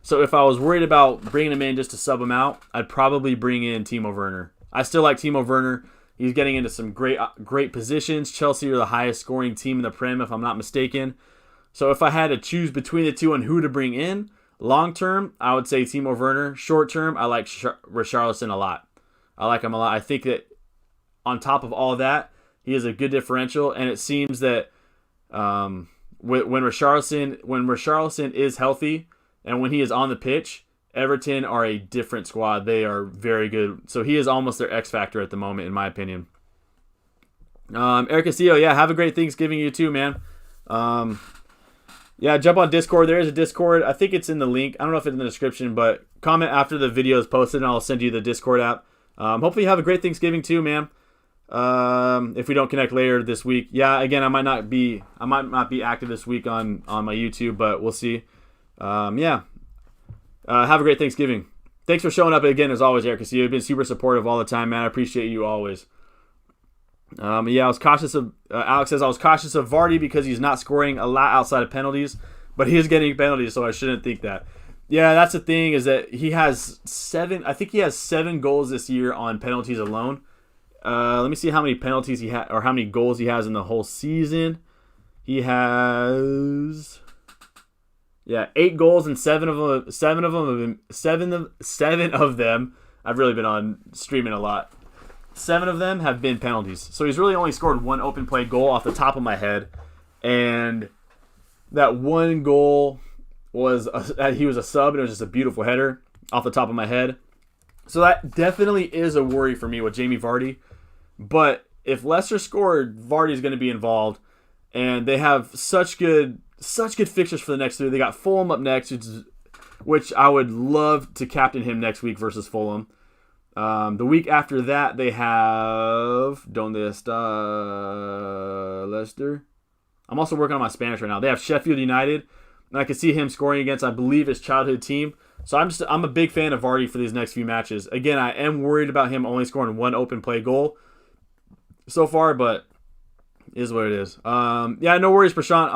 So if I was worried about bringing him in just to sub him out, I'd probably bring in Timo Werner. I still like Timo Werner. He's getting into some great positions. Chelsea are the highest scoring team in the Prem, if I'm not mistaken. So if I had to choose between the two on who to bring in, long term, I would say Timo Werner. Short term, I like Richarlison a lot. I like him a lot. I think that on top of all of that, he is a good differential, and it seems that when Richarlison is healthy and when he is on the pitch, Everton are a different squad. They are very good. So he is almost their X factor at the moment, in my opinion. Eric Castillo, yeah, have a great Thanksgiving, you too, man. Yeah, jump on Discord. There is a Discord. I think it's in the link. I don't know if it's in the description, but comment after the video is posted, and I'll send you the Discord app. Hopefully you have a great Thanksgiving too, man. If we don't connect later this week, yeah, again, I might not be active this week on my YouTube, but we'll see. Yeah. Have a great Thanksgiving. Thanks for showing up again, as always, Eric. You've been super supportive all the time, man. I appreciate you always. Yeah, I was cautious of. Alex says I was cautious of Vardy because he's not scoring a lot outside of penalties, but he is getting penalties, so I shouldn't think that. Yeah, that's the thing, is that he has 7. I think he has 7 goals this year on penalties alone. Let me see how many penalties he had, or how many goals he has in the whole season. He has 8 goals, and 7 of them. I've really been on streaming a lot. 7 of them have been penalties. So he's really only scored 1 open play goal off the top of my head, and that 1 goal was he was a sub, and it was just a beautiful header off the top of my head. So that definitely is a worry for me with Jamie Vardy. But if Leicester scored, Vardy's going to be involved, and they have such good fixtures for the next 3. They got Fulham up next, which I would love to captain him next week versus Fulham. The week after that, they have Leicester. I'm also working on my Spanish right now. They have Sheffield United, and I can see him scoring against, I believe, his childhood team. So I'm a big fan of Vardy for these next few matches. Again, I am worried about him only scoring 1 open play goal so far, but it is what it is. Yeah, no worries, Prashant.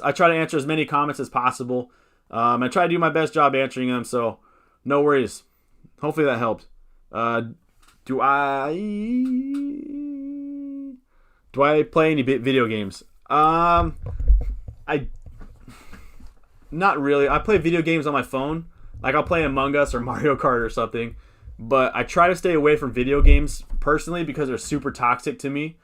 I try to answer as many comments as possible. I try to do my best job answering them, so no worries. Hopefully that helped. Do I play any video games? Not really. I play video games on my phone. Like, I'll play Among Us or Mario Kart or something. But I try to stay away from video games personally because they're super toxic to me.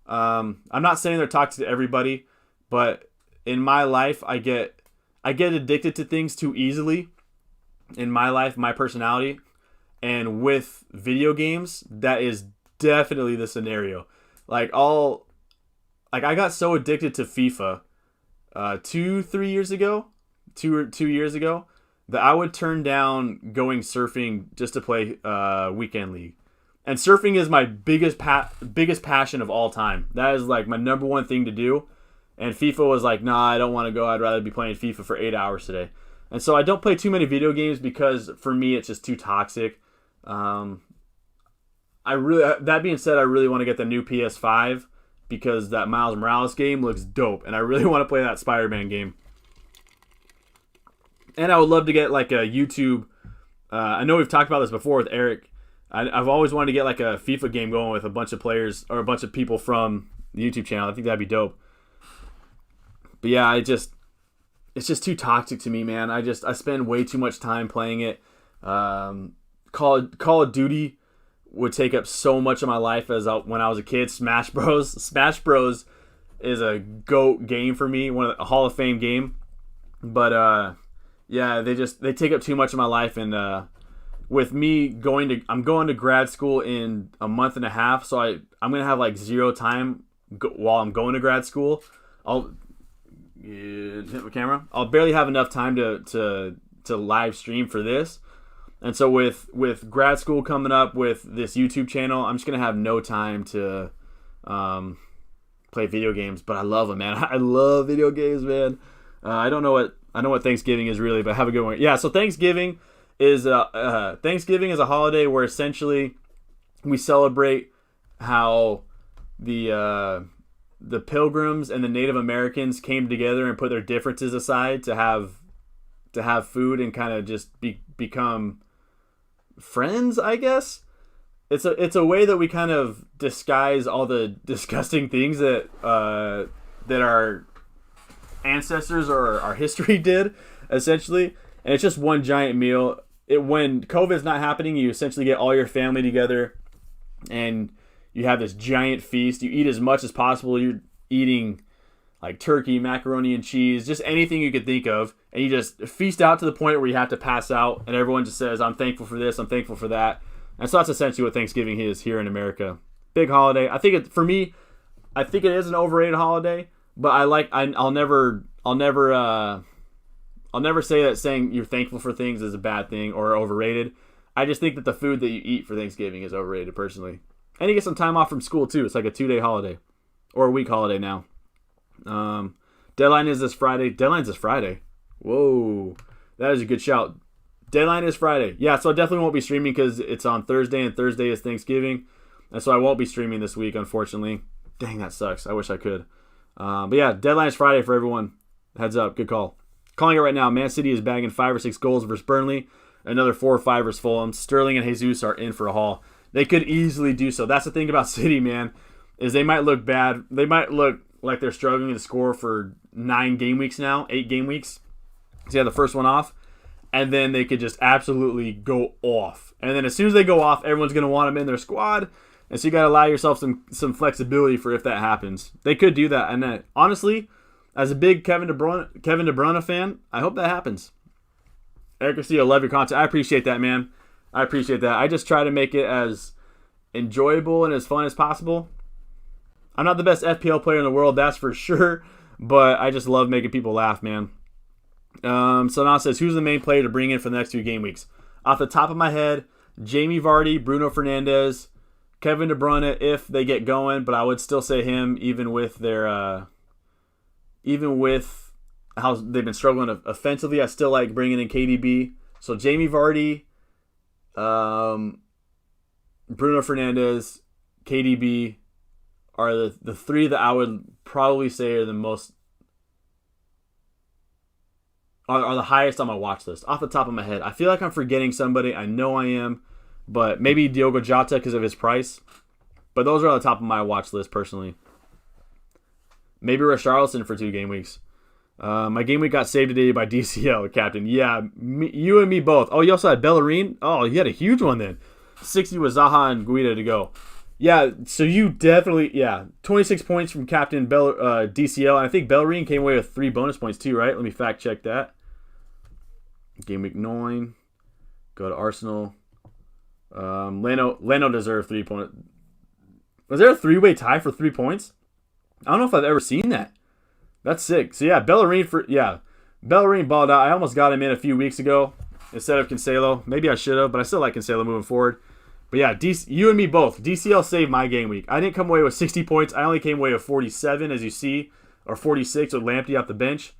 I'm not saying they're toxic to everybody, but in my life, I get addicted to things too easily. In my life, my personality. And with video games, that is definitely the scenario. I got so addicted to FIFA 2 years ago, that I would turn down going surfing just to play weekend league. And surfing is my biggest passion of all time. That is like my number one thing to do. And FIFA was like, nah, I don't want to go. I'd rather be playing FIFA for 8 hours today. And so I don't play too many video games because for me it's just too toxic. That being said, I really want to get the new PS5 because that Miles Morales game looks dope, and I really want to play that Spider-Man game. And I would love to get like a YouTube. I know we've talked about this before with Eric. I've always wanted to get like a FIFA game going with a bunch of players or a bunch of people from the YouTube channel. I think that'd be dope. But yeah, it's just too toxic to me, man. I spend way too much time playing it. Call of Duty would take up so much of my life when I was a kid. Smash Bros is a GOAT game for me, a Hall of Fame game. But yeah, they take up too much of my life, and with me I'm going to grad school in a month and a half, so I'm gonna have like zero time while I'm going to grad school. I'll hit my camera. I'll barely have enough time to live stream for this. And so with grad school coming up, with this YouTube channel, I'm just going to have no time to play video games. But I love them, man. I love video games, man. I know what Thanksgiving is really, but have a good one. Yeah, so Thanksgiving is a holiday where essentially we celebrate how the Pilgrims and the Native Americans came together and put their differences aside to have food and kind of just become friends, I guess. It's a way that we kind of disguise all the disgusting things that our ancestors or our history did, essentially. And it's just one giant meal. When COVID's not happening, you essentially get all your family together and you have this giant feast. You eat as much as possible. You're eating like turkey, macaroni and cheese, just anything you could think of, and you just feast out to the point where you have to pass out, and everyone just says, I'm thankful for this, I'm thankful for that. And so that's essentially what Thanksgiving is here in America. Big holiday. I think for me, I think it is an overrated holiday, but I'll never say that saying you're thankful for things is a bad thing or overrated. I just think that the food that you eat for Thanksgiving is overrated personally. And you get some time off from school too. It's like a 2-day holiday or a week holiday now. Deadline is this Friday. Deadline's this Friday. Whoa, that is a good shout. Deadline is Friday. Yeah, so I definitely won't be streaming because it's on Thursday, and Thursday is Thanksgiving. And so I won't be streaming this week, unfortunately. Dang, that sucks. I wish I could. But yeah, deadline is Friday for everyone. Heads up. Good call. Calling it right now. Man City is bagging 5 or 6 goals versus Burnley. Another 4 or 5 versus Fulham. Sterling and Jesus are in for a haul. They could easily do so. That's the thing about City, man, is they might look bad. They might look like they're struggling to score for 9 game weeks now, 8 game weeks. So yeah, the first one off. And then they could just absolutely go off. And then as soon as they go off, everyone's going to want them in their squad. And so you got to allow yourself some flexibility for if that happens. They could do that. And honestly, as a big Kevin De Bruyne fan, I hope that happens. Eric Castillo, love your content. I appreciate that, man. I appreciate that. I just try to make it as enjoyable and as fun as possible. I'm not the best FPL player in the world, that's for sure. But I just love making people laugh, man. So now it says, who's the main player to bring in for the next 2 game weeks? Off the top of my head, Jamie Vardy, Bruno Fernandes, Kevin De Bruyne if they get going, but I would still say him even with how they've been struggling offensively. I still like bringing in KDB. So Jamie Vardy, Bruno Fernandes, KDB are the 3 that I would probably say are the most are the highest on my watch list off the top of my head. I feel like I'm forgetting somebody. I know I am, but maybe Diogo Jota because of his price. But those are on the top of my watch list personally. Maybe Richarlison for 2 game weeks. My game week got saved today by DCL, Captain. Yeah, you and me both. Oh, you also had Bellerin? Oh, you had a huge one then. 60 with Zaha and Guida to go. Yeah, so you definitely, 26 points from Captain DCL. And I think Bellerin came away with 3 bonus points too, right? Let me fact check that. Game week 9. Go to Arsenal. Leno deserved 3 points. Was there a 3-way tie for 3 points? I don't know if I've ever seen that. That's sick. So yeah, Bellerin balled out. I almost got him in a few weeks ago instead of Cancelo. Maybe I should have, but I still like Cancelo moving forward. But yeah, you and me both. DCL saved my game week. I didn't come away with 60 points. I only came away with 47, as you see, or 46 with Lamptey off the bench.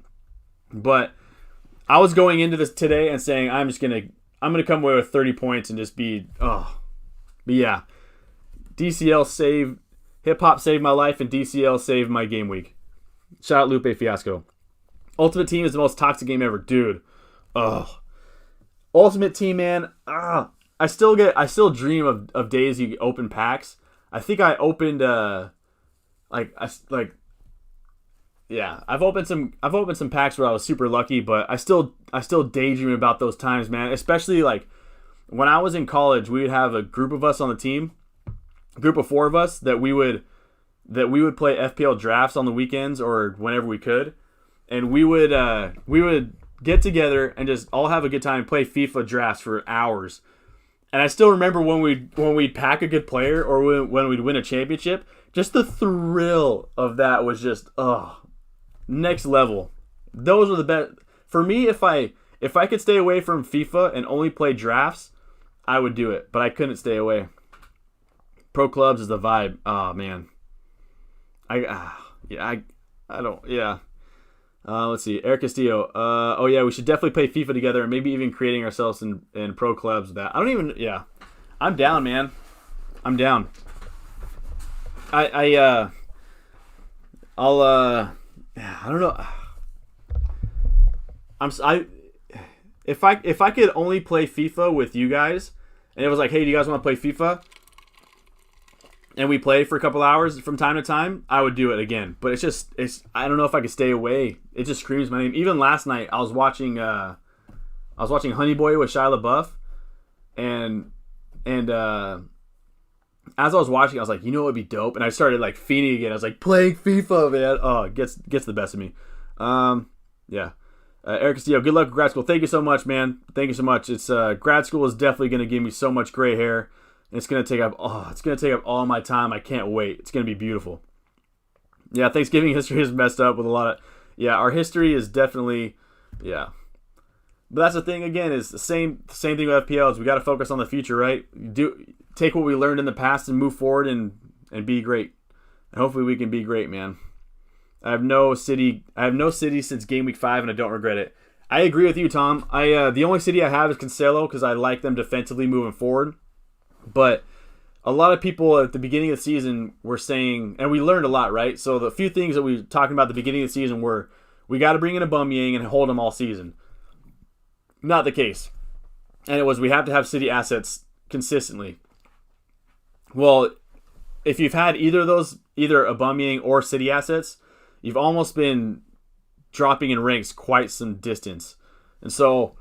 But I was going into this today and saying I'm gonna come away with 30 points and just be But yeah, DCL saved. Hip hop saved my life, and DCL saved my game week. Shout out Lupe Fiasco. Ultimate Team is the most toxic game ever, dude. Ultimate Team, man. I still dream of days you open packs. I think I opened I've opened some packs where I was super lucky, but I still daydream about those times, man. Especially like when I was in college, we would have a group of us on the team, a group of 4 of us that we would play FPL drafts on the weekends or whenever we could, and we would get together and just all have a good time and play FIFA drafts for hours. And I still remember when we'd pack a good player or when we'd win a championship, just the thrill of that was just next level. Those were the best for me. If I could stay away from FIFA and only play drafts, I would do it, but I couldn't stay away. Pro clubs is the vibe. Oh man. Let's see. Eric Castillo. We should definitely play FIFA together and maybe even creating ourselves in pro clubs with that. I'm down, man. I'm down. I don't know. If I could only play FIFA with you guys and it was like, hey, do you guys want to play FIFA? And we play for a couple hours from time to time, I would do it again. But it's I don't know if I could stay away. It just screams my name. Even last night, I was watching Honey Boy with Shia LaBeouf, and as I was watching, I was like, you know what would be dope? And I started like fiending again. I was like, playing FIFA, man. Oh, it gets the best of me. Yeah. Eric Castillo, good luck with grad school. Thank you so much, man. Thank you so much. It's grad school is definitely going to give me so much gray hair. And it's going to take up all my time. I can't wait. It's going to be beautiful. Yeah, Thanksgiving history is messed up with a lot of... Yeah, our history is definitely... Yeah. But that's the thing, again, is the same thing with FPL is we got to focus on the future, right? Take what we learned in the past and move forward and be great. And hopefully we can be great, man. I have no city since game week 5, and I don't regret it. I agree with you, Tom. The only city I have is Cancelo because I like them defensively moving forward. But a lot of people at the beginning of the season were saying, and we learned a lot, right? So the few things that we were talking about at the beginning of the season were we got to bring in a Aubameyang and hold him all season. Not the case. And it was we have to have city assets consistently. Well, if you've had either of those, either Aubameyang or city assets, you've almost been dropping in ranks quite some distance. And so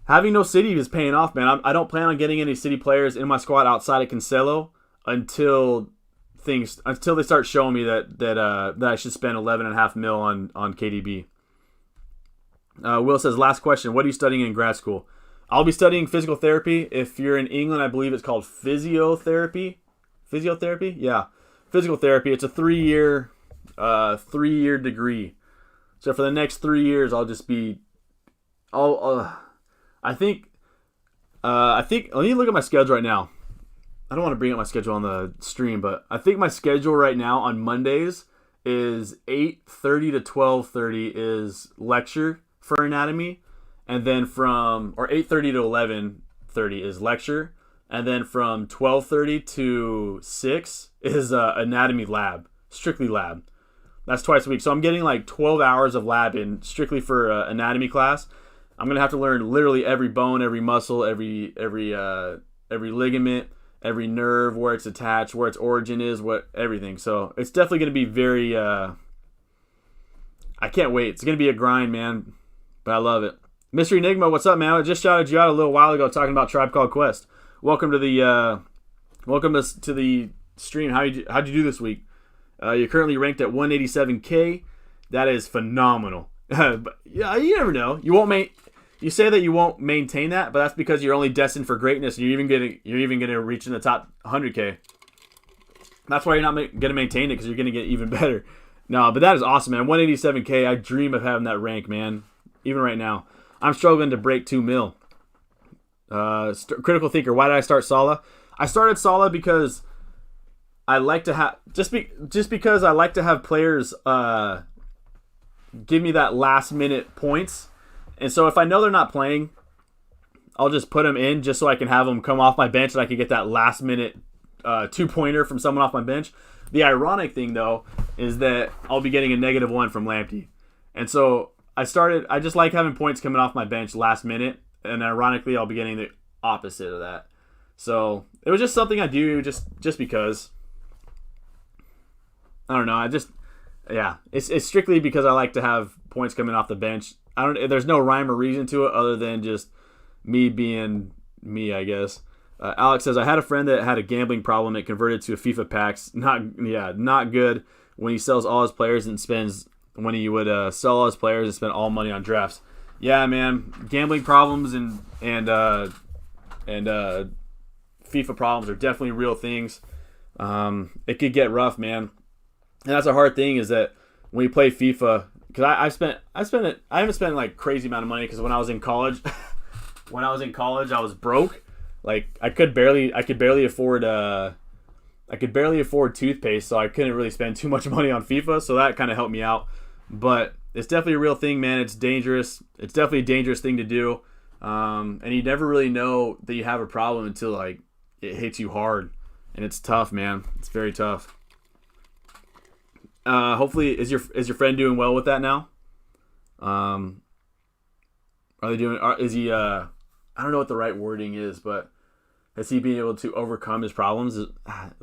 having no city is paying off, man. I don't plan on getting any city players in my squad outside of Cancelo until they start showing me that I should spend $11.5 million on KDB. Will says, last question. What are you studying in grad school? I'll be studying physical therapy. If you're in England, I believe it's called physiotherapy. Physiotherapy? Yeah. Physical therapy. It's a 3-year degree. So for the next 3 years, I'll just be... I think let me look at my schedule right now. I don't want to bring up my schedule on the stream, but I think my schedule right now on Mondays is 8:30 to 12:30 is lecture for anatomy, and then 8:30 to 11:30 is lecture, and then from 12:30 to 6 is anatomy lab, strictly lab. That's twice a week. So I'm getting like 12 hours of lab in strictly for anatomy class. I'm going to have to learn literally every bone, every muscle, every ligament, every nerve, where it's attached, where its origin is, everything. So it's definitely going to be very... I can't wait. It's going to be a grind, man. But I love it. Mystery Enigma, what's up, man? I just shouted you out a little while ago talking about Tribe Called Quest. Welcome to the stream. How'd you do this week? You're currently ranked at 187K. That is phenomenal. But yeah, you never know. You say that you won't maintain that, but that's because you're only destined for greatness. And you're even gonna reach in the top 100K. That's why you're not gonna maintain it, because you're gonna get even better. No, but that is awesome, man. 187K. I dream of having that rank, man. Even right now, I'm struggling to break 2 mil. Critical thinker. Why did I start Salah? I started Salah because I like to have just because I like to have players give me that last minute points. And so if I know they're not playing, I'll just put them in just so I can have them come off my bench and I can get that last minute 2-pointer from someone off my bench. The ironic thing, though, is that I'll be getting a -1 from Lamptey. And so I just like having points coming off my bench last minute. And ironically, I'll be getting the opposite of that. So it was just something I do just because. I don't know. It's strictly because I like to have points coming off the bench. There's no rhyme or reason to it other than just me being me, I guess. Alex says, I had a friend that had a gambling problem. It converted to a FIFA packs. Not good when he sells all his players and spends, when he would sell all his players and spend all money on drafts. Yeah, man, gambling problems and FIFA problems are definitely real things. It could get rough, man. And that's a hard thing, is that when you play FIFA, because I haven't spent like crazy amount of money, because when I was in college, I was broke. Like I could barely afford toothpaste, so I couldn't really spend too much money on FIFA. So that kind of helped me out. But it's definitely a real thing, man. It's dangerous. It's definitely a dangerous thing to do. And you never really know that you have a problem until like it hits you hard, and it's tough, man. It's very tough. Hopefully, is your friend doing well with that now? Are they doing? Is he? I don't know what the right wording is, but has he been able to overcome his problems,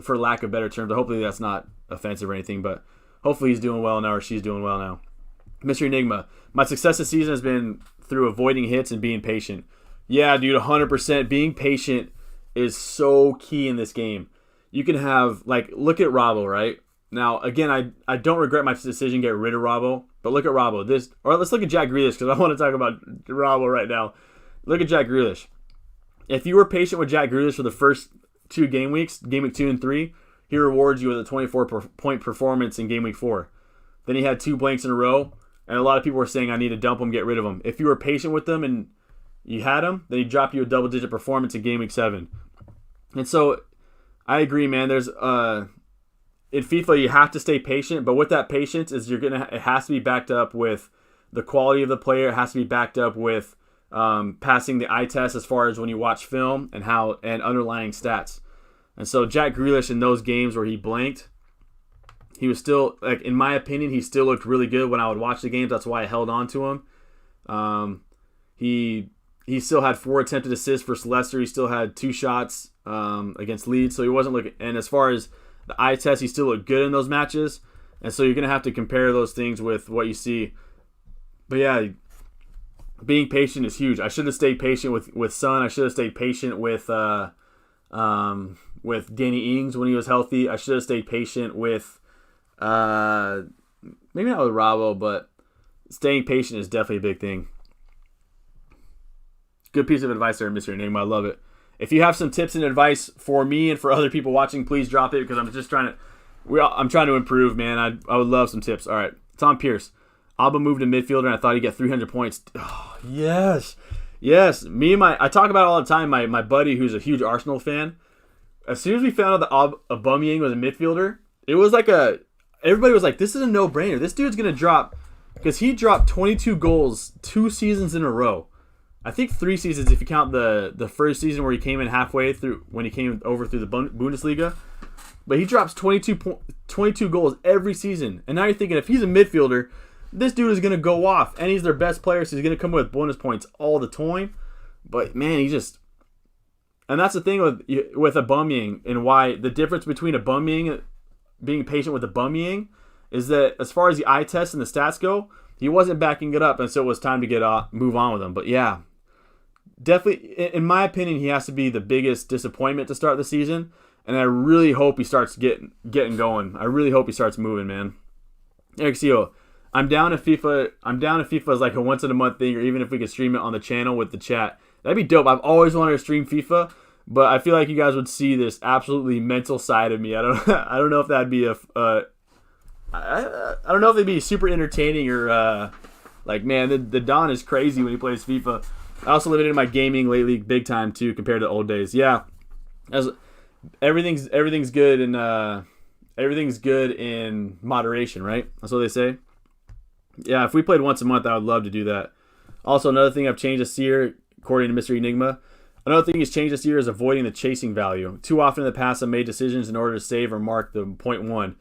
for lack of better terms? Hopefully, that's not offensive or anything, but hopefully he's doing well now, or she's doing well now. Mystery Enigma. My success this season has been through avoiding hits and being patient. Yeah, dude, 100%. Being patient is so key in this game. you can have, like, look at Robbo, right? Now, again, I don't regret my decision to get rid of Robbo, but look at Robbo. Or let's look at Jack Grealish, because I want to talk about Robbo right now. Look at Jack Grealish. If you were patient with Jack Grealish for the first 2 game weeks, Game Week 2 and 3, he rewards you with a 24-point performance in Game Week 4. Then he had 2 blanks in a row, and a lot of people were saying, I need to dump him, get rid of him. If you were patient with them and you had him, then he dropped you a double-digit performance in Game Week 7. And so, I agree, man. There's in FIFA, you have to stay patient, but with that patience, it has to be backed up with the quality of the player. It has to be backed up with passing the eye test as far as when you watch film and underlying stats. And so Jack Grealish in those games where he blanked, he was still, like, in my opinion, he still looked really good when I would watch the games. That's why I held on to him. He still had 4 attempted assists versus Leicester. He still had 2 shots against Leeds. So he wasn't looking, and as far as the eye test, he still looked good in those matches. And so you're going to have to compare those things with what you see. But yeah, being patient is huge. I should have stayed patient with Son. I should have stayed patient with Danny Ings when he was healthy. I should have stayed patient with maybe not with Robbo, but staying patient is definitely a big thing. Good piece of advice there, Mr. Enigma. I love it. If you have some tips and advice for me and for other people watching, please drop it, because I'm just trying to improve, man. I would love some tips. All right, Tom Pierce. Alba moved to midfielder, and I thought he'd get 300 points. Oh, yes. I talk about it all the time. My buddy, who's a huge Arsenal fan, as soon as we found out that Aubameyang was a midfielder, it was like everybody was like, this is a no-brainer. This dude's gonna drop, because he dropped 22 goals 2 seasons in a row. I think 3 seasons if you count the first season where he came in halfway through, when he came over through the Bundesliga. But he drops 22 goals every season. And now you're thinking, if he's a midfielder, this dude is going to go off. And he's their best player, so he's going to come with bonus points all the time. But, man, and that's the thing with Aubameyang, and why the difference between Aubameyang, being patient with Aubameyang, is that as far as the eye test and the stats go, he wasn't backing it up, and so it was time to move on with him. But, yeah, definitely, in my opinion, he has to be the biggest disappointment to start the season. And I really hope he starts getting going. I really hope he starts moving, man. Eric Seal, I'm down to FIFA as like a once in a month thing, or even if we could stream it on the channel with the chat. That'd be dope. I've always wanted to stream FIFA, but I feel like you guys would see this absolutely mental side of me. I don't know if that'd be I don't know if it'd be super entertaining or like, man, the Don is crazy when he plays FIFA. I also limited my gaming lately big time too compared to old days. Yeah, everything's good and everything's good in moderation, right? That's what they say. Yeah, if we played once a month, I would love to do that. Also, another thing I've changed this year, according to Mr. Enigma, another thing he's changed this year is avoiding the chasing value. Too often in the past, I made decisions in order to save or mark the 0.1.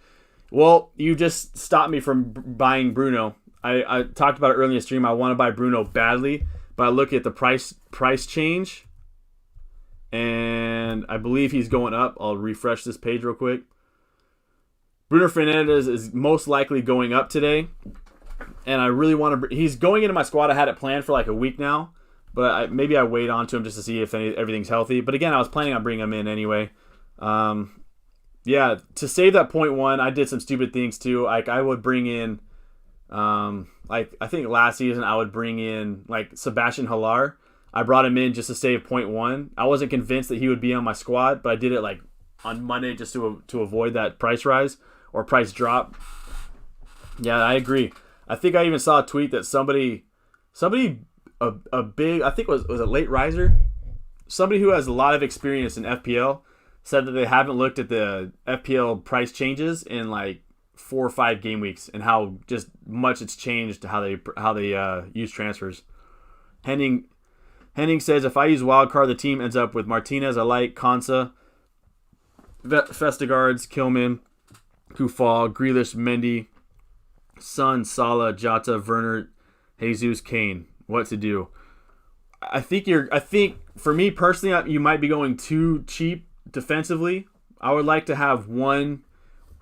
Well, you just stopped me from buying Bruno. I talked about it earlier in the stream. I want to buy Bruno badly, but I look at the price change, and I believe he's going up. I'll refresh this page real quick. Bruno Fernandes is most likely going up today, and I really want to. He's going into my squad. I had it planned for like a week now, but maybe I wait on to him just to see if everything's healthy. But again, I was planning on bringing him in anyway. Yeah, to save that 0.1, I did some stupid things too. Like I would bring in, like I think last season I would bring in like Sebastian Haller. I brought him in just to save 0.1. I wasn't convinced that he would be on my squad, but I did it like on Monday just to avoid that price rise or price drop. Yeah, I agree. I think I even saw a tweet that somebody a big, I think was it late riser? Somebody who has a lot of experience in FPL said that they haven't looked at the FPL price changes in like 4 or 5 game weeks and how just much it's changed how they use transfers. Henning says, if I use wildcard, the team ends up with Martinez, I like Konsa, Vestergaards, Kilman, Kufal, Grealish, Mendy, Son, Salah, Jota, Werner, Jesus, Kane. What to do? I think for me personally, you might be going too cheap defensively. I would like to have one.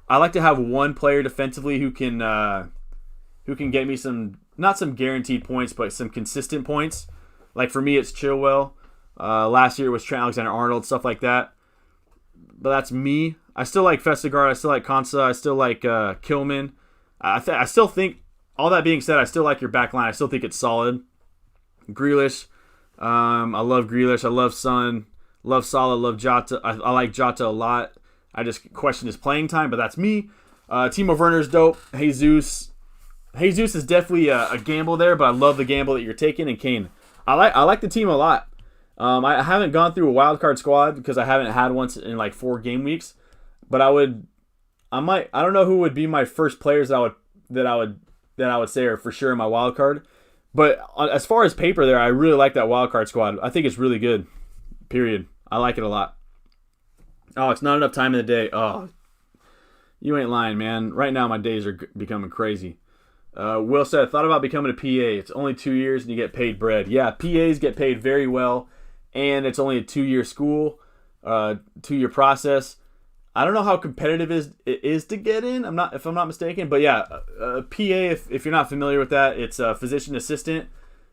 I like to have one player defensively who can get me not some guaranteed points, but some consistent points. Like for me, it's Chilwell. Last year it was Trent Alexander-Arnold, stuff like that. but that's me. I still like Vestergaard. I still like Konsa. I still like Kilman. I still think, all that being said, I still like your back line. I still think it's solid. Grealish. I love Grealish. I love Son. Love Salah. Love Jota. I like Jota a lot. I just question his playing time, but that's me. Timo Werner's dope. Jesus is definitely a gamble there, but I love the gamble that you're taking. And Kane. I like the team a lot. I haven't gone through a wildcard squad because I haven't had one in like 4 game weeks. But I don't know who would be my first players that I would say are for sure in my wild card. But as far as paper there, I really like that wild card squad. I think it's really good. Period. I like it a lot. Oh, it's not enough time in the day. Oh, you ain't lying, man. Right now my days are becoming crazy. Will said, thought about becoming a PA. It's only 2 years and you get paid bread. Yeah, PAs get paid very well, and it's only a 2-year school, 2-year process. I don't know how competitive it is to get in. If I'm not mistaken, but yeah, a PA. If you're not familiar with that, it's a physician assistant.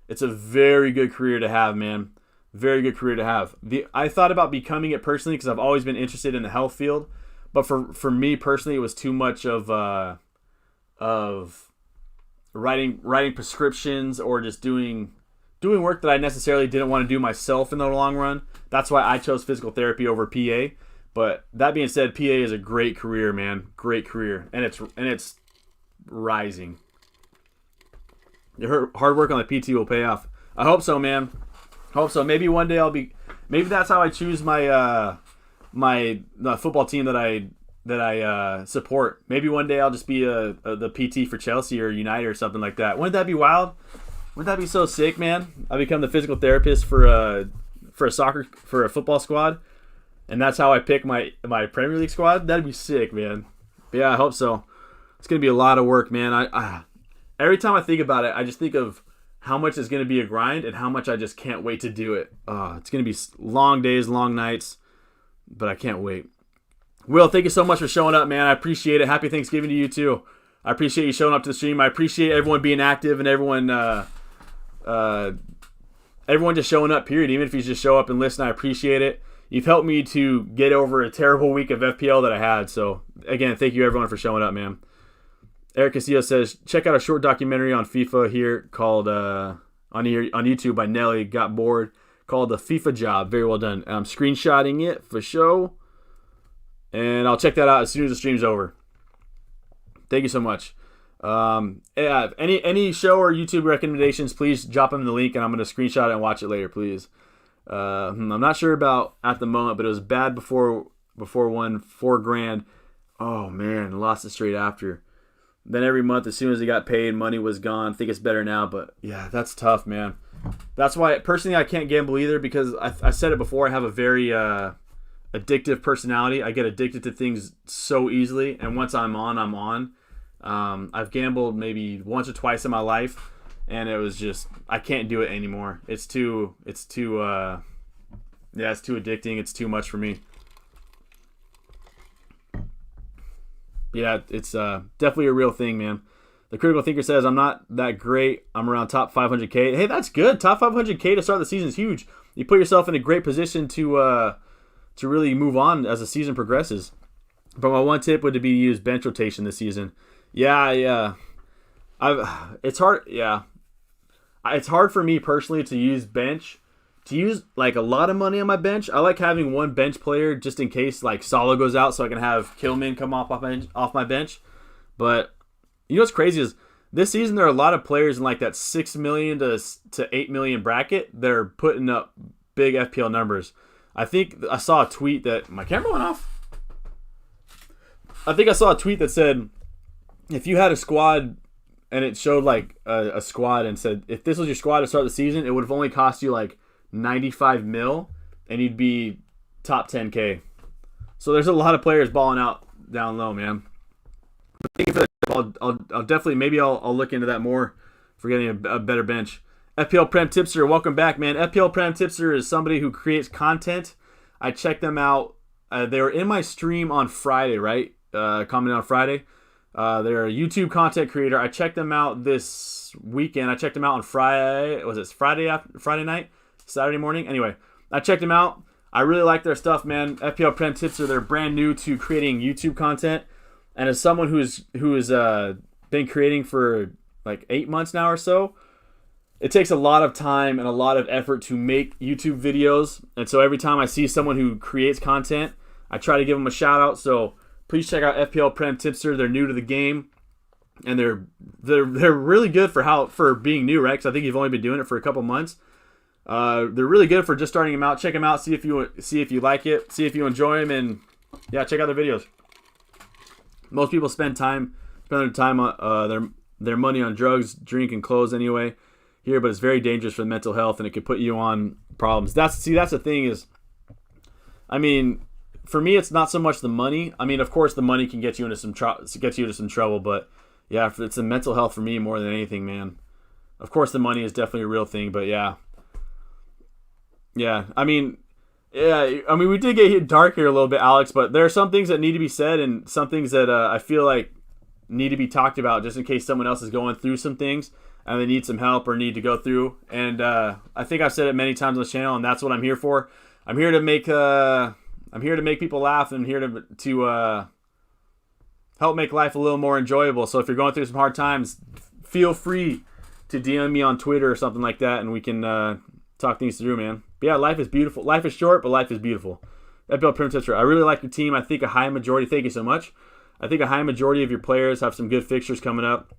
It's a very good career to have, man. Very good career to have. I thought about becoming it personally because I've always been interested in the health field, but for me personally, it was too much of writing prescriptions or just doing work that I necessarily didn't want to do myself in the long run. That's why I chose physical therapy over PA. But that being said, PA is a great career, man. Great career, and it's rising. Your hard work on the PT will pay off. I hope so, man. Hope so. Maybe one day maybe that's how I choose my the football team that I support. Maybe one day I'll just be the PT for Chelsea or United or something like that. Wouldn't that be wild? Wouldn't that be so sick, man? I become the physical therapist for a football squad. And that's how I pick my Premier League squad. That'd be sick, man. But yeah, I hope so. It's gonna be a lot of work, man. I every time I think about it, I just think of how much is gonna be a grind and how much I just can't wait to do it. It's gonna be long days, long nights, but I can't wait. Will, thank you so much for showing up, man. I appreciate it. Happy Thanksgiving to you too. I appreciate you showing up to the stream. I appreciate everyone being active and everyone just showing up. Period. Even if you just show up and listen, I appreciate it. You've helped me to get over a terrible week of FPL that I had. So, again, thank you, everyone, for showing up, man. Eric Castillo says, check out a short documentary on FIFA here called, on YouTube by Nelly, got bored, called The FIFA Job. Very well done. I'm screenshotting it for show. And I'll check that out as soon as the stream's over. Thank you so much. Yeah, any show or YouTube recommendations, please drop them in the link, and I'm going to screenshot it and watch it later, please. I'm not sure about at the moment, but it was bad before won $4,000. Oh man, lost it straight after. Then every month, as soon as he got paid, money was gone. I think it's better now, but yeah, that's tough, man. That's why personally I can't gamble either, because I said it before. I have a very addictive personality. I get addicted to things so easily, and once I'm on, I'm on. I've gambled maybe once or twice in my life. And it was just, I can't do it anymore. It's too addicting. It's too much for me. Yeah, it's definitely a real thing, man. The Critical Thinker says, I'm not that great. I'm around top 500K. Hey, that's good. Top 500K to start the season is huge. You put yourself in a great position to really move on as the season progresses. But my one tip would be to use bench rotation this season. Yeah. It's hard. Yeah. It's hard for me personally to use like a lot of money on my bench. I like having one bench player just in case like Salah goes out, so I can have Kilman come off my bench. But you know what's crazy is this season there are a lot of players in like that 6 million to 8 million bracket that are putting up big FPL numbers. I think I saw a tweet that my camera went off. I think I saw a tweet that said if you had a squad. And it showed like a squad and said if this was your squad to start the season, it would have only cost you like 95 mil and you'd be top 10K. So there's a lot of players balling out down low, man. But thank you for that. I'll definitely, maybe I'll look into that more for getting a better bench. FPL Prem Tipster, welcome back, man. FPL Prem Tipster is somebody who creates content. I checked them out. They were in my stream on Friday, right? Commenting on Friday. They're a YouTube content creator. I checked them out this weekend. I checked them out on Friday. Was it Friday night? Saturday morning? Anyway, I checked them out. I really like their stuff, man. FPL Prem Tipster, they're brand new to creating YouTube content. And as someone who has been creating for like 8 months now or so, it takes a lot of time and a lot of effort to make YouTube videos. And so every time I see someone who creates content, I try to give them a shout out. So please check out FPL Prem Tipster. They're new to the game, and they're really good for being new, right? Because I think you've only been doing it for a couple months. They're really good for just starting them out. Check them out. See if you like it. See if you enjoy them, and yeah, check out their videos. Most people spend their time on their money on drugs, drink, and clothes anyway here, but it's very dangerous for the mental health, and it could put you on problems. That's the thing is, I mean, for me, it's not so much the money. I mean, of course, the money can get you into some trouble, but yeah, it's the mental health for me more than anything, man. Of course, the money is definitely a real thing, but yeah. I mean, we did get dark here a little bit, Alex, but there are some things that need to be said and some things that I feel like need to be talked about just in case someone else is going through some things and they need some help or need to go through. And I think I've said it many times on the channel, and that's what I'm here for. I'm here to make people laugh, and I'm here to help make life a little more enjoyable. So if you're going through some hard times, feel free to DM me on Twitter or something like that, and we can talk things through, man. But yeah, life is beautiful. Life is short, but life is beautiful. FPL Prem Tipster, I really like your team. I think a high majority, thank you so much. I think a high majority of your players have some good fixtures coming up.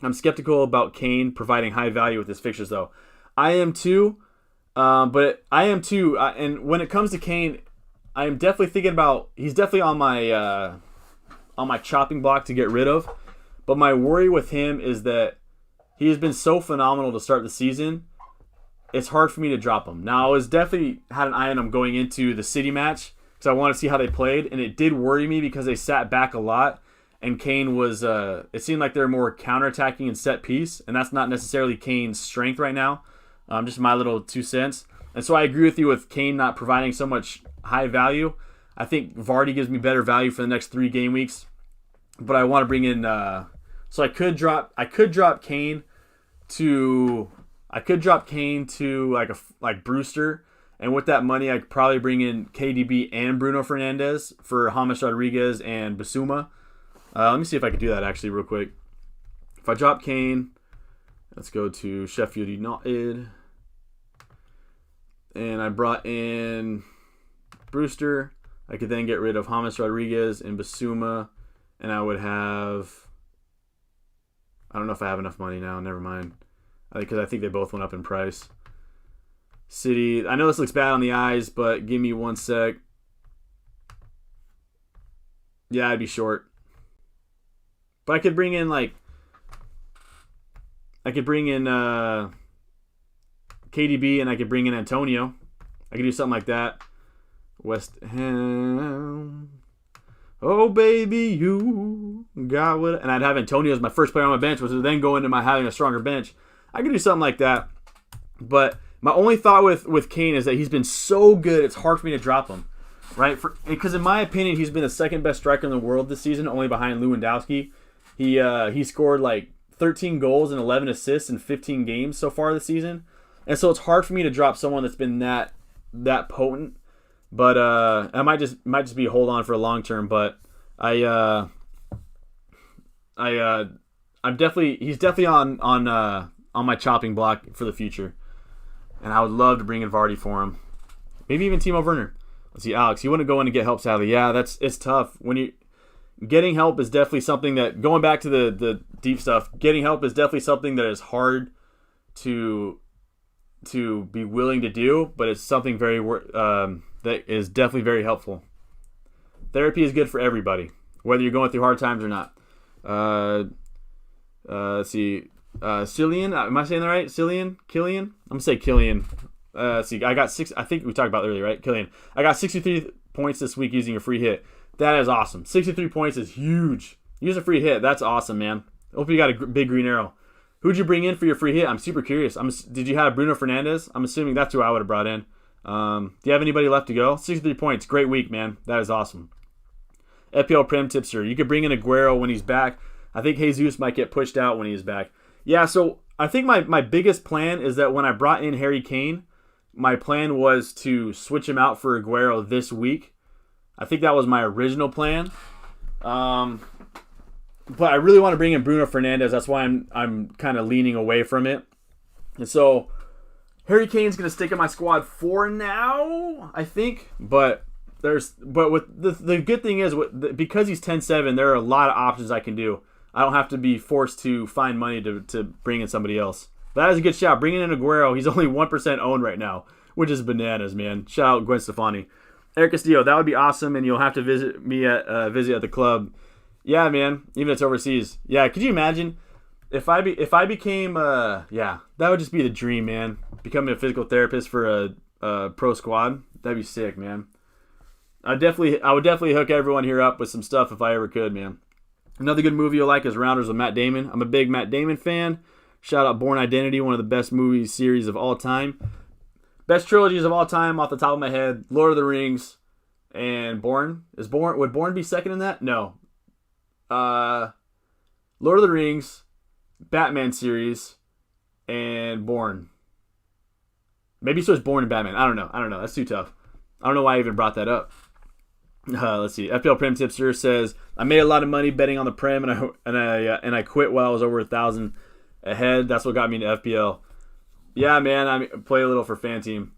I'm skeptical about Kane providing high value with his fixtures, though. I am too, and when it comes to Kane, I am definitely thinking about, he's definitely on my chopping block to get rid of. But my worry with him is that he has been so phenomenal to start the season. It's hard for me to drop him. Now, I was definitely had an eye on him going into the City match because I wanted to see how they played, and it did worry me because they sat back a lot, and Kane was, it seemed like they're more counterattacking and set piece, and that's not necessarily Kane's strength right now. Just my little 2 cents. And so I agree with you with Kane not providing so much high value. I think Vardy gives me better value for the next 3 game weeks, but I want to bring in, so I could drop Kane to like Brewster, and with that money, I could probably bring in KDB and Bruno Fernandes for James Rodriguez and Bissouma. Let me see if I could do that actually real quick. If I drop Kane, let's go to Sheffield United, and I brought in Brewster, I could then get rid of James Rodriguez and Bissouma, and I would have, I don't know if I have enough money now, never mind. Because I think they both went up in price. City, I know this looks bad on the eyes, but give me 1 sec. Yeah, I'd be short. But I could bring in KDB, and I could bring in Antonio. I could do something like that. West Ham. Oh, baby, you got what... And I'd have Antonio as my first player on my bench, which would then go into my having a stronger bench. I could do something like that. But my only thought with Kane is that he's been so good, it's hard for me to drop him. Right? Because in my opinion, he's been the second best striker in the world this season, only behind Lewandowski. He scored like 13 goals and 11 assists in 15 games so far this season. And so it's hard for me to drop someone that's been that potent. But I might just be hold on for a long term. But I'm definitely, he's definitely on my chopping block for the future. And I would love to bring in Vardy for him. Maybe even Timo Werner. Let's see, Alex, you want to go in and get help, sadly. Yeah, it's tough. Getting help is definitely something that, going back to the deep stuff, getting help is definitely something that is hard to be willing to do, but it's something that is definitely very helpful. Therapy is good for everybody, whether you're going through hard times or not. Let's see. Cillian, am I saying that right? Killian? I'm going to say Killian. Let's see. I got 6. I think we talked about earlier, right? Killian. I got 63 points this week using a free hit. That is awesome. 63 points is huge. Use a free hit. That's awesome, man. Hope you got a big green arrow. Who'd you bring in for your free hit? I'm super curious. Did you have Bruno Fernandes? I'm assuming that's who I would have brought in. Do you have anybody left to go? 63 points. Great week, man. That is awesome. FPL Prem Tipster. You could bring in Aguero when he's back. I think Jesus might get pushed out when he's back. Yeah, so I think my biggest plan is that when I brought in Harry Kane, my plan was to switch him out for Aguero this week. I think that was my original plan. But I really want to bring in Bruno Fernandes. That's why I'm kind of leaning away from it. And so Harry Kane's going to stick in my squad for now, I think. But with the good thing is, because he's 10-7, there are a lot of options I can do. I don't have to be forced to find money to bring in somebody else. That is a good shout. Bringing in Aguero, he's only 1% owned right now, which is bananas, man. Shout out Gwen Stefani. Eric Castillo, that would be awesome, and you'll have to visit me at the club. Yeah, man, even if it's overseas. Yeah, could you imagine if I became that would just be the dream, man. Becoming a physical therapist for a pro squad. That'd be sick, man. I would definitely hook everyone here up with some stuff if I ever could, man. Another good movie you'll like is Rounders with Matt Damon. I'm a big Matt Damon fan. Shout out Bourne Identity, one of the best movie series of all time. Best trilogies of all time off the top of my head. Lord of the Rings and Bourne. Would Bourne be second in that? No. Lord of the Rings, Batman series, and Bourne. Maybe so it's Bourne and Batman. I don't know. That's too tough. I don't know why I even brought that up. Let's see. FPL Prem Tipster says, I made a lot of money betting on the Prem, and I quit while I was over 1,000 ahead. That's what got me into FPL. Yeah, man. I play a little for Fan Team.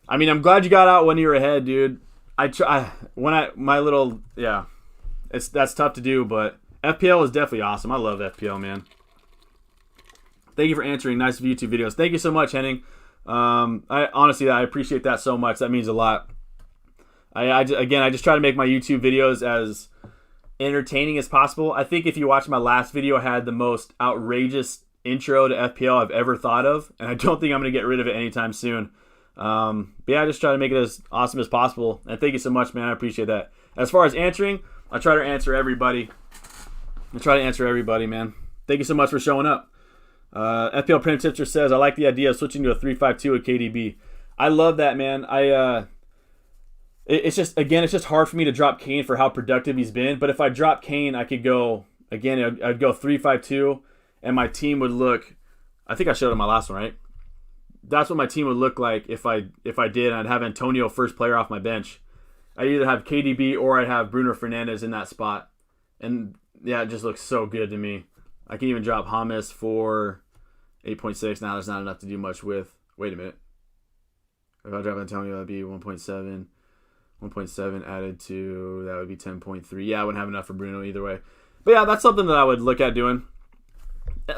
I mean, I'm glad you got out when you were ahead, dude. That's tough to do, but FPL is definitely awesome. I love FPL, man. Thank you for answering. Nice YouTube videos. Thank you so much, Henning. I appreciate that so much. That means a lot. I just try to make my YouTube videos as entertaining as possible. I think if you watch my last video, I had the most outrageous intro to FPL I've ever thought of, and I don't think I'm going to get rid of it anytime soon. But yeah, I just try to make it as awesome as possible. And thank you so much, man. I appreciate that. As far as answering, I try to answer everybody. Man. Thank you so much for showing up. FPL Print Tipster says, I like the idea of switching to a 3-5-2 with KDB. I love that, man. It's just hard for me to drop Kane for how productive he's been. But if I drop Kane, I could go, again, I'd go 3-5-2, and my team would look, I think I showed it my last one, right? That's what my team would look like if I did, and I'd have Antonio first player off my bench. I'd either have KDB or I'd have Bruno Fernandes in that spot. And yeah, it just looks so good to me. I can even drop James for 8.6. Now there's not enough to do much with. Wait a minute. If I drop Antonio, that'd be 1.7. 1.7 added to, that would be 10.3. Yeah, I wouldn't have enough for Bruno either way. But yeah, that's something that I would look at doing.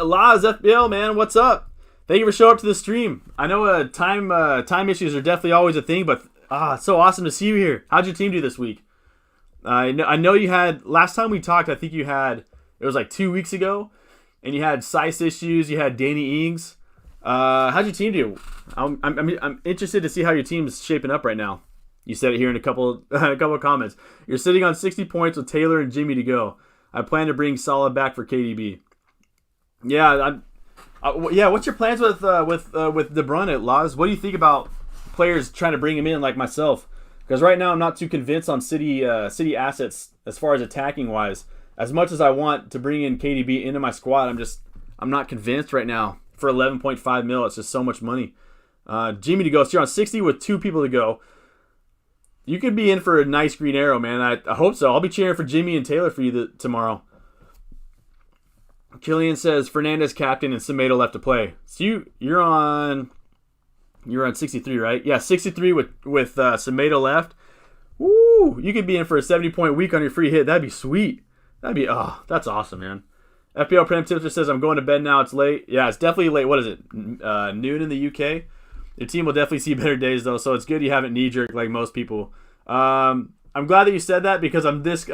Laz FBL, man, what's up? Thank you for showing up to the stream. I know time issues are definitely always a thing, but it's so awesome to see you here. How'd your team do this week? I know you had, last time we talked, I think you had, it was like 2 weeks ago, and you had size issues, you had Danny Ings. How'd your team do? I'm interested to see how your team is shaping up right now. You said it here in a couple of comments. You're sitting on 60 points with Taylor and Jimmy to go. I plan to bring Salah back for KDB. Yeah, what's your plans with De Bruyne, Laz? What do you think about players trying to bring him in like myself? Because right now I'm not too convinced on City assets as far as attacking wise. As much as I want to bring in KDB into my squad, I'm not convinced right now. For 11.5 mil, it's just so much money. Jimmy to go. So you're on 60 with 2 people to go. You could be in for a nice green arrow, man. I hope so. I'll be cheering for Jimmy and Taylor for you tomorrow. Killian says Fernandes captain and Semedo left to play. So you're on 63, right? Yeah, 63 with Semedo left. Woo! You could be in for a 70-point week on your free hit. That'd be sweet. That's awesome, man. FPL Prem Tipster says I'm going to bed now. It's late. Yeah, it's definitely late. What is it? Noon in the UK. Your team will definitely see better days though, so it's good you haven't knee-jerked like most people. I'm glad that you said that because I'm this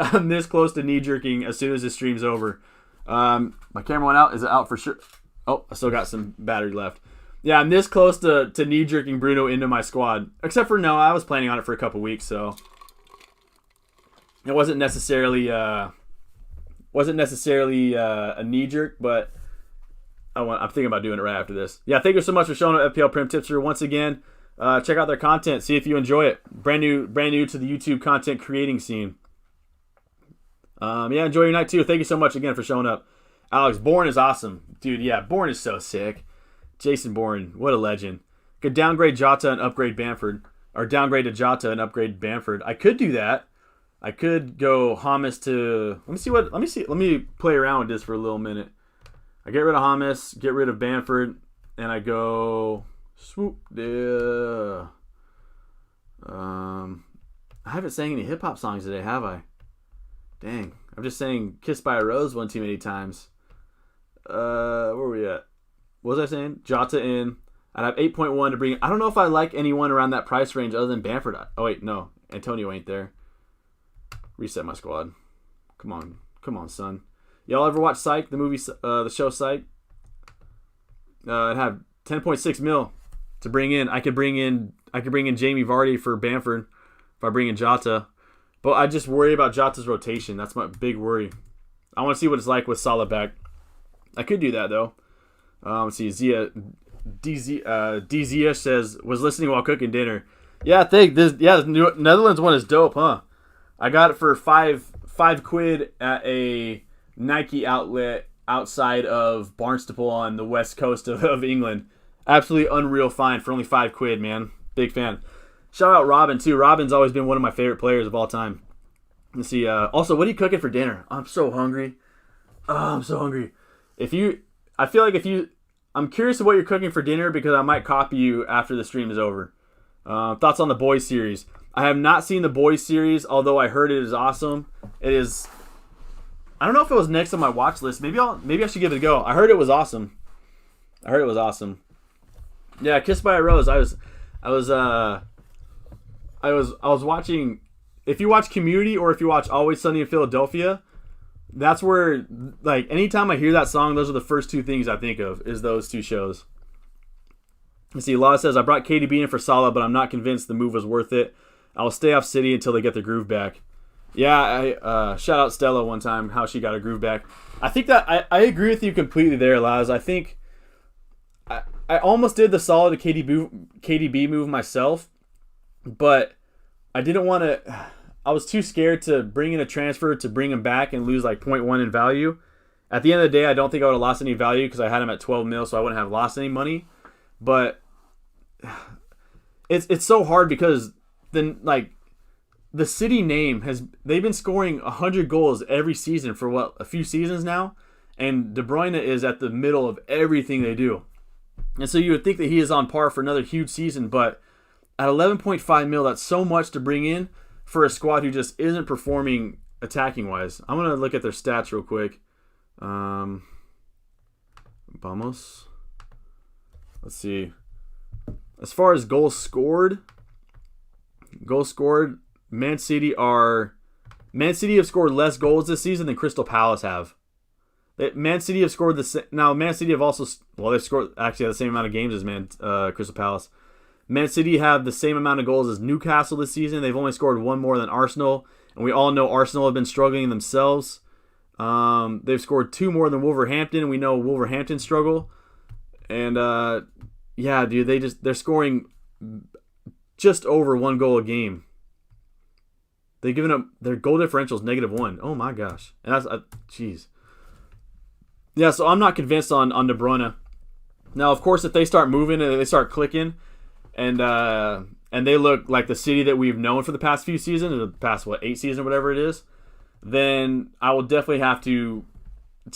close to knee-jerking as soon as this stream's over. My camera went out. Is it out for sure? Oh, I still got some battery left. Yeah, I'm this close to knee-jerking Bruno into my squad. Except for no, I was planning on it for a couple weeks, so it wasn't necessarily a knee-jerk, but I'm thinking about doing it right after this. Yeah, thank you so much for showing up, FPL Prim Tipster. Once again, check out their content. See if you enjoy it. Brand new to the YouTube content creating scene. Yeah, enjoy your night too. Thank you so much again for showing up. Alex, Bourne is awesome. Dude, yeah, Bourne is so sick. Jason Bourne, what a legend. Could downgrade Jota and upgrade Bamford, or downgrade to Jota and upgrade Bamford. I could do that. I could go Hamas to. Let me play around with this for a little minute. I get rid of Hamas, get rid of Bamford, and I go swoop. I haven't sang any hip hop songs today, have I? Dang, I'm just saying "Kissed by a Rose" one too many times. Where were we at? What was I saying? Jota in. I'd have 8.1 to bring. I don't know if I like anyone around that price range other than Bamford. Oh wait, no, Antonio ain't there. Reset my squad. Come on, son. Y'all ever watch Psych, the movie, the show Psych? It had 10.6 mil to bring in. I could bring in Jamie Vardy for Bamford if I bring in Jota, but I just worry about Jota's rotation. That's my big worry. I want to see what it's like with Salah back. I could do that though. Let's see. DZS says was listening while cooking dinner. Yeah, the Netherlands one is dope, huh? I got it for £5 at a Nike outlet outside of Barnstaple on the west coast of England. Absolutely unreal find for only £5, man. Big fan. Shout out Robin too. Robin's always been one of my favorite players of all time. Let's see. Also, what are you cooking for dinner? I'm so hungry. Oh, I'm so hungry. I'm curious of what you're cooking for dinner because I might copy you after the stream is over. Thoughts on the Boys series? I have not seen the Boys series, although I heard it is awesome. It is. I don't know if it was next on my watch list. Maybe I should give it a go. I heard it was awesome. Yeah, Kissed by a Rose. I was watching. If you watch Community or if you watch Always Sunny in Philadelphia, that's where, like, anytime I hear that song, those are the first two things I think of, is those two shows. Let's see, Law says, I brought KDB in for Salah, but I'm not convinced the move was worth it. I'll stay off City until they get their groove back. Yeah, I shout out Stella one time, how she got her groove back. I think that, I agree with you completely there, Laz. I think I almost did the Salah to KDB move myself, but I didn't want to. I was too scared to bring in a transfer to bring him back and lose like 0.1 in value. At the end of the day, I don't think I would have lost any value because I had him at 12 mil, so I wouldn't have lost any money. But it's so hard because then, like, the City name they've been scoring 100 goals every season for a few seasons now, and De Bruyne is at the middle of everything they do. And so you would think that he is on par for another huge season, but at 11.5 mil, that's so much to bring in for a squad who just isn't performing attacking-wise. I'm going to look at their stats real quick. Vamos. Let's see. As far as goals scored, Man City have scored less goals this season than Crystal Palace have. Man City have scored Man City have also, they've scored actually the same amount of games as Crystal Palace. Man City have the same amount of goals as Newcastle this season. They've only scored one more than Arsenal, and we all know Arsenal have been struggling themselves. They've scored two more than Wolverhampton, and we know Wolverhampton struggle. And yeah, dude, they're scoring just over one goal a game. They've given up, their goal differential is -1. Oh my gosh, and that's jeez. Yeah, so I'm not convinced on De Bruyne. Now, of course, if they start moving and they start clicking, and they look like the City that we've known for the past few seasons, or the past 8 seasons, or whatever it is, then I will definitely have to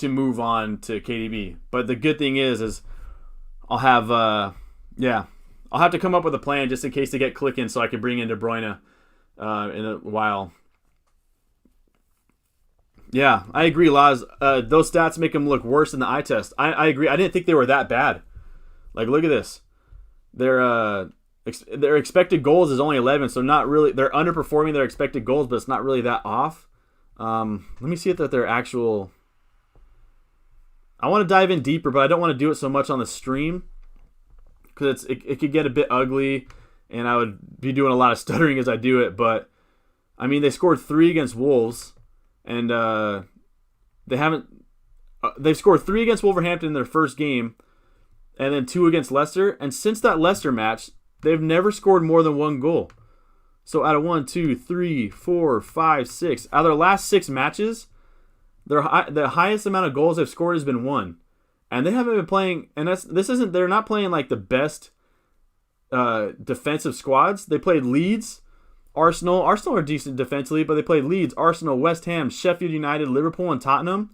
move on to KDB. But the good thing is I'll have I'll have to come up with a plan just in case they get clicking, so I can bring in De Bruyne in a while. Yeah, I agree, Laz. Those stats make them look worse than the eye test. I agree. I didn't think they were that bad. Like, look at this. Their expected goals is only 11, so not really. They're underperforming their expected goals, but it's not really that off. Let me see if their actual. I want to dive in deeper, but I don't want to do it so much on the stream because it could get a bit ugly, and I would be doing a lot of stuttering as I do it. But I mean, they scored 3 against Wolves, and they've scored 3 against Wolverhampton in their first game, and then 2 against Leicester. And since that Leicester match, they've never scored more than 1 goal. So out of 1, 2, 3, 4, 5, 6, out of their last 6 matches, the highest amount of goals they've scored has been 1, and they haven't been playing. And they're not playing like the best defensive squads. They played Leeds, Arsenal. Arsenal are decent defensively, but they played Leeds, Arsenal, West Ham, Sheffield United, Liverpool, and Tottenham.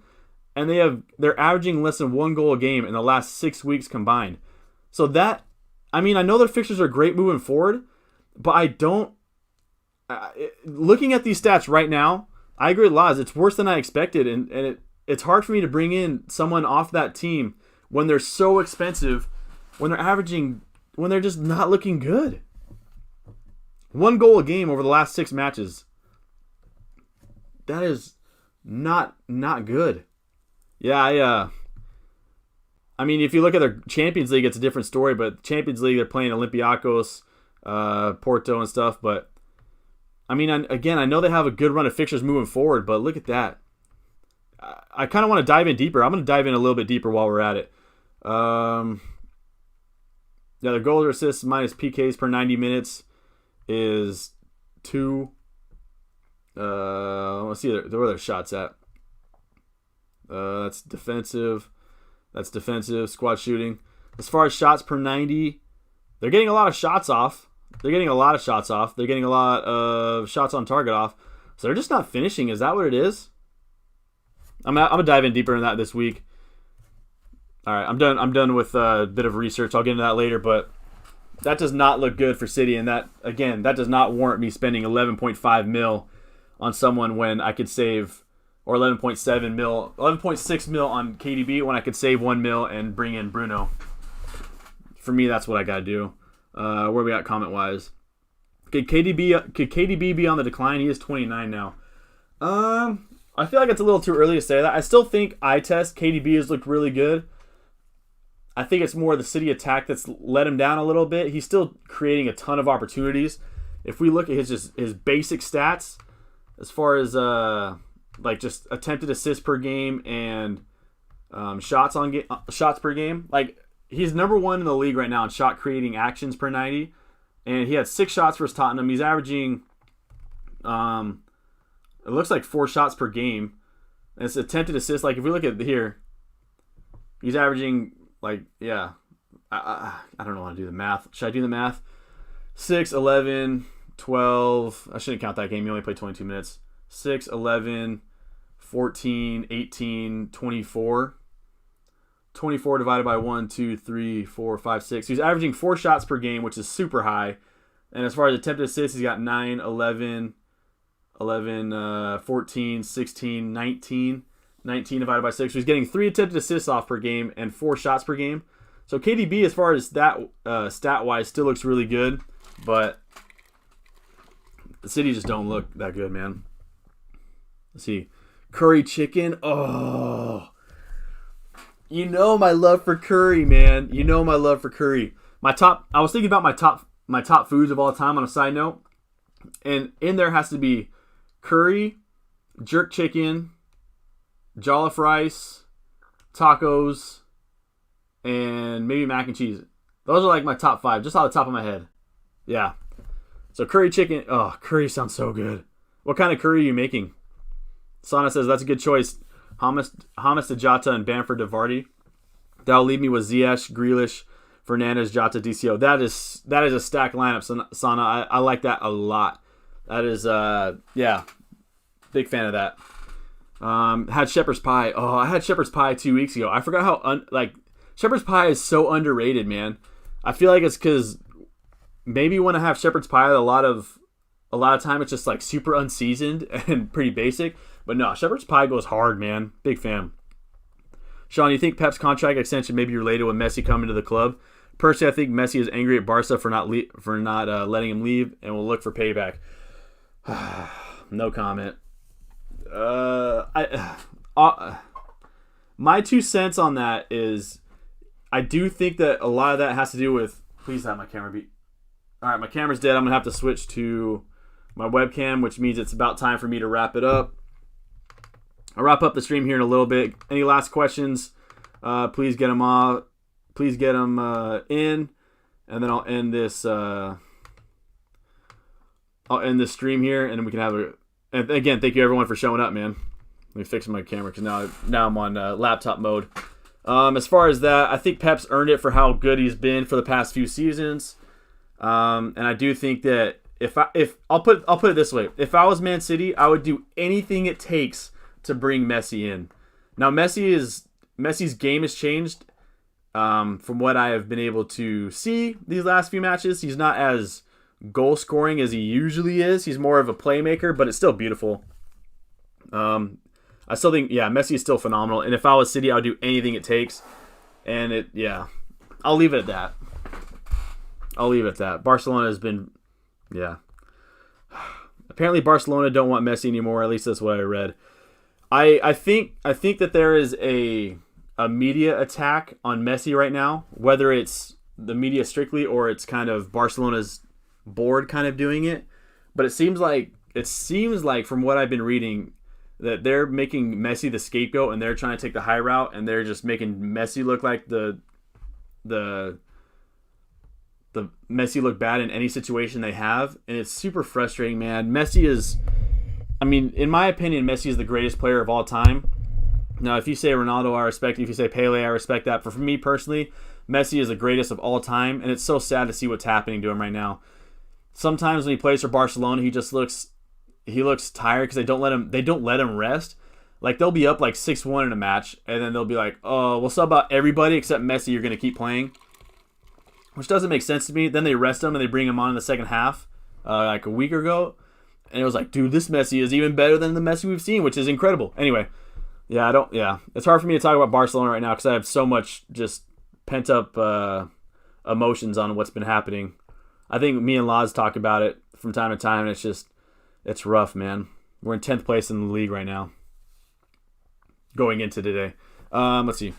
And they're averaging less than 1 goal a game in the last 6 weeks combined. So that, I know their fixtures are great moving forward, but I don't. Looking at these stats right now, I agree with Laz. It's worse than I expected, and it's hard for me to bring in someone off that team when they're so expensive, when they're just not looking good. 1 goal a game over the last 6 matches. That is not good. Yeah, if you look at their Champions League, it's a different story. But Champions League, they're playing Olympiacos, Porto, and stuff. But I know they have a good run of fixtures moving forward. But look at that. I kind of want to dive in deeper. I'm going to dive in a little bit deeper while we're at it. Their goals or assists minus PKs per 90 minutes is 2. Let's see where their shots at. That's defensive. Squad shooting. As far as shots per 90, they're getting a lot of shots off. They're getting a lot of shots on target off. So they're just not finishing. Is that what it is? I'm gonna dive in deeper in that this week. All right, I'm done with a bit of research. I'll get into that later, but that does not look good for City, and that does not warrant me spending 11.5 mil on someone when I could save, or 11.7 mil, 11.6 mil on KDB when I could save 1 mil and bring in Bruno. For me, that's what I gotta do. Where we at comment wise? Could KDB be on the decline? He is 29 now. I feel like it's a little too early to say that. I still think eye test KDB has looked really good. I think it's more the City attack that's let him down a little bit. He's still creating a ton of opportunities. If we look at his basic stats, as far as just attempted assists per game and shots per game, like he's number 1 in the league right now in shot creating actions per 90, and he had 6 shots versus Tottenham. He's averaging, it looks like 4 shots per game. And it's attempted assists. Like if we look at here, he's averaging. I don't know how to do the math. Should I do the math? 6, 11, 12. I shouldn't count that game. He only played 22 minutes. 6, 11, 14, 18, 24. 24 divided by 1, 2, 3, 4, 5, 6. He's averaging 4 shots per game, which is super high. And as far as attempted assists, he's got 9, 11, 14, 16, 19. 19 divided by 6. So he's getting 3 attempted assists off per game and 4 shots per game. So KDB, as far as that stat-wise, still looks really good. But the City just don't look that good, man. Let's see. Curry chicken. Oh. You know my love for curry, man. I was thinking about my top foods of all time on a side note. And in there has to be curry, jerk chicken, jollof rice, tacos, and maybe mac and cheese. Those are like my top 5, just off the top of my head. Yeah. So curry chicken. Oh, curry sounds so good. What kind of curry are you making? Sana says that's a good choice. Hamas to Jota and Bamford to Vardy. That'll leave me with Ziyech, Grealish, Fernandes, Jota, DCL. That is a stacked lineup, Sana. I like that a lot. That is, big fan of that. Had shepherd's pie. Oh, I had shepherd's pie 2 weeks ago. I forgot how shepherd's pie is so underrated, man. I feel like it's because maybe when I have shepherd's pie, a lot of time it's just like super unseasoned and pretty basic. But no, shepherd's pie goes hard, man. Big fan. Sean, you think Pep's contract extension may be related with Messi coming to the club? Personally, I think Messi is angry at Barca for not letting him leave and will look for payback. No comment. My 2 cents on that is I do think that a lot of that has to do with. Please have my camera be. All right, my camera's dead. I'm gonna have to switch to my webcam, which means it's about time for me to wrap it up. I'll wrap up the stream here in a little bit. Any last questions? Please get them in, and then I'll end this. I'll end this stream here, and then we can have a. And again, thank you everyone for showing up, man. Let me fix my camera because now I'm on laptop mode. As far as that, I think Pep's earned it for how good he's been for the past few seasons. And I do think that if I'll put it this way, if I was Man City, I would do anything it takes to bring Messi in. Now Messi's game has changed from what I have been able to see these last few matches. He's not as goal scoring as he usually is. He's more of a playmaker, but it's still beautiful. I still think, Messi is still phenomenal. And if I was City, I would do anything it takes. And I'll leave it at that. Barcelona has been, Apparently Barcelona don't want Messi anymore. At least that's what I read. I think that there is a media attack on Messi right now, whether it's the media strictly or it's kind of Barcelona's board kind of doing it. But it seems like from what I've been reading that they're making Messi the scapegoat and they're trying to take the high route and they're just making Messi look like the Messi look bad in any situation they have, and it's super frustrating, man. Messi is, in my opinion, Messi is the greatest player of all time. Now, if you say Ronaldo, I respect it. If you say Pele, I respect that. But for me personally, Messi is the greatest of all time, and it's so sad to see what's happening to him right now. Sometimes when he plays for Barcelona, he looks tired because they don't let him rest. Like they'll be up like 6-1 in a match, and then they'll be like, "Oh, we'll sub out everybody except Messi. You're gonna keep playing," which doesn't make sense to me. Then they rest him and they bring him on in the second half, like a week ago, and it was like, dude, this Messi is even better than the Messi we've seen, which is incredible. Anyway, it's hard for me to talk about Barcelona right now because I have so much just pent up emotions on what's been happening. I think me and Laz talk about it from time to time, and it's rough, man. We're in 10th place in the league right now, going into today. Let's see.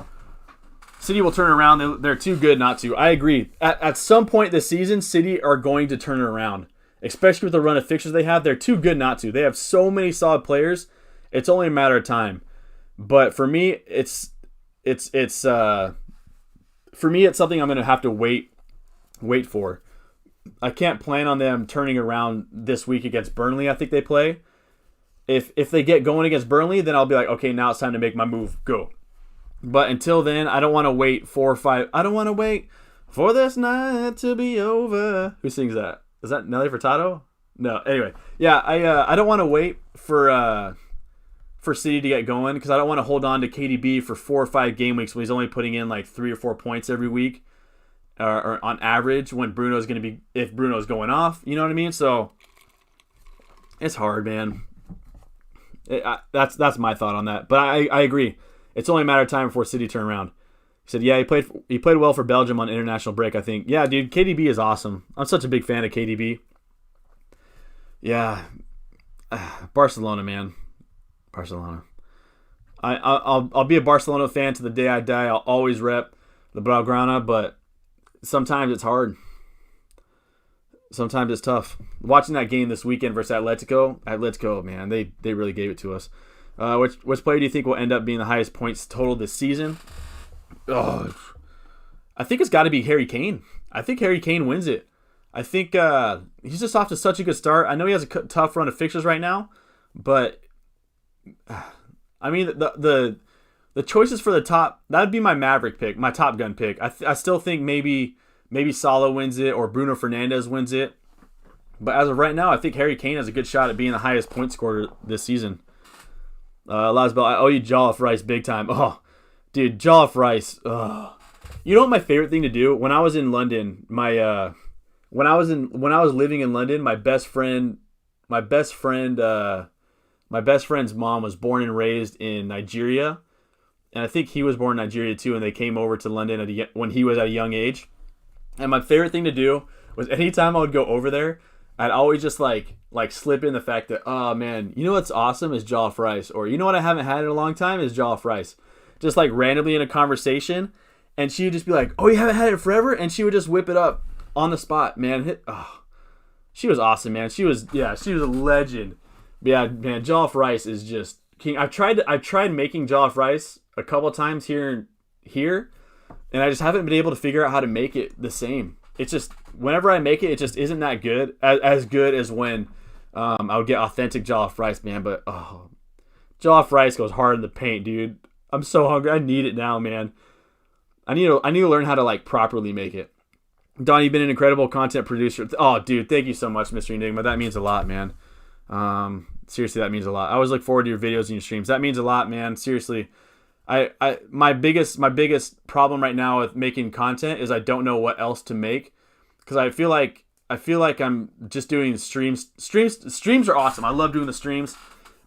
City will turn around. They're too good not to. I agree. At some point this season, City are going to turn it around, especially with the run of fixtures they have. They're too good not to. They have so many solid players. It's only a matter of time. But for me, it's something I'm going to have to wait for. I can't plan on them turning around this week against Burnley. I think they play. If they get going against Burnley, then I'll be like, okay, now it's time to make my move. Go. But until then, I don't want to wait 4 or 5. I don't want to wait for this night to be over. Who sings that? Is that Nelly Furtado? No. Anyway, I don't want to wait for City to get going because I don't want to hold on to KDB for 4 or 5 game weeks when he's only putting in like 3 or 4 points every week, or on average when Bruno's going to be, if Bruno's going off. You know what I mean? So it's hard, man. That's my thought on that. But I agree. It's only a matter of time before City turn around. He said, he played well for Belgium on international break, I think. Yeah, dude, KDB is awesome. I'm such a big fan of KDB. Yeah. Barcelona, man. Barcelona. I'll be a Barcelona fan to the day I die. I'll always rep the Blaugrana, but sometimes it's hard. Sometimes it's tough. Watching that game this weekend versus Atletico, man, they really gave it to us. Which player do you think will end up being the highest points total this season? Oh, I think it's got to be Harry Kane. I think Harry Kane wins it. I think he's just off to such a good start. I know he has a tough run of fixtures right now, but the choices for the top, that'd be my Maverick pick, my Top Gun pick. I still think maybe Salah wins it or Bruno Fernandes wins it. But as of right now, I think Harry Kane has a good shot at being the highest point scorer this season. Lasbell, I owe you Jollof Rice big time. Oh, dude, Jollof Rice. Oh. You know what my favorite thing to do? When I was in London, when I was living in London, my best friend's mom was born and raised in Nigeria, and I think he was born in Nigeria too. And they came over to London when he was at a young age. And my favorite thing to do was anytime I would go over there, I'd always just like slip in the fact that, oh man, you know what's awesome is jollof rice, or you know what I haven't had in a long time is jollof rice. Just like randomly in a conversation, and she would just be like, oh, you haven't had it forever, and she would just whip it up on the spot, man. She was awesome, man. She was a legend. Yeah, man, jollof rice is just king. I've tried making jollof rice a couple times here, and I just haven't been able to figure out how to make it the same. It's just whenever I make it, it just isn't that good, as good as when I would get authentic jollof rice, man. But jollof rice goes hard in the paint, dude. I'm so hungry. I need it now, man. I need to learn how to like properly make it. Don, you've been an incredible content producer. Oh, dude, thank you so much, Mr. Enigma. That means a lot, man. Seriously, that means a lot. I always look forward to your videos and your streams. That means a lot, man. Seriously. My biggest problem right now with making content is I don't know what else to make, because I feel like I'm just doing streams. Streams are awesome. I love doing the streams,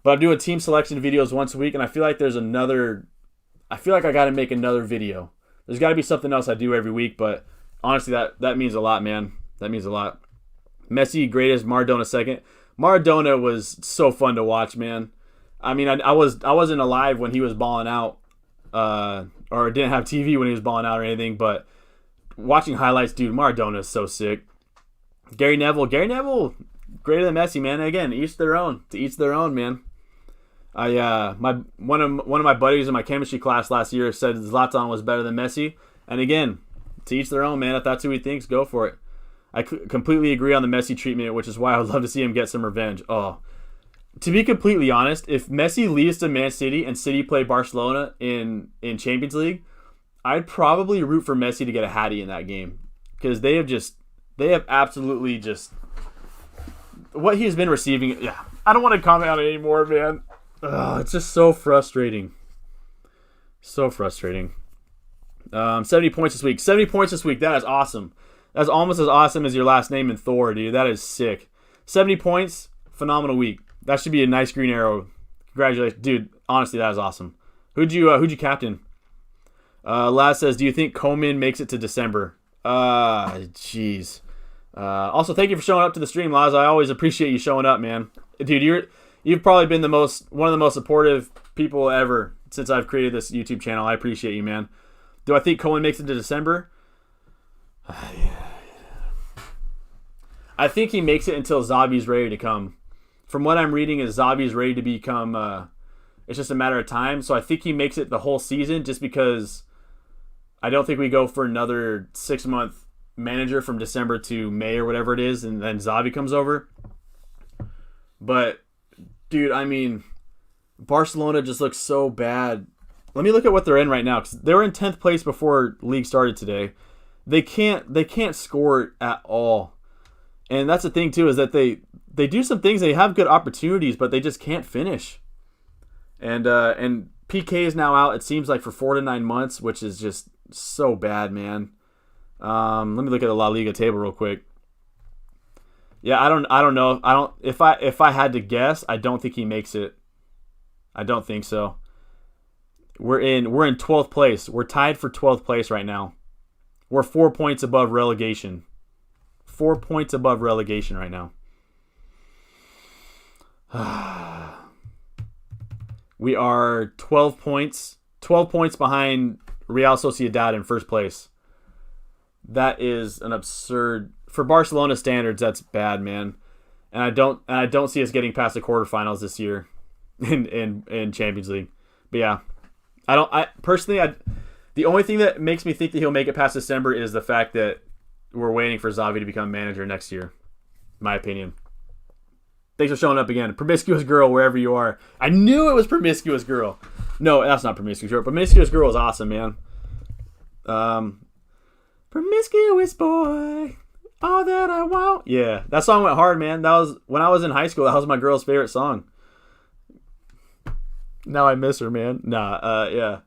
but I'm doing team selection videos once a week, and I feel like I got to make another video. There's got to be something else I do every week, but honestly, that means a lot, man. That means a lot. Messi greatest, Maradona second. Maradona was so fun to watch, man. I mean, I wasn't alive when he was balling out, or didn't have TV when he was balling out or anything, but watching highlights, dude, Maradona is so sick. Gary Neville, greater than Messi, man. Again, each their own. To each their own, man. One of my buddies in my chemistry class last year said Zlatan was better than Messi, and again, to each their own, man. If that's who he thinks, go for it. I completely agree on the Messi treatment, which is why I would love to see him get some revenge. Oh, to be completely honest, if Messi leaves to Man City and City play Barcelona in Champions League, I'd probably root for Messi to get a hattie in that game, because they have absolutely just what he has been receiving. Yeah, I don't want to comment on it anymore, man. It's just so frustrating. So frustrating. 70 points this week. 70 points this week. That is awesome. That's almost as awesome as your last name in Thor, dude. That is sick. 70 points. Phenomenal week. That should be a nice green arrow. Congratulations. Dude, honestly, that is awesome. Who'd you captain? Laz says, do you think Coleman makes it to December? Jeez. Also, thank you for showing up to the stream, Laz. I always appreciate you showing up, man. Dude, you've probably been one of the most supportive people ever since I've created this YouTube channel. I appreciate you, man. Do I think Coleman makes it to December? I think he makes it until Zabi's ready to come. From what I'm reading, is Zabi's ready to become. It's just a matter of time. So I think he makes it the whole season, just because I don't think we go for another 6-month manager from December to May or whatever it is, and then Zabi comes over. But, dude, I mean, Barcelona just looks so bad. Let me look at what they're in right now, because they were in 10th place before league started today. They can't score at all. And that's the thing, too, is that they do some things. They have good opportunities, but they just can't finish. And PK is now out, it seems like, for 4 to 9 months, which is just so bad, man. Let me look at the La Liga table real quick. Yeah, I don't know. If I had to guess, I don't think he makes it. I don't think so. We're in 12th place. We're tied for 12th place right now. We're 4 points above relegation. 4 points above relegation right now. We are 12 points behind Real Sociedad in first place. That is an absurd, for Barcelona standards. That's bad, man. And I don't see us getting past the quarterfinals this year in Champions League. But yeah, the only thing that makes me think that he'll make it past December is the fact that we're waiting for Xavi to become manager next year. In my opinion. Thanks for showing up again. Promiscuous Girl, wherever you are. I knew it was Promiscuous Girl. No, that's not Promiscuous Girl. Promiscuous Girl is awesome, man. Promiscuous boy, all that I want. Yeah, that song went hard, man. That was when I was in high school. That was my girl's favorite song. Now I miss her, man. Yeah.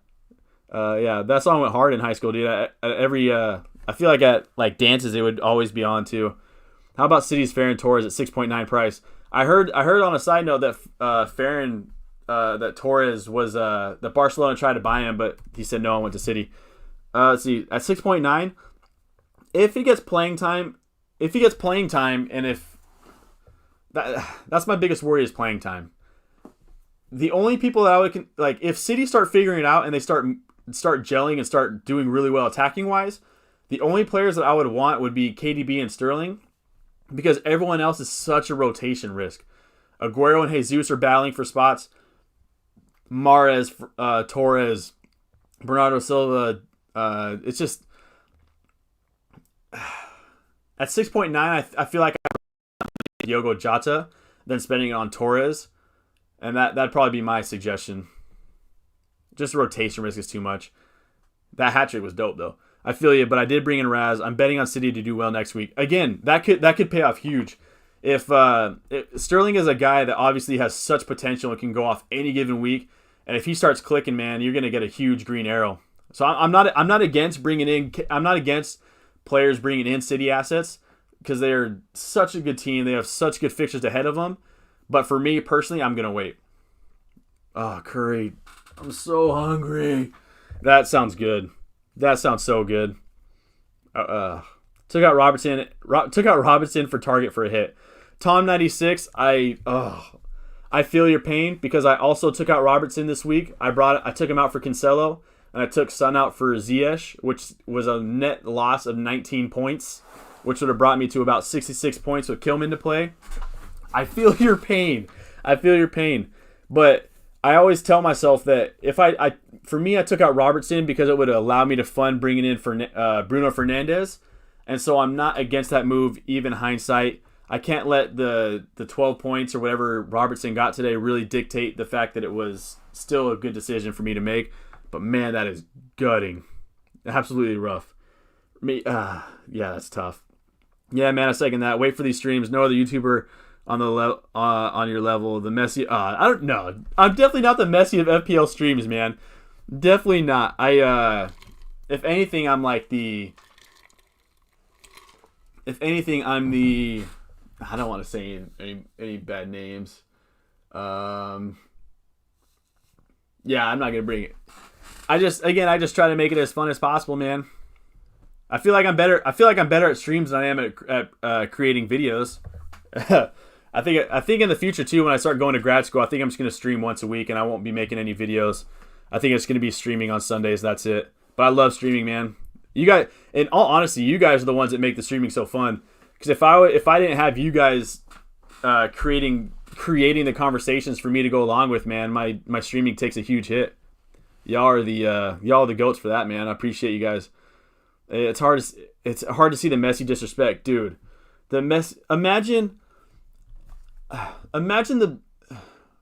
That song went hard in high school, dude. I feel like at dances it would always be on too. How about City's Ferran Torres at 6.9 price? I heard on a side note that that Torres was that Barcelona tried to buy him, but he said no and went to City. Let's see, at 6.9, if he gets playing time, and if that's my biggest worry is playing time. The only people that I would if City start figuring it out and they start gelling and start doing really well attacking wise, the only players that I would want would be KDB and Sterling, because everyone else is such a rotation risk. Aguero and Jesus are battling for spots. Mahrez, Torres, Bernardo Silva. It's just at 6.9. I feel like I Diogo Jota than spending it on Torres, and that'd probably be my suggestion. Just rotation risk is too much. That hat trick was dope though. I feel you, but I did bring in Raz. I'm betting on City to do well next week. Again, that could pay off huge. If Sterling is a guy that obviously has such potential and can go off any given week, and if he starts clicking, man, you're gonna get a huge green arrow. So I'm not against bringing in. I'm not against players bringing in City assets because they are such a good team. They have such good fixtures ahead of them. But for me personally, I'm gonna wait. Oh, Curry, I'm so hungry. That sounds good. That sounds so good. Took out Robertson. Took out Robinson for target for a hit. Tom 96. I feel your pain because I also took out Robertson this week. I took him out for Cancelo and I took Son out for Ziyech, which was a net loss of 19 points, which would have brought me to about 66 points with Kilman to play. I feel your pain. I feel your pain, but I always tell myself that if I took out Robertson because it would allow me to fund bringing in for Bruno Fernandes, and so I'm not against that move. Even hindsight, I can't let the 12 points or whatever Robertson got today really dictate the fact that it was still a good decision for me to make. But man, that is gutting, absolutely rough. Yeah, that's tough. Yeah, man, I second that. Wait for these streams. No other YouTuber on the on your level. The Messi. I don't know. I'm definitely not the Messi of FPL streams, man. Definitely not. If anything, I'm like the. If anything, I'm the. I don't want to say any bad names. Yeah, I'm not gonna bring it. I just try to make it as fun as possible, man. I feel like I'm better at streams than I am at creating videos. I think in the future too, when I start going to grad school, I think I'm just gonna stream once a week and I won't be making any videos. I think it's gonna be streaming on Sundays. That's it. But I love streaming, man. You guys, in all honesty, you guys are the ones that make the streaming so fun. Because if I didn't have you guys creating the conversations for me to go along with, man, my streaming takes a huge hit. Y'all are the goats for that, man. I appreciate you guys. It's hard to see the Messi disrespect, dude. Imagine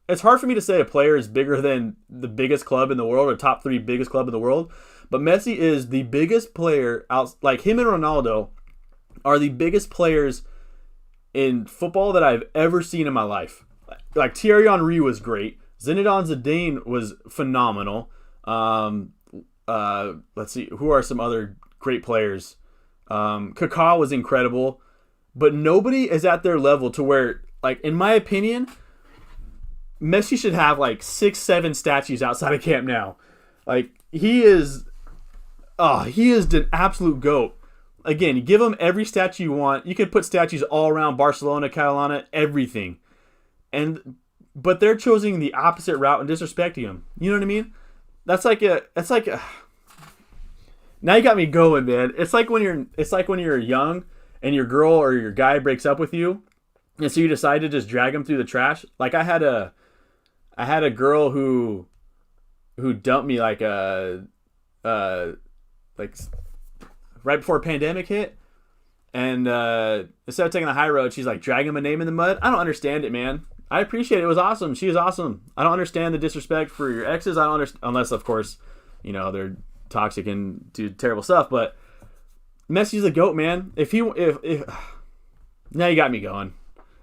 it's hard for me to say a player is bigger than the biggest club in the world or top 3 biggest club in the world, but Messi is the biggest player out. Like him and Ronaldo are the biggest players in football that I've ever seen in my life. Like Thierry Henry was great. Zinedine Zidane was phenomenal. Let's see, who are some other great players? Kaká was incredible, but nobody is at their level to where, like, in my opinion, Messi should have like 6-7 statues outside of Camp Nou. Like he is an absolute GOAT. Again, you give him every statue you want. You could put statues all around Barcelona, Catalana, everything. But they're choosing the opposite route and disrespecting him. You know what I mean? That's like now you got me going, man. It's like when you're young and your girl or your guy breaks up with you, and so you decide to just drag him through the trash. Like I had a girl who dumped me like right before a pandemic hit, and instead of taking the high road, she's like dragging my name in the mud. I don't understand it, man. I appreciate it. It was awesome. She was awesome. I don't understand the disrespect for your exes. I don't understand, unless of course, they're toxic and do terrible stuff. But Messi's the GOAT, man. If now you got me going.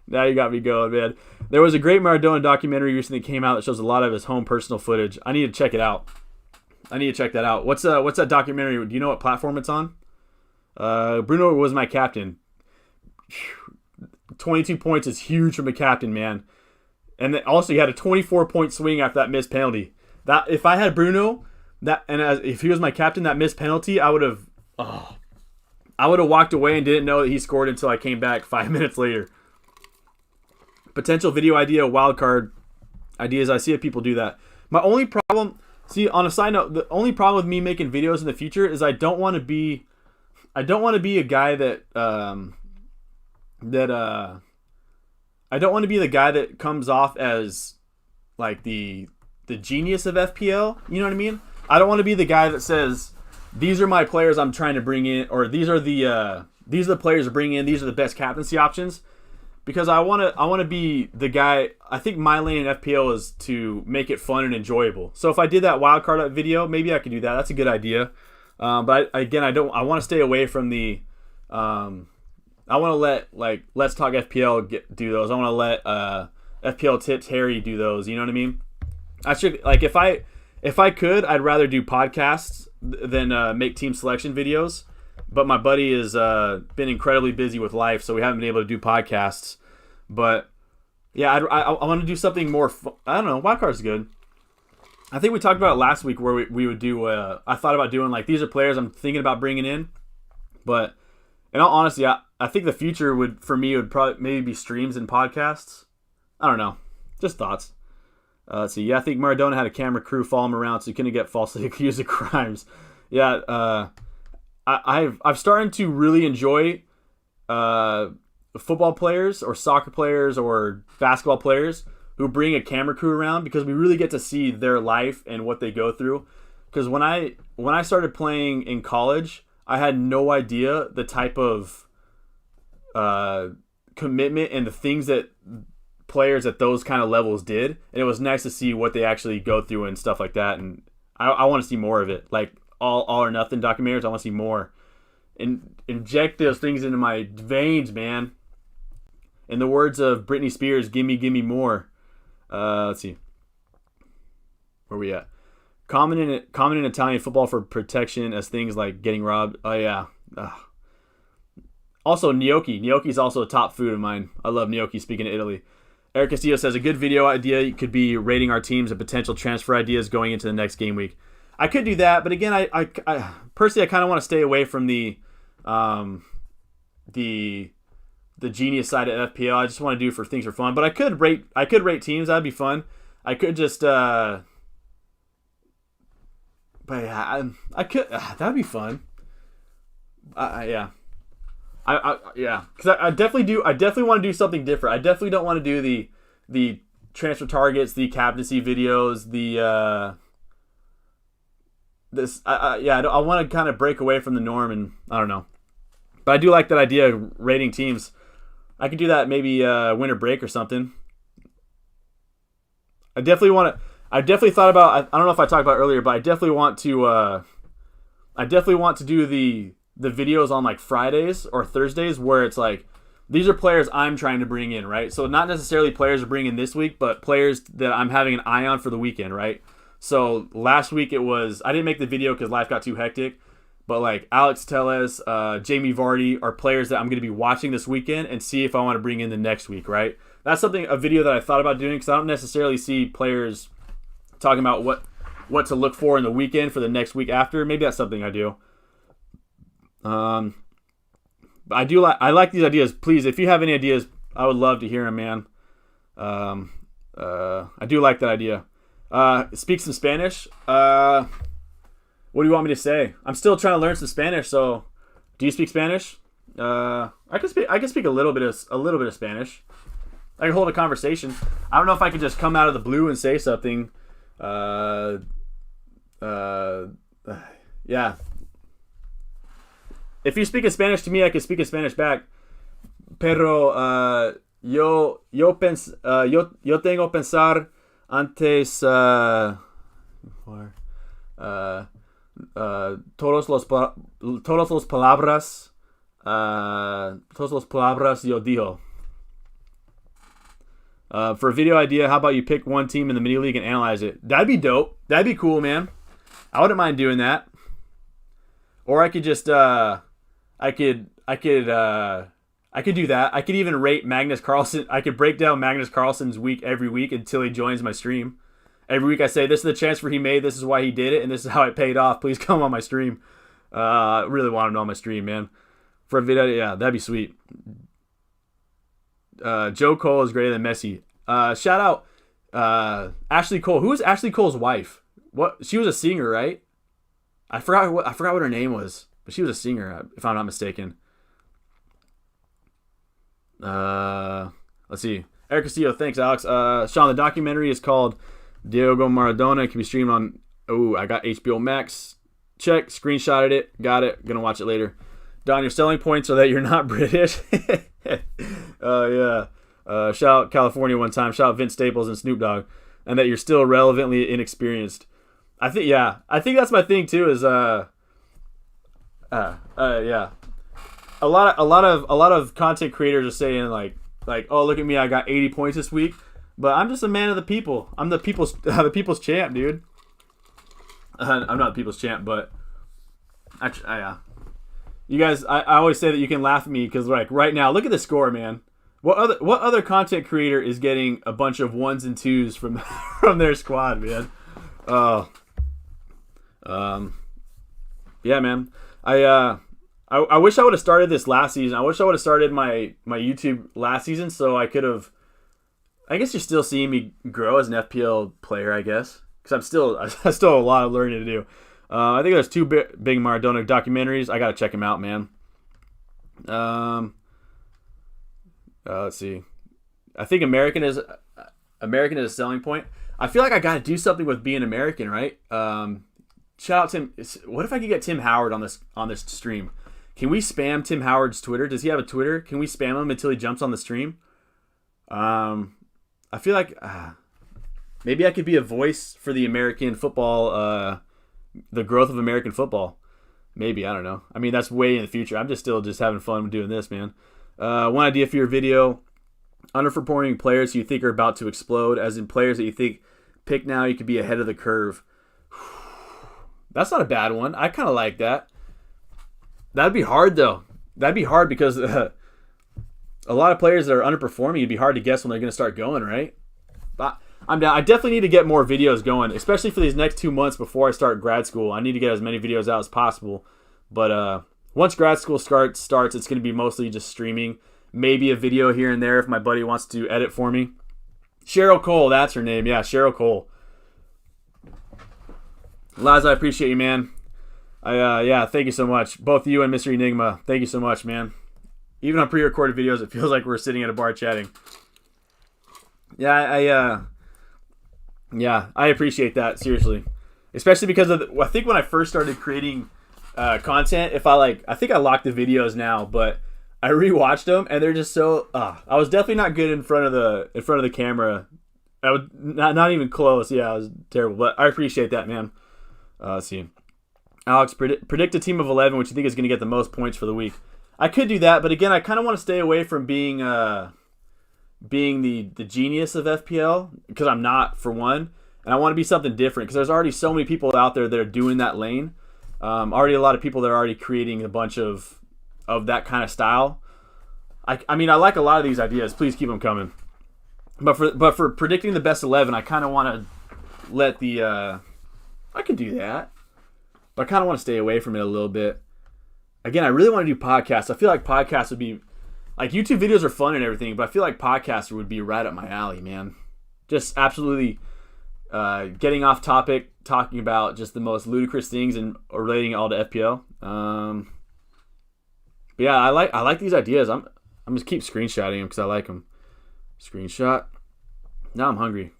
Now you got me going, man. There was a great Maradona documentary recently that came out that shows a lot of his home personal footage. I need to check it out. I need to check that out. What's that documentary? Do you know what platform it's on? Bruno was my captain. 22 points is huge from a captain, man. And then also he had a 24-point swing after that missed penalty. That if I had Bruno, if he was my captain, that missed penalty, I would have walked away and didn't know that he scored until I came back 5 minutes later. Potential video idea, wild card ideas. I see if people do that. My only problem, on a side note, the only problem with me making videos in the future is I don't want to be a guy that I don't want to be the guy that comes off as like the genius of FPL. You know what I mean? I don't want to be the guy that says these are my players I'm trying to bring in, or these are the players to bring in. These are the best captaincy options. Because I want to be the guy. I think my lane in FPL is to make it fun and enjoyable. So if I did that wildcard video, maybe I could do that. That's a good idea. But again, I want to stay away from the. I want to let Let's Talk FPL do those. I want to let FPL Tips Harry do those. You know what I mean? I should if I could, I'd rather do podcasts than make team selection videos. But my buddy has been incredibly busy with life, so we haven't been able to do podcasts. But yeah, I want to do something more. I don't know. Wildcard's good. I think we talked about it last week where we would do. I thought about doing these are players I'm thinking about bringing in, but in all honesty, I think the future would probably maybe be streams and podcasts. I don't know, just thoughts. Let's see. Yeah, I think Maradona had a camera crew follow him around so he couldn't get falsely accused of crimes. Yeah, I've started to really enjoy football players or soccer players or basketball players who bring a camera crew around because we really get to see their life and what they go through. Because when I started playing in college, I had no idea the type of commitment and the things that players at those kind of levels did, and it was nice to see what they actually go through and stuff like that. And I want to see more of it, like all or nothing documentaries. I want to see more, and inject those things into my veins, man. In the words of Britney Spears, gimme more. Let's see, where we at? Common in Italian football for protection as things like getting robbed. Oh yeah. Also gnocchi. Gnocchi is also a top food of mine. I love gnocchi. Speaking of Italy. Eric Castillo says a good video idea could be rating our teams and potential transfer ideas going into the next game week. I could do that, but again, I personally kind of want to stay away from the genius side of FPL. I just want to do for things for fun. But I could rate teams. That'd be fun. I could just but yeah, I could. That'd be fun. Yeah. Because I definitely want to do something different. I definitely don't want to do the transfer targets, the captaincy videos, I want to kind of break away from the norm, and I don't know. But I do like that idea of rating teams. I could do that maybe winter break or something. I definitely thought about. I don't know if I talked about it earlier, but I definitely want to do the videos on Fridays or Thursdays where it's these are players I'm trying to bring in, right? So not necessarily players to bring in this week, but players that I'm having an eye on for the weekend, right? So last week I didn't make the video because life got too hectic, but Alex Telles, Jamie Vardy are players that I'm going to be watching this weekend and see if I want to bring in the next week, right? That's a video that I thought about doing because I don't necessarily see players talking about what to look for in the weekend for the next week after. Maybe that's something I do. But I like these ideas. Please, if you have any ideas, I would love to hear them, man. I do like that idea. Speak some Spanish. What do you want me to say? I'm still trying to learn some Spanish. So, do you speak Spanish? I can speak a little bit of Spanish. I can hold a conversation. I don't know if I can just come out of the blue and say something. Yeah. If you speak in Spanish to me, I can speak in Spanish back. Pero yo tengo pensar antes todos los palabras yo digo. For a video idea, how about you pick one team in the mini league and analyze it? That'd be dope. That'd be cool, man. I wouldn't mind doing that. Or I could just I could do that. I could even rate Magnus Carlsen. I could break down Magnus Carlsen's week every week until he joins my stream. Every week I say, this is the transfer he made, this is why he did it, and this is how it paid off. Please come on my stream. I really want him on my stream, man. For a video, yeah, that'd be sweet. Joe Cole is greater than Messi. Shout out Ashley Cole. Who is Ashley Cole's wife? What? She was a singer, right? I forgot what her name was, but she was a singer, if I'm not mistaken. Let's see. Eric Castillo, thanks, Alex. Sean, the documentary is called Diego Maradona. It can be streamed on. Oh, I got HBO Max. Check. Screenshotted it. Got it. Gonna watch it later. Don, your selling points are that you're not British. Yeah. Shout out California one time. Shout out Vince Staples and Snoop Dogg, and that you're still relevantly inexperienced. I think that's my thing too. Is Yeah. A lot of content creators are saying like, oh, look at me, I got 80 points this week, but I'm just a man of the people. I'm the people's champ, dude. I'm not the people's champ, but you guys, I always say that you can laugh at me because like right now, look at the score, man. What other content creator is getting a bunch of 1s and 2s from from their squad, man? Yeah, man. I wish I would have started this last season. I wish I would have started my YouTube last season so I could have. I guess you're still seeing me grow as an FPL player, I guess, because I still have a lot of learning to do. I think there's 2 big Maradona documentaries. I gotta check them out, man. Let's see. I think American is a selling point. I feel like I gotta do something with being American, right? Shout out Tim. What if I could get Tim Howard on this stream? Can we spam Tim Howard's Twitter? Does he have a Twitter? Can we spam him until he jumps on the stream? I feel like maybe I could be a voice for the American football, the growth of American football. Maybe, I don't know. I mean, that's way in the future. I'm still having fun doing this, man. One idea for your video: underperforming players you think are about to explode, as in players that you think pick now you could be ahead of the curve. That's not a bad one. I kind of like that. That'd be hard, though. That'd be hard because a lot of players that are underperforming, it'd be hard to guess when they're going to start going, right? But I'm down. I definitely need to get more videos going, especially for these next 2 months before I start grad school. I need to get as many videos out as possible. But once grad school starts, it's going to be mostly just streaming. Maybe a video here and there if my buddy wants to edit for me. Cheryl Cole, that's her name. Yeah, Cheryl Cole. Laz, I appreciate you, man. Yeah, thank you so much. Both you and Mr. Enigma, thank you so much, man. Even on pre-recorded videos, it feels like we're sitting at a bar chatting. Yeah, I appreciate that, seriously. Especially because I think when I first started creating content, I think I locked the videos now, but I rewatched them and they're just so. I was definitely not good in front of the camera. I was not even close. Yeah, I was terrible, but I appreciate that, man. Let's see. Alex, predict a team of 11 which you think is going to get the most points for the week. I could do that, but again, I kind of want to stay away from being the genius of FPL because I'm not, for one, and I want to be something different because there's already so many people out there that are doing that lane. Already a lot of people that are already creating a bunch of that kind of style. I mean, I like a lot of these ideas. Please keep them coming. But for predicting the best 11, I kind of want to let the I could do that, but I kind of want to stay away from it a little bit. Again, I really want to do podcasts. I feel like podcasts would be like YouTube videos are fun and everything, but I feel like podcasts would be right up my alley, man. Just absolutely getting off topic, talking about just the most ludicrous things and relating it all to FPL. But yeah, I like these ideas. I'm just keep screenshotting them because I like them. Screenshot. Now I'm hungry.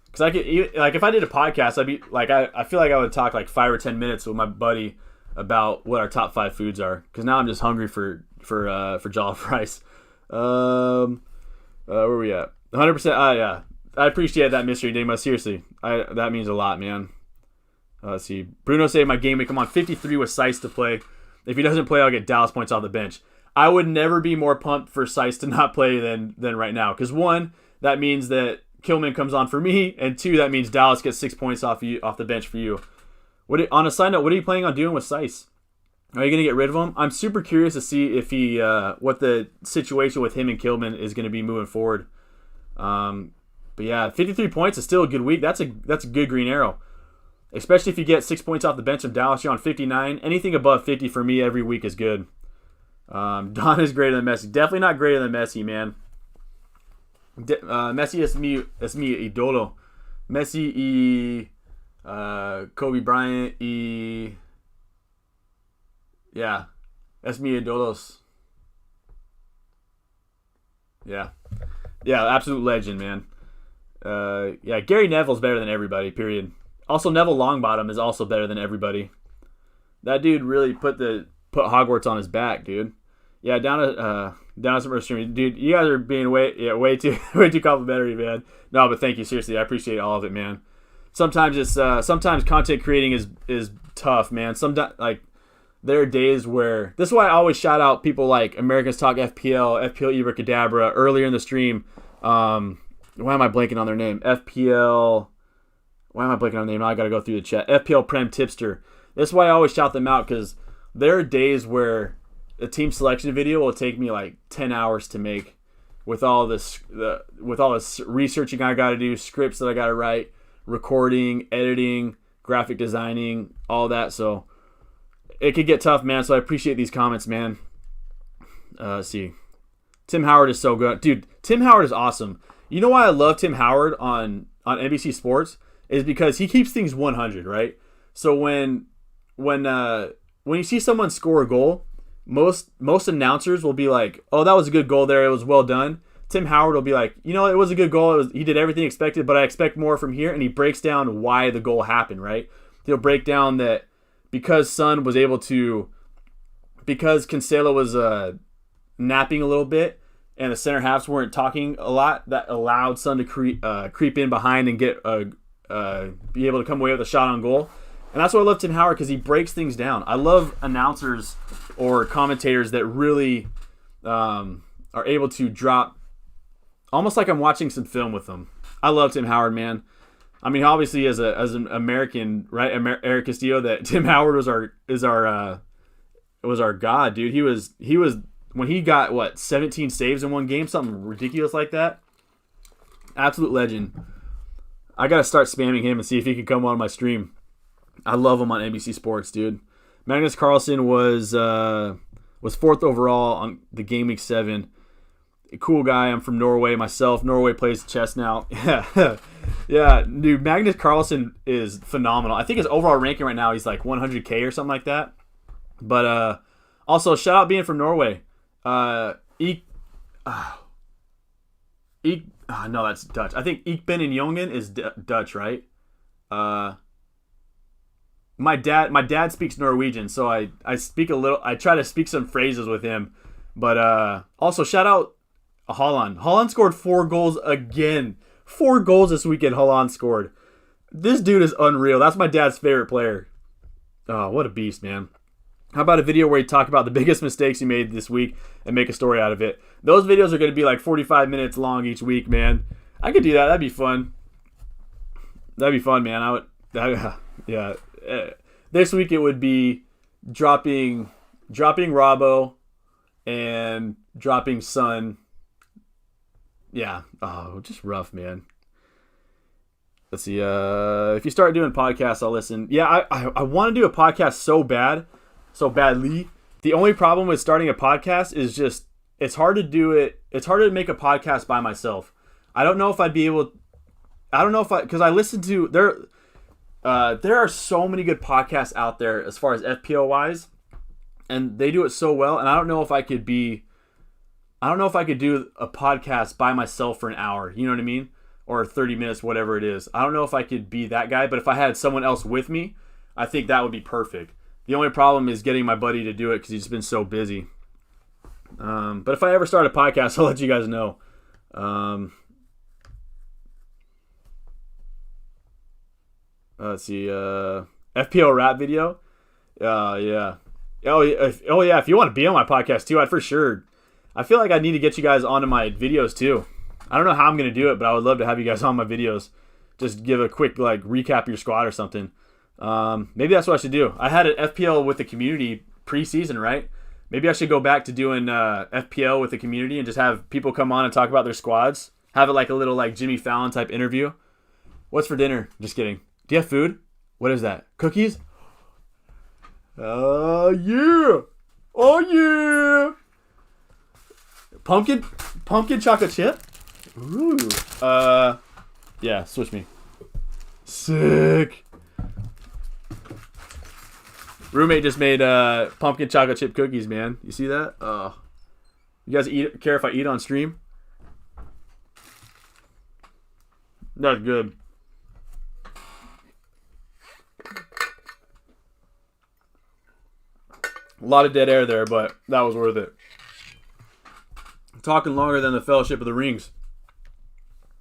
Because I could, like, if I did a podcast, I'd be like, I feel like I would talk like 5 or 10 minutes with my buddy about what our top 5 foods are. Because now I'm just hungry for jollof rice. Where are we at? 100%. Yeah, I appreciate that, Mystery Enigma. Seriously, that means a lot, man. Let's see. Bruno saved my game week. I'm on 53 with Sice to play. If he doesn't play, I'll get Dallas points off the bench. I would never be more pumped for Sice to not play than right now. Because 1, that means that Kilman comes on for me, and 2, that means Dallas gets 6 points off the bench for you. On a side note, what are you planning on doing with Sice? Are you going to get rid of him? I'm super curious to see if he what the situation with him and Kilman is going to be moving forward. But yeah, 53 points is still a good week. That's a good green arrow. Especially if you get 6 points off the bench of Dallas, you're on 59. Anything above 50 for me every week is good. Don is greater than Messi. Definitely not greater than Messi, man. Messi es mi idolo. Messi y Kobe Bryant y yeah, es mi idolos. Yeah, absolute legend, man. Yeah, Gary Neville's better than everybody. Period. Also, Neville Longbottom is also better than everybody. That dude really put Hogwarts on his back, dude. Yeah, down at some stream, dude. You guys are being way too complimentary, man. No, but thank you, seriously. I appreciate all of it, man. Sometimes content creating is tough, man. Sometimes there are days where this is why I always shout out people like Americans Talk FPL, FPL Ibracadabra earlier in the stream. Why am I blanking on their name? FPL. Why am I blanking on their name? Now I got to go through the chat. FPL Prem Tipster. This is why I always shout them out, because there are days where a team selection video will take me like 10 hours to make, with all this researching I got to do, scripts that I got to write, recording, editing, graphic designing, all that. So it could get tough, man. So I appreciate these comments, man. Let's see. Tim Howard is so good. Dude, Tim Howard is awesome. You know why I love Tim Howard on NBC Sports? Is because he keeps things 100, right? So when you see someone score a goal, most announcers will be like, "Oh, that was a good goal there. It was well done." Tim Howard will be like, "You know, it was a good goal. He did everything expected, but I expect more from here." And he breaks down why the goal happened, right? He'll break down that because Cancelo was napping a little bit, and the center halves weren't talking a lot, that allowed Son to creep in behind and get be able to come away with a shot on goal. And that's why I love Tim Howard, because he breaks things down. I love announcers or commentators that really are able to drop, almost like I'm watching some film with them. I love Tim Howard, man. I mean, obviously as an American, right? Eric Castillo, that Tim Howard was our god, dude. He was when he got 17 saves in one game, something ridiculous like that. Absolute legend. I gotta start spamming him and see if he can come on my stream. I love him on NBC Sports, dude. Magnus Carlsen was 4th overall on the Gameweek 7. A cool guy. I'm from Norway myself. Norway plays chess now. Yeah, dude. Magnus Carlsen is phenomenal. I think his overall ranking right now, he's like 100K or something like that. But also, shout out being from Norway. No, that's Dutch. I think Ik ben en Jongen is Dutch, right? My dad speaks Norwegian, so I speak a little. I try to speak some phrases with him. But also, shout out Haaland. Haaland scored 4 goals again. 4 goals this weekend Haaland scored. This dude is unreal. That's my dad's favorite player. Oh, what a beast, man. How about a video where you talk about the biggest mistakes you made this week and make a story out of it? Those videos are going to be like 45 minutes long each week, man. I could do that. That'd be fun. That'd be fun, man. Yeah. This week it would be dropping Robbo and dropping Son. Yeah. Oh, just rough, man. Let's see. If you start doing podcasts, I'll listen. Yeah, I want to do a podcast so badly. The only problem with starting a podcast is just it's hard to do it. It's harder to make a podcast by myself. I don't know if I'd be able. I don't know if because I listen to there are so many good podcasts out there as far as FPL wise, and they do it so well. And I don't know if I could do a podcast by myself for an hour. You know what I mean? Or 30 minutes, whatever it is. I don't know if I could be that guy, but if I had someone else with me, I think that would be perfect. The only problem is getting my buddy to do it because he's been so busy. But if I ever start a podcast, I'll let you guys know. Let's see. FPL rap video. Yeah. Oh yeah. If you want to be on my podcast too, I'd for sure. I feel like I need to get you guys onto my videos too. I don't know how I'm going to do it, but I would love to have you guys on my videos. Just give a quick recap of your squad or something. Maybe that's what I should do. I had an FPL with the community preseason, right? Maybe I should go back to doing FPL with the community and just have people come on and talk about their squads. Have it like a little Jimmy Fallon type interview. What's for dinner? Just kidding. Do you have food? What is that? Cookies? Yeah. Oh yeah. Pumpkin chocolate chip? Ooh. Yeah, switch me. Sick. Roommate just made pumpkin chocolate chip cookies, man. You see that? You guys care if I eat on stream? That's good. A lot of dead air there, but that was worth it. Talking longer than the Fellowship of the Rings.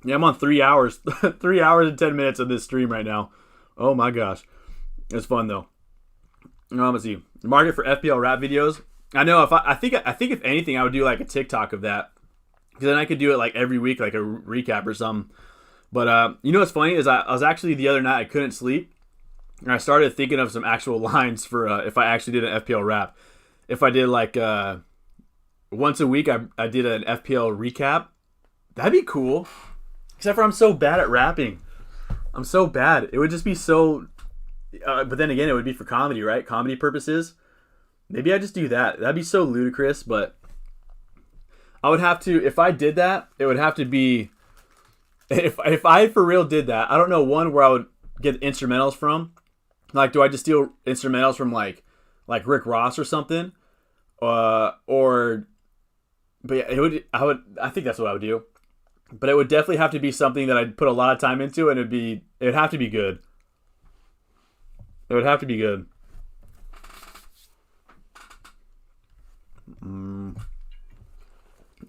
Yeah, I'm on 3 hours. 3 hours and 10 minutes of this stream right now. Oh my gosh. It's fun though. Let's see. Market for FPL rap videos. I know if I think if anything, I would do like a TikTok of that, because then I could do it like every week, like a recap or something. But you know what's funny is I was actually the other night I couldn't sleep, and I started thinking of some actual lines for if I actually did an FPL rap. If I did like once a week, I did an FPL recap. That'd be cool. Except for I'm so bad at rapping. I'm so bad. It would just be so. But then again, it would be for comedy, right? Comedy purposes. Maybe I just do that. That'd be so ludicrous, but I would have to. If I did that, it would have to be. If I for real did that, I don't know one where I would get instrumentals from. Like, do I just steal instrumentals from like Rick Ross or something? Or, but yeah, I think that's what I would do. But it would definitely have to be something that I'd put a lot of time into, and it would have to be good. It would have to be good.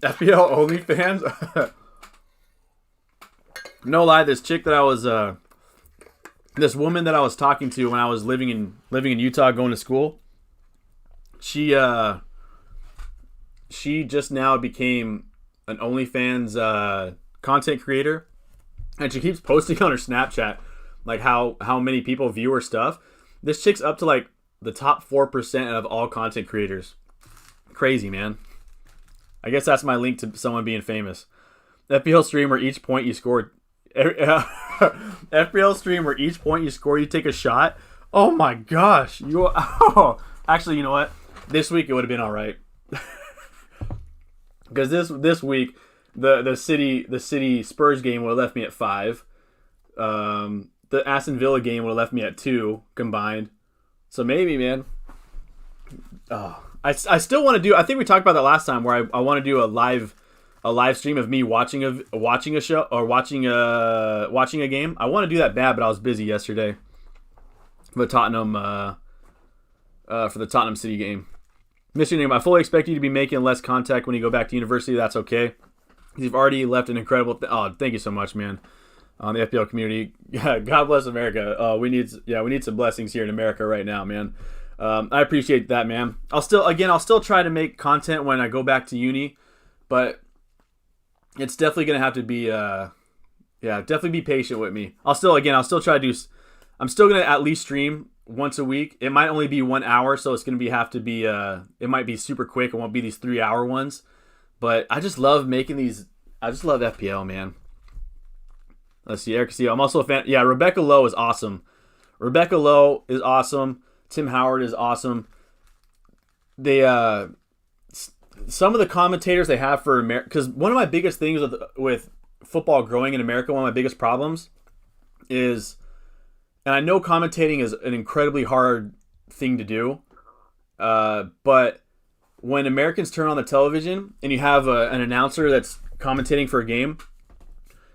FPL OnlyFans. No lie, this chick that I was, this woman that I was talking to when I was living in Utah, going to school. She just now became an OnlyFans content creator, and she keeps posting on her Snapchat like how many people view her stuff. This chick's up to like the top 4% of all content creators. Crazy, man. I guess that's my link to someone being famous. FPL stream where each point you score. FPL stream where each point you score, you take a shot. Oh my gosh! Actually, you know what? This week it would have been all right. Because this week the city Spurs game would have left me at 5. The Aston Villa game would have left me at 2 combined. So maybe, man. I still want to do. I think we talked about that last time, where I want to do a live stream of me watching a show or watching a game. I want to do that bad, but I was busy yesterday for the Tottenham City game. Mr. Name, I fully expect you to be making less contact when you go back to university. That's okay. You've already left an incredible. Thank you so much, man. On the FPL community, yeah, God bless America. We need some blessings here in America right now, man. I appreciate that, man. I'll still try to make content when I go back to uni, but it's definitely gonna have to be definitely be patient with me. I'm still gonna at least stream once a week. It might only be 1 hour, so it's gonna it might be super quick. It won't be these 3-hour ones, but I just love making these. I just love FPL, man. Let's see, Eric Castillo. I'm also a fan. Yeah, Rebecca Lowe is awesome. Tim Howard is awesome. They some of the commentators they have for America, because one of my biggest things with football growing in America, one of my biggest problems is, and I know commentating is an incredibly hard thing to do, but when Americans turn on the television and you have an announcer that's commentating for a game,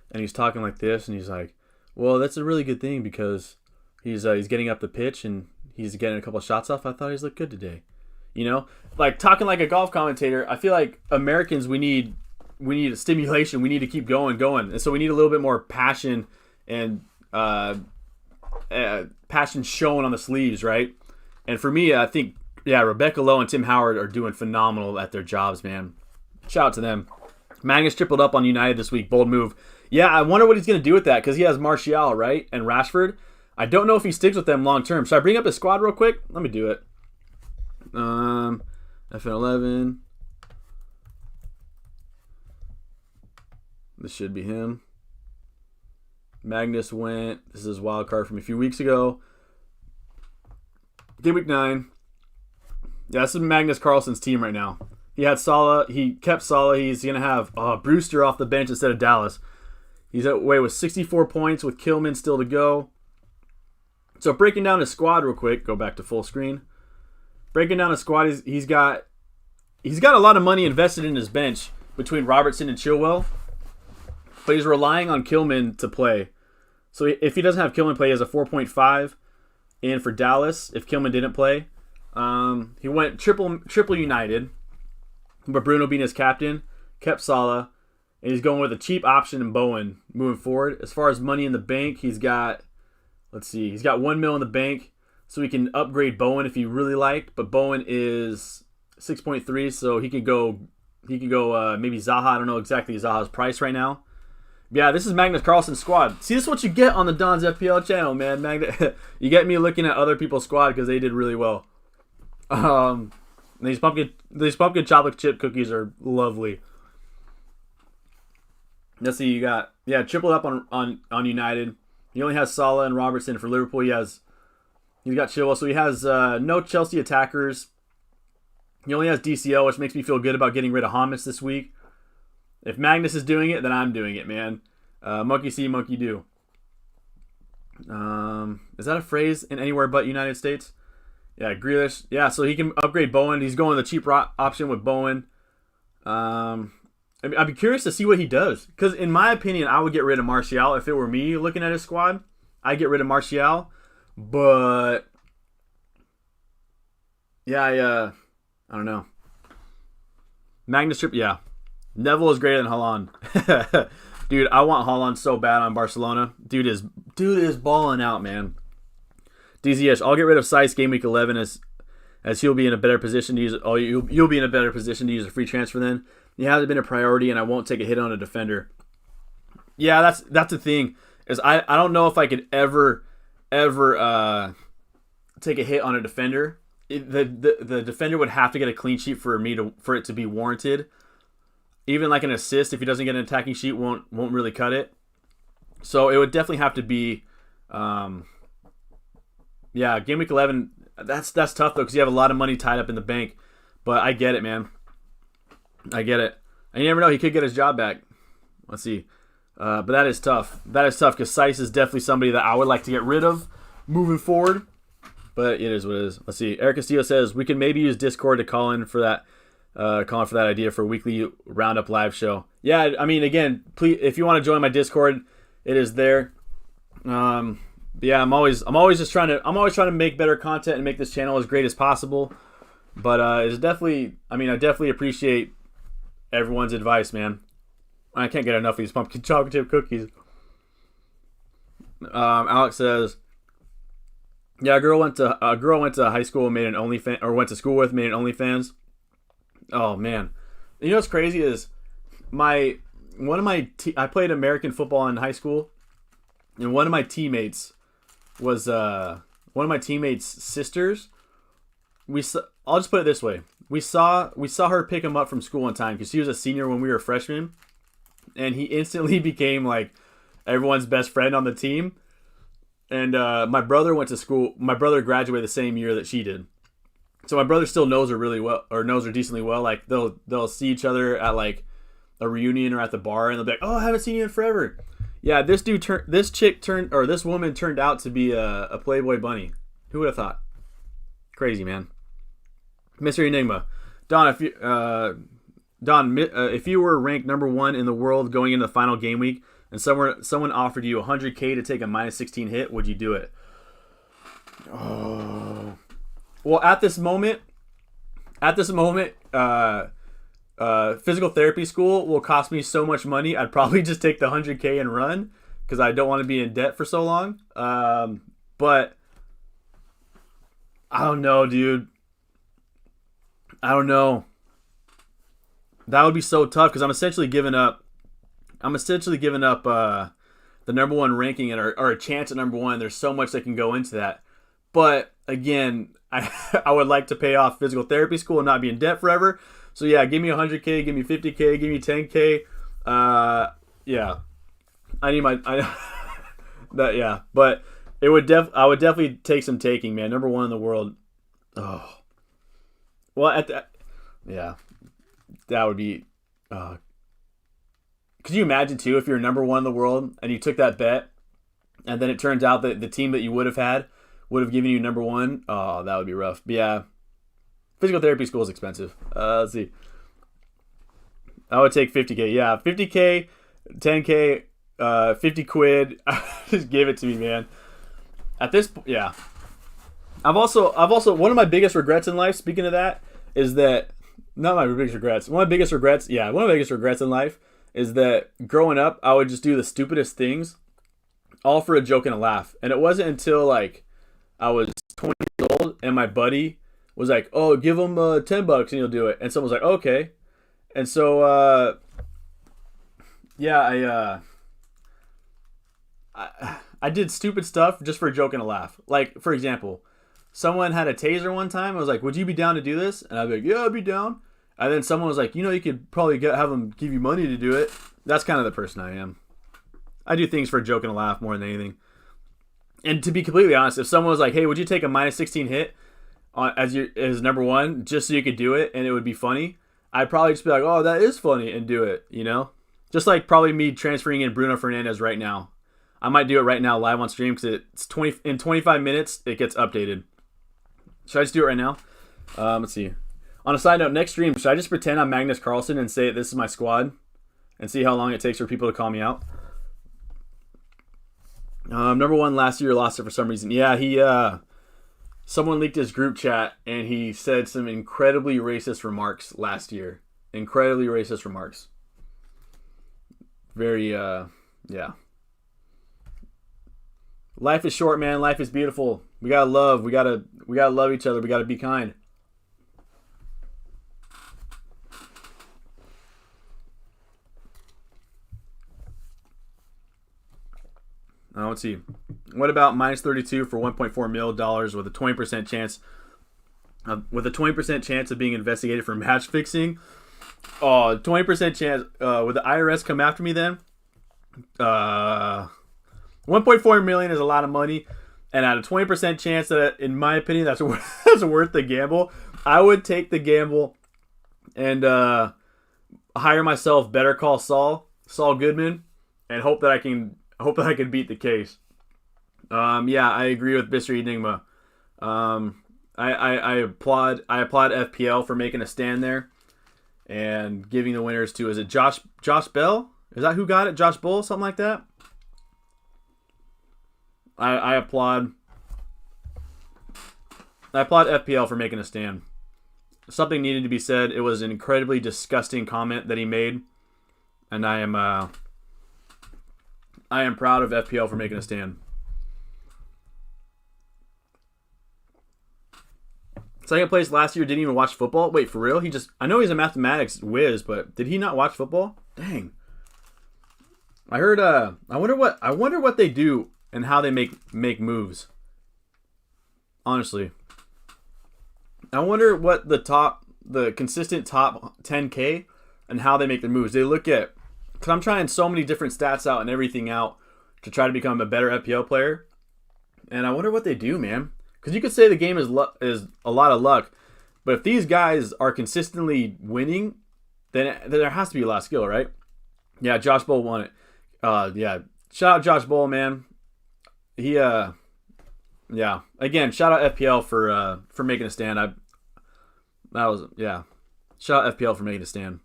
and he's talking like this, and he's like, well, that's a really good thing because he's getting up the pitch and he's getting a couple of shots off. I thought he's looked good today. You know, like talking like a golf commentator. I feel like Americans, we need a stimulation. We need to keep going. And so we need a little bit more passion and passion shown on the sleeves, right? And for me, I think, Rebecca Lowe and Tim Howard are doing phenomenal at their jobs, man. Shout out to them. Magnus tripled up on United this week. Bold move. Yeah, I wonder what he's going to do with that, because he has Martial, right? And Rashford. I don't know if he sticks with them long term. Should I bring up his squad real quick? Let me do it. FN11. This should be him. Magnus went. This is his wild card from a few weeks ago. Gameweek 9. Yeah, this is Magnus Carlsen's team right now. He had Salah. He kept Salah. He's going to have Brewster off the bench instead of Dallas. He's away with 64 points with Kilman still to go. So breaking down his squad real quick. Go back to full screen. Breaking down his squad, he's got a lot of money invested in his bench between Robertson and Chilwell, but he's relying on Kilman to play. So if he doesn't have Kilman play, he has a 4.5. And for Dallas, if Kilman didn't play, he went triple United, but Bruno being his captain, kept Salah, and he's going with a cheap option in Bowen moving forward. As far as money in the bank, he's got 1 mil in the bank. so he can upgrade Bowen if he really liked. But Bowen is 6.3, so he could go maybe Zaha. I don't know exactly Zaha's price right now. Yeah, this is Magnus Carlsen's squad. See, this is what you get on the Don's FPL channel, man. You get me looking at other people's squad because they did really well. These pumpkin chocolate chip cookies are lovely. Let's see, you got tripled up on United. He only has Salah and Robertson. For Liverpool. He's got Chilwell, so he has no Chelsea attackers. He only has DCL, which makes me feel good about getting rid of Hamas this week. If Magnus is doing it, then I'm doing it, man. Monkey see, monkey do. Is that a phrase in anywhere but United States? Yeah, Grealish. Yeah, so he can upgrade Bowen. He's going the cheap option with Bowen. I'd be curious to see what he does. Because in my opinion, I would get rid of Martial. If it were me looking at his squad, I'd get rid of Martial. But yeah, I don't know. Magnus Trip, yeah. Neville is greater than Haaland. Dude, I want Haaland so bad on Barcelona. Dude is balling out, man. DZS, I'll get rid of Seiss game week 11 as he'll be in a better position to use. Oh, you'll be in a better position to use a free transfer then. He hasn't been a priority, and I won't take a hit on a defender. Yeah, that's the thing. Is I don't know if I could ever take a hit on a defender. The defender would have to get a clean sheet for it to be warranted. Even like an assist, if he doesn't get an attacking sheet, won't really cut it. So it would definitely have to be, game week 11. That's tough though because you have a lot of money tied up in the bank. But I get it, man. I get it. And you never know, he could get his job back. Let's see. But that is tough. That is tough because Seiss is definitely somebody that I would like to get rid of moving forward. But it is what it is. Let's see. Eric Castillo says we can maybe use Discord to call in for that. Calling for that idea for a weekly roundup live show. Yeah, I mean, again, please, if you want to join my Discord, it is there. Yeah, I'm always trying to make better content and make this channel as great as possible. But it's definitely, I definitely appreciate everyone's advice, man. I can't get enough of these pumpkin chocolate chip cookies. Alex says, yeah, a girl went to high school and made an OnlyFans, or went to school with, made an OnlyFans. Oh man, you know what's crazy is I played American football in high school, and one of my teammates was one of my teammates' sisters. I'll just put it this way: we saw her pick him up from school one time because she was a senior when we were freshmen, and he instantly became like everyone's best friend on the team. And my brother went to school. My brother graduated the same year that she did. So my brother still knows her really well, or knows her decently well. Like they'll see each other at like a reunion or at the bar, and they'll be like, "Oh, I haven't seen you in forever." Yeah, this woman turned out to be a Playboy bunny. Who would have thought? Crazy, man. Mystery Enigma, Don. If you were ranked number 1 in the world going into the final game week, and someone offered you $100K to take a -16 hit, would you do it? Oh. Well, at this moment, physical therapy school will cost me so much money. I'd probably just take the $100K and run because I don't want to be in debt for so long. But I don't know, dude. I don't know. That would be so tough because I'm essentially giving up the number 1 ranking or a chance at number 1. There's so much that can go into that. But again, I would like to pay off physical therapy school and not be in debt forever. So yeah, give me $100K, give me $50K, give me $10K. Yeah, I need yeah. But I would definitely take some taking, man. Number 1 in the world. Oh, well, yeah, that would be. Could you imagine too if you're number 1 in the world and you took that bet, and then it turns out that the team that you would have had would have given you number 1? Oh, that would be rough. But yeah, physical therapy school is expensive. Let's see. I would take $50K. Yeah, $50K, $10K, 50 quid. Just give it to me, man. At this point, yeah. I've also one of my biggest regrets in life, speaking of that, is that not my biggest regrets. One of my biggest regrets in life is that growing up, I would just do the stupidest things all for a joke and a laugh. And it wasn't until like I was 20 years old, and my buddy was like, "Oh, give him $10 and he'll do it." And someone was like, "Okay." And so, yeah, I did stupid stuff just for a joke and a laugh. Like, for example, someone had a taser one time. I was like, "Would you be down to do this?" And I'd be like, "Yeah, I'd be down." And then someone was like, "You could probably have them give you money to do it." That's kind of the person I am. I do things for a joke and a laugh more than anything. And to be completely honest, if someone was like, "Hey, would you take a minus 16 hit as number one just so you could do it and it would be funny?" I'd probably just be like, "Oh, that is funny," and do it. Just like probably me transferring in Bruno Fernandes right now. I might do it right now live on stream because it's 25 minutes it gets updated. Should I just do it right now? Let's see. On a side note, next stream, should I just pretend I'm Magnus Carlsen and say this is my squad and see how long it takes for people to call me out? Number one last year, lost it for some reason. Yeah, someone leaked his group chat and he said some incredibly racist remarks last year. Incredibly racist remarks. Very, yeah. Life is short, man. Life is beautiful. We gotta love. We gotta love each other. We gotta be kind. Let's see. What about minus 32 for $1.4 million with a 20% chance? With a 20% chance of being investigated for match fixing. Oh, 20% chance. Would the IRS come after me then? 1.4 million is a lot of money, and at a 20% chance that, in my opinion, that's worth the gamble. I would take the gamble and hire myself Better Call Saul Goodman, and hope that I can beat the case. Yeah, I agree with Mr. Enigma. I applaud FPL for making a stand there and giving the winners to, is it Josh Bell? Is that who got it? Josh Bull, something like that. I applaud FPL for making a stand. Something needed to be said. It was an incredibly disgusting comment that he made, and I am proud of FPL for making a stand. Second place last year, didn't even watch football. Wait, for real? I know he's a mathematics whiz, but did he not watch football? Dang. I heard. I wonder what they do and how they make moves. Honestly, I wonder what the consistent top 10K and how they make their moves. They look at, because I'm trying so many different stats out and everything out to try to become a better FPL player, and I wonder what they do, man. Because you could say the game is a lot of luck, but if these guys are consistently winning, then there has to be a lot of skill, right? Yeah, Josh Bull won it. Yeah, shout out Josh Bull, man. He yeah. Again, shout out FPL for making a stand. Shout out FPL for making a stand.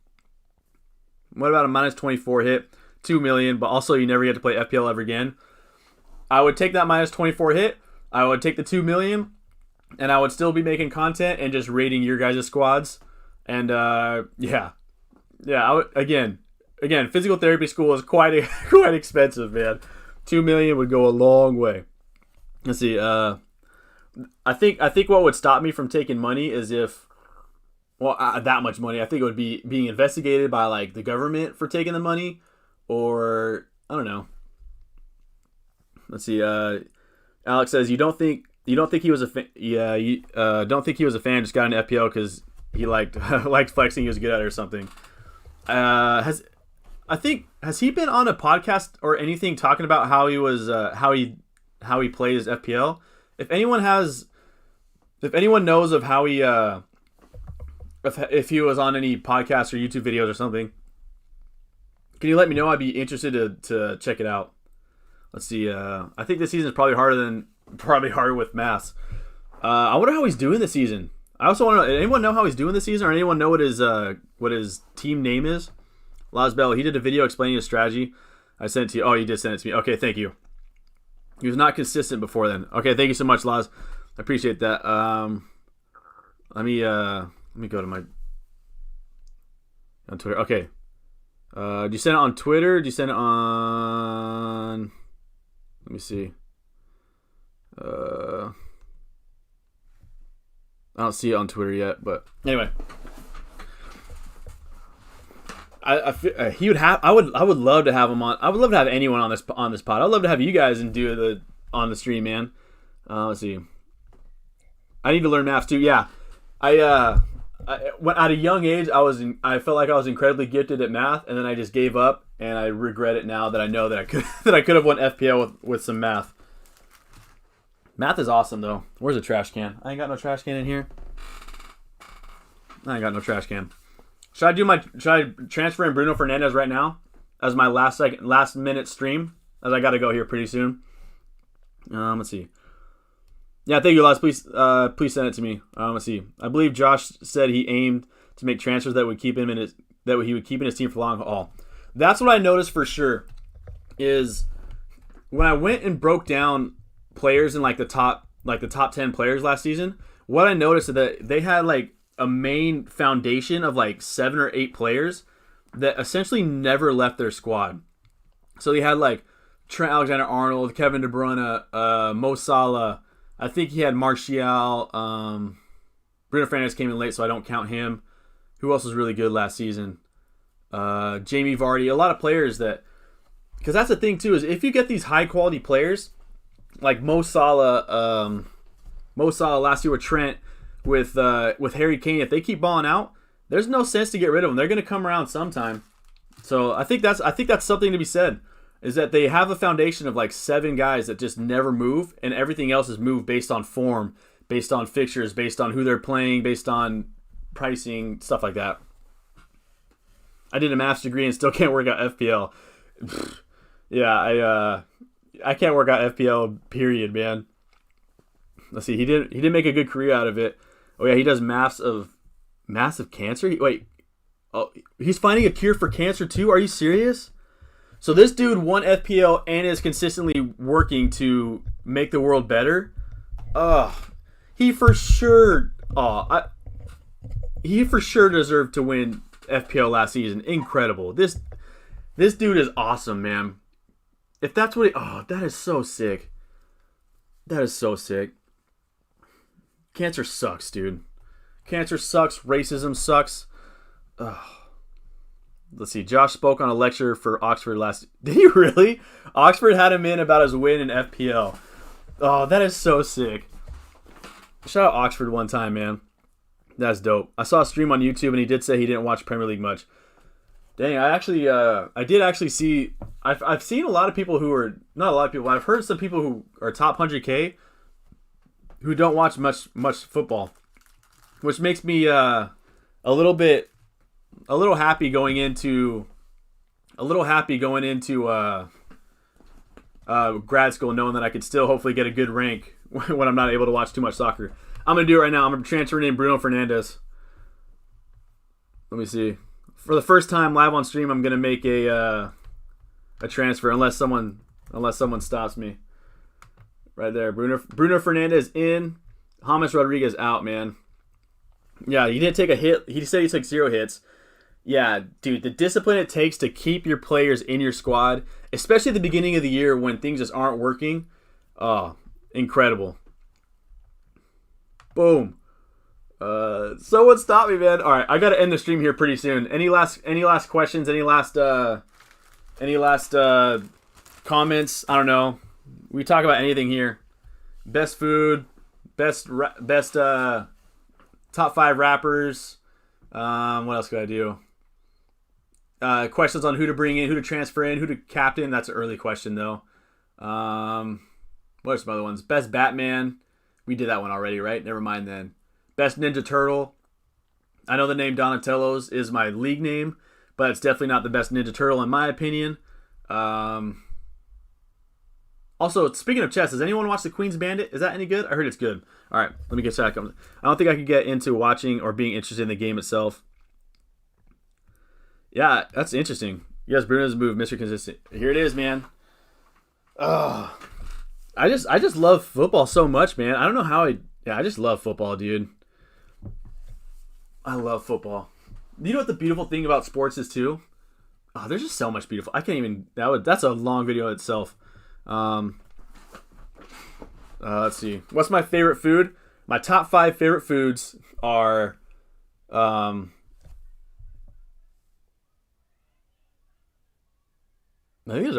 What about a minus 24 hit, 2 million, but also you never get to play FPL ever again? I would take that minus 24 hit. I would take the 2 million, and I would still be making content and just rating your guys' squads. And yeah. I would, again, physical therapy school is quite expensive, man. 2 million would go a long way. Let's see. I think what would stop me from taking money is if, that much money. I think it would be being investigated by like the government for taking the money, or I don't know. Let's see. Alex says you don't think he was a fan. Yeah, you don't think he was a fan. Just got an FPL because he liked flexing. He was good at it or something. Has he been on a podcast or anything talking about how he was how he plays FPL? If anyone knows of how he if he was on any podcasts or YouTube videos or something, can you let me know? I'd be interested to check it out. Let's see. I think this season is probably harder with maths. I wonder how he's doing this season. I also want to know. Anyone know how he's doing this season, or anyone know what his team name is? Lasbell. He did a video explaining his strategy. I sent it to you. Oh, you did send it to me. Okay, thank you. He was not consistent before then. Okay, thank you so much, Laz. I appreciate that. Let me go to my on Twitter. Okay. Do you send it on Twitter? Do you send it on? Let me see. I don't see it on Twitter yet, but anyway. He would have. I would love to have him on. I would love to have anyone on this pod. I'd love to have you guys and do the on the stream, man. Let's see. I need to learn math too. Yeah, when, at a young age, I felt like I was incredibly gifted at math, and then I just gave up, and I regret it now that I know that I could have won FPL with some math. Math is awesome though. Where's the trash can? I ain't got no trash can in here. I ain't got no trash can. Should I transfer in Bruno Fernandes right now as my last minute stream? As I got to go here pretty soon. Let's see. Yeah, thank you, Les. Please send it to me. Let's see. I believe Josh said he aimed to make transfers that would keep him he would keep in his team for long haul. That's what I noticed for sure. Is when I went and broke down players in like the top 10 players last season. What I noticed is that they had like a main foundation of like 7 or 8 players that essentially never left their squad. So they had like Trent Alexander-Arnold, Kevin De Bruyne, Mo Salah. I think he had Martial. Bruno Fernandes came in late, so I don't count him. Who else was really good last season? Jamie Vardy. A lot of players that... Because that's the thing too, is if you get these high-quality players, like Mo Salah last year with Trent, with Harry Kane, if they keep balling out, there's no sense to get rid of them. They're going to come around sometime. So I think that's something to be said, is that they have a foundation of like 7 guys that just never move, and everything else is moved based on form, based on fixtures, based on who they're playing, based on pricing, stuff like that. I did a maths degree and still can't work out FPL. Yeah, I can't work out FPL, period, man. Let's see, he didn't make a good career out of it. Oh yeah, he does massive cancer. He's finding a cure for cancer too. Are you serious? So this dude won FPL and is consistently working to make the world better. He for sure deserved to win FPL last season. Incredible. This dude is awesome, man. If that's what that is so sick. That is so sick. Cancer sucks, dude. Cancer sucks. Racism sucks. Let's see. Josh spoke on a lecture for Oxford last... Did he really? Oxford had him in about his win in FPL. Oh, that is so sick. Shout out Oxford one time, man. That's dope. I saw a stream on YouTube and he did say he didn't watch Premier League much. Dang, I did actually see... I've seen a lot of people who are... Not a lot of people. I've heard some people who are top 100K who don't watch much football, which makes me a little happy going into grad school, knowing that I could still hopefully get a good rank when I'm not able to watch too much soccer. I'm gonna do it right now. I'm gonna transfer in Bruno Fernandes. Let me see. For the first time live on stream, I'm gonna make a transfer unless someone stops me. Right there, Bruno Fernandes in, James Rodriguez out, man. Yeah, he didn't take a hit. He said he took 0 hits. Yeah, dude, the discipline it takes to keep your players in your squad, especially at the beginning of the year when things just aren't working. Oh, incredible. Boom. Someone stop me, man. All right, I got to end the stream here pretty soon. Any last questions? Any last comments? I don't know. We talk about anything here. Best food, best top 5 rappers. What else could I do? Questions on who to bring in, who to transfer in, who to captain. That's an early question though. What are some other ones? Best Batman. We did that one already, right? Never mind then. Best Ninja Turtle. I know the name Donatello's is my league name, but it's definitely not the best Ninja Turtle in my opinion. Also, speaking of chess, does anyone watch The Queen's Bandit? Is that any good? I heard it's good. All right, let me get back. I don't think I could get into watching or being interested in the game itself. Yeah, that's interesting. Yes, Bruno's move, Mr. Consistent. Here it is, man. I just love football so much, man. I don't know how I just love football, dude. I love football. You know what the beautiful thing about sports is too? Oh, there's just so much beautiful. I can't even. That's a long video itself. Let's see. What's my favorite food? My top 5 favorite foods are I think is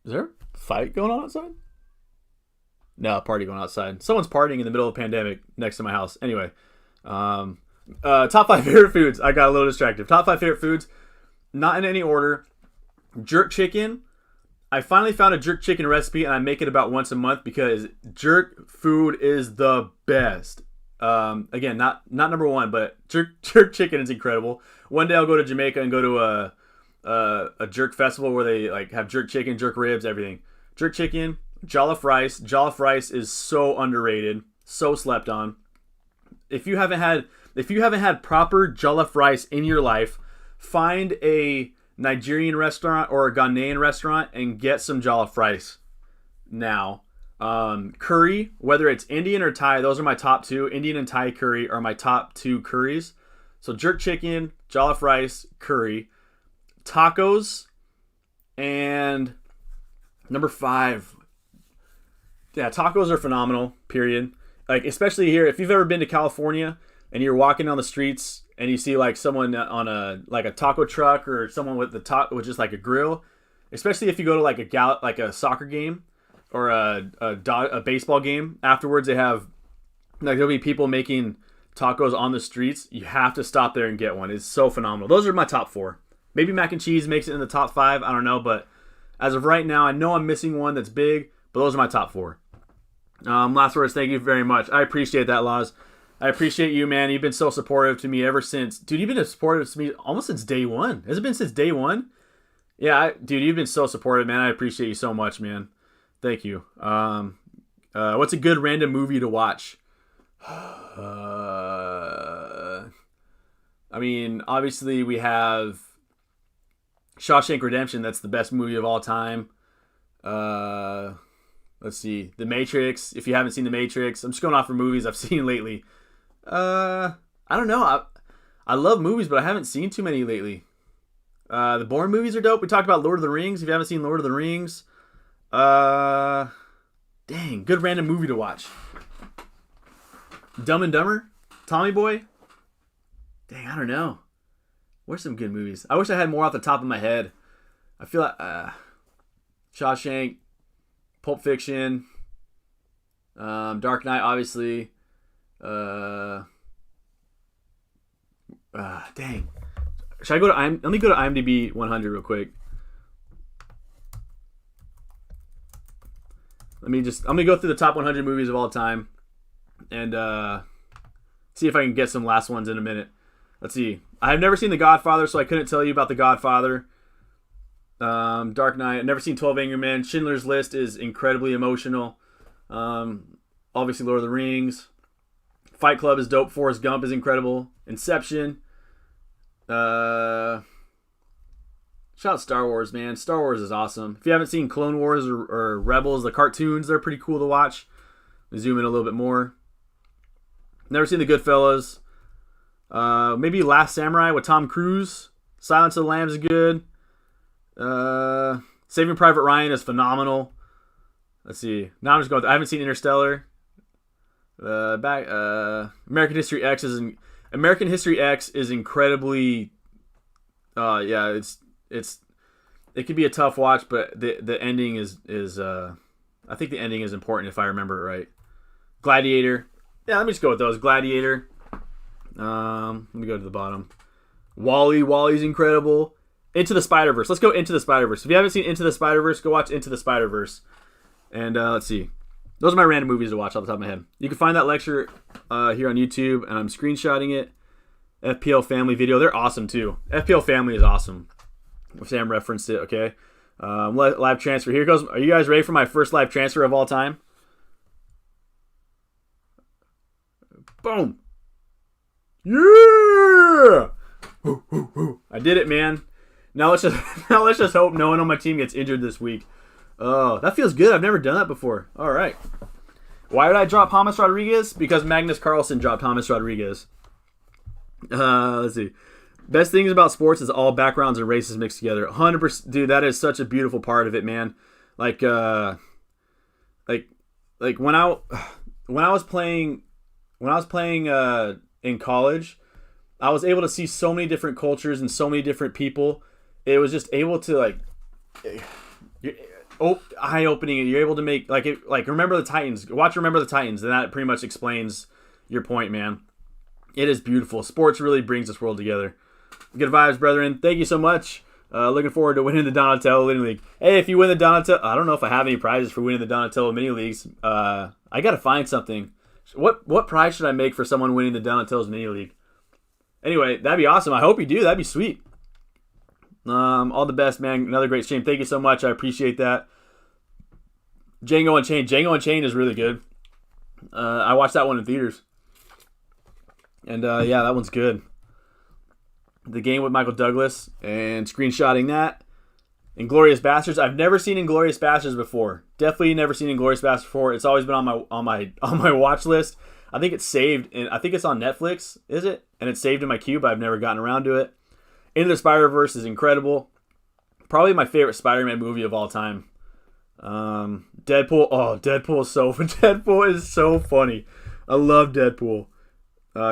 there a fight going on outside? No, a party going outside. Someone's partying in the middle of the pandemic next to my house. Anyway, top 5 favorite foods. I got a little distracted. Top 5 favorite foods, not in any order. Jerk chicken. I finally found a jerk chicken recipe, and I make it about once a month because jerk food is the best. Again, not number one, but jerk chicken is incredible. One day I'll go to Jamaica and go to a jerk festival where they like have jerk chicken, jerk ribs, everything. Jerk chicken, jollof rice. Jollof rice is so underrated, so slept on. If you haven't had proper jollof rice in your life, find a Nigerian restaurant or a Ghanaian restaurant and get some jollof rice now. Curry, whether it's Indian or Thai, those are my top 2. Indian and Thai curry are my top 2 curries. So jerk chicken, jollof rice, curry, tacos, and number 5. Yeah, tacos are phenomenal, period. Like, especially here, if you've ever been to California and you're walking on the streets and you see like someone on a taco truck or someone with with just like a grill, especially if you go to like a soccer game or a baseball game, afterwards they have like there'll be people making tacos on the streets. You have to stop there and get one. It's so phenomenal. Those are my top 4. Maybe mac and cheese makes it in the top 5. I don't know, but as of right now, I know I'm missing one that's big, but those are my top 4. Last words, thank you very much. I appreciate that, Laws. I appreciate you, man. You've been so supportive to me ever since. Dude, you've been supportive to me almost since day one. Has it been since day one? Yeah, dude, you've been so supportive, man. I appreciate you so much, man. Thank you. What's a good random movie to watch? I mean, obviously we have Shawshank Redemption. That's the best movie of all time. Let's see. The Matrix. If you haven't seen The Matrix, I'm just going off for movies I've seen lately. I don't know. I love movies, but I haven't seen too many lately. The Bourne movies are dope. We talked about Lord of the Rings. If you haven't seen Lord of the Rings, dang, good random movie to watch. Dumb and Dumber, Tommy Boy. Dang, I don't know. Where's some good movies? I wish I had more off the top of my head. I feel like Shawshank, Pulp Fiction, Dark Knight, obviously. Dang. Should I go to let me go to IMDb 100 real quick. I'm gonna go through the top 100 movies of all time and see if I can get some last ones in a minute. Let's see. I have never seen The Godfather, so I couldn't tell you about The Godfather. Dark Knight. I've never seen 12 Angry Men. Schindler's List is incredibly emotional. Obviously, Lord of the Rings. Fight Club is dope. Forrest Gump is incredible. Inception. Shout out Star Wars, man. Star Wars is awesome. If you haven't seen Clone Wars or Rebels, the cartoons, they're pretty cool to watch. Zoom in a little bit more. Never seen The Goodfellas. Maybe Last Samurai with Tom Cruise. Silence of the Lambs is good. Saving Private Ryan is phenomenal. Let's see. Now I'm just going. I haven't seen Interstellar. American History X is incredibly. It could be a tough watch, but the ending is I think the ending is important if I remember it right. Gladiator. Yeah, let me just go with those. Gladiator. Let me go to the bottom. Wally's incredible. Into the Spider-Verse. Let's go Into the Spider-Verse. If you haven't seen Into the Spider-Verse, go watch Into the Spider-Verse. And let's see. Those are my random movies to watch off the top of my head. You can find that lecture here on YouTube, and I'm screenshotting it. FPL Family video. They're awesome, too. FPL Family is awesome. Sam referenced it, okay? Live transfer. Here goes. Are you guys ready for my first live transfer of all time? Boom. Yeah! I did it, man. Now let's just hope no one on my team gets injured this week. Oh, that feels good. I've never done that before. All right. Why did I drop James Rodriguez? Because Magnus Carlsen dropped James Rodriguez. Let's see. Best things about sports is all backgrounds and races mixed together. 100%, dude. That is such a beautiful part of it, man. Like like when I was playing in college, I was able to see so many different cultures and so many different people. It was just able to like eye opening. You're able to make like Remember the Titans. Watch Remember the Titans, and that pretty much explains your point, man. It is beautiful. Sports really brings this world together. Good vibes, brethren. Thank you so much. Looking forward to winning the Donatello Mini League. Hey, if you win the Donatello, I don't know if I have any prizes for winning the Donatello Mini Leagues. I gotta find something. What prize should I make for someone winning the Donatello's Mini League? Anyway, that'd be awesome. I hope you do. That'd be sweet. All the best, man. Another great stream. Thank you so much. I appreciate that. Django Unchained. Django Unchained is really good. I watched that one in theaters. And yeah, that one's good. The Game with Michael Douglas and screenshotting that. Inglourious Bastards. I've never seen Inglourious Bastards before. Definitely never seen Inglourious Bastards before. It's always been on my watch list. I think it's saved, and I think it's on Netflix. Is it? And it's saved in my queue, but I've never gotten around to it. Into the Spider-Verse is incredible. Probably my favorite Spider-Man movie of all time. Deadpool. Oh, Deadpool is so funny. I love Deadpool.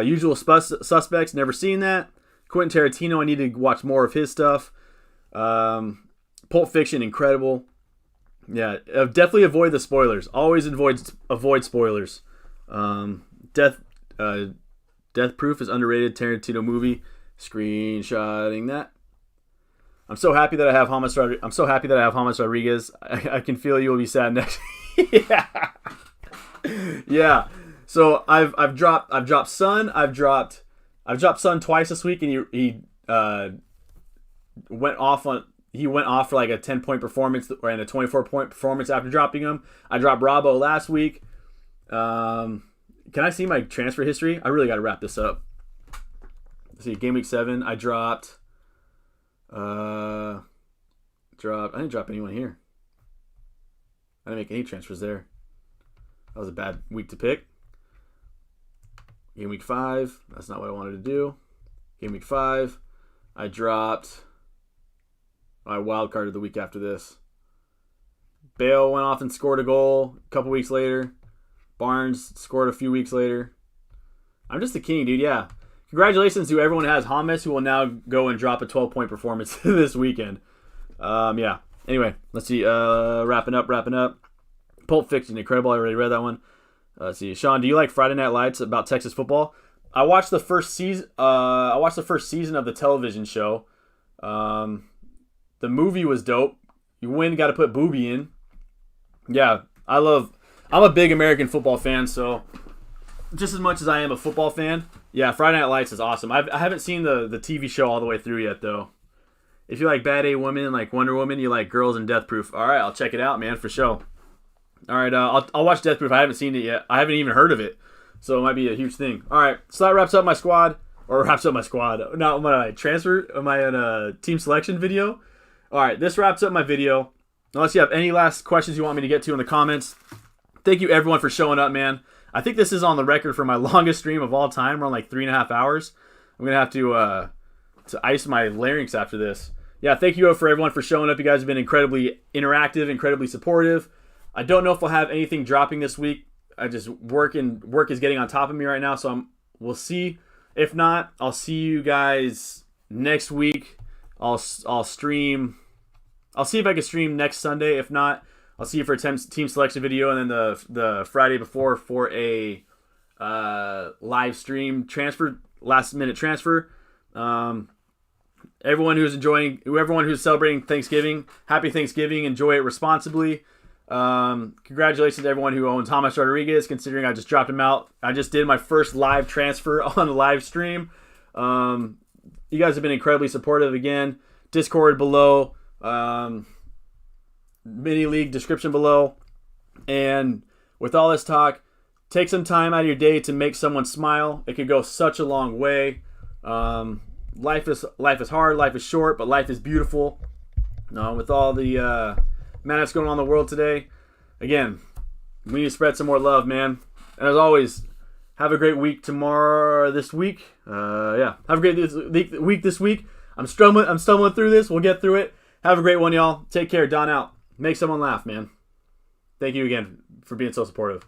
Usual Suspects. Never seen that. Quentin Tarantino. I need to watch more of his stuff. Pulp Fiction. Incredible. Yeah, definitely avoid the spoilers. Always avoid spoilers. Death Proof is underrated Tarantino movie. Screenshotting that. I'm so happy that I have James Rodriguez. I can feel you will be sad next. Yeah. So I've dropped Sun. I've dropped Sun twice this week, and he went off for like a 10-point performance and a 24-point performance after dropping him. I dropped Robbo last week. Can I see my transfer history? I really got to wrap this up. Let's see, Gameweek 7, I dropped. I didn't drop anyone here. I didn't make any transfers there. That was a bad week to pick. Gameweek 5, that's not what I wanted to do. Gameweek 5, I dropped. I wildcarded the week after this. Bale went off and scored a goal a couple weeks later. Barnes scored a few weeks later. I'm just the king, dude. Yeah. Congratulations to everyone who has James, who will now go and drop a 12-point performance this weekend. Yeah. Anyway, let's see. Wrapping up. Pulp Fiction, incredible. I already read that one. Let's see. Sean, do you like Friday Night Lights about Texas football? I watched the first season. Of the television show. The movie was dope. You win, got to put Booby in. Yeah, I'm a big American football fan, so just as much as I am a football fan, yeah, Friday Night Lights is awesome. I haven't seen the TV show all the way through yet, though. If you like Bad A Woman, like Wonder Woman, you like Girls and Death Proof. All right, I'll check it out, man, for sure. All right, I'll watch Death Proof. I haven't seen it yet. I haven't even heard of it, so it might be a huge thing. All right, so that wraps up my squad. Now, my transfer, my team selection video. All right, this wraps up my video. Unless you have any last questions you want me to get to in the comments. Thank you, everyone, for showing up, man. I think this is on the record for my longest stream of all time. We're on like 3.5 hours. I'm going to have to ice my larynx after this. Yeah, thank you for everyone for showing up. You guys have been incredibly interactive, incredibly supportive. I don't know if we'll have anything dropping this week. Work is getting on top of me right now, so we'll see. If not, I'll see you guys next week. I'll stream. I'll see if I can stream next Sunday. If not, I'll see you for a team selection video, and then the Friday before for a live stream last minute transfer. Everyone who's celebrating Thanksgiving, happy Thanksgiving. Enjoy it responsibly. Congratulations to everyone who owns James Rodriguez, considering I just dropped him out. I just did my first live transfer on a live stream. You guys have been incredibly supportive again. Discord below. Mini league description below. And with all this talk, take some time out of your day to make someone smile. It could go such a long way. Life is hard, life is short, but life is beautiful. With all the madness going on in the world today, again, we need to spread some more love, man. And as always, have a great week this week. Have a great week this week. I'm stumbling through this. We'll get through it. Have a great one, y'all. Take care. Don out. Make someone laugh, man. Thank you again for being so supportive.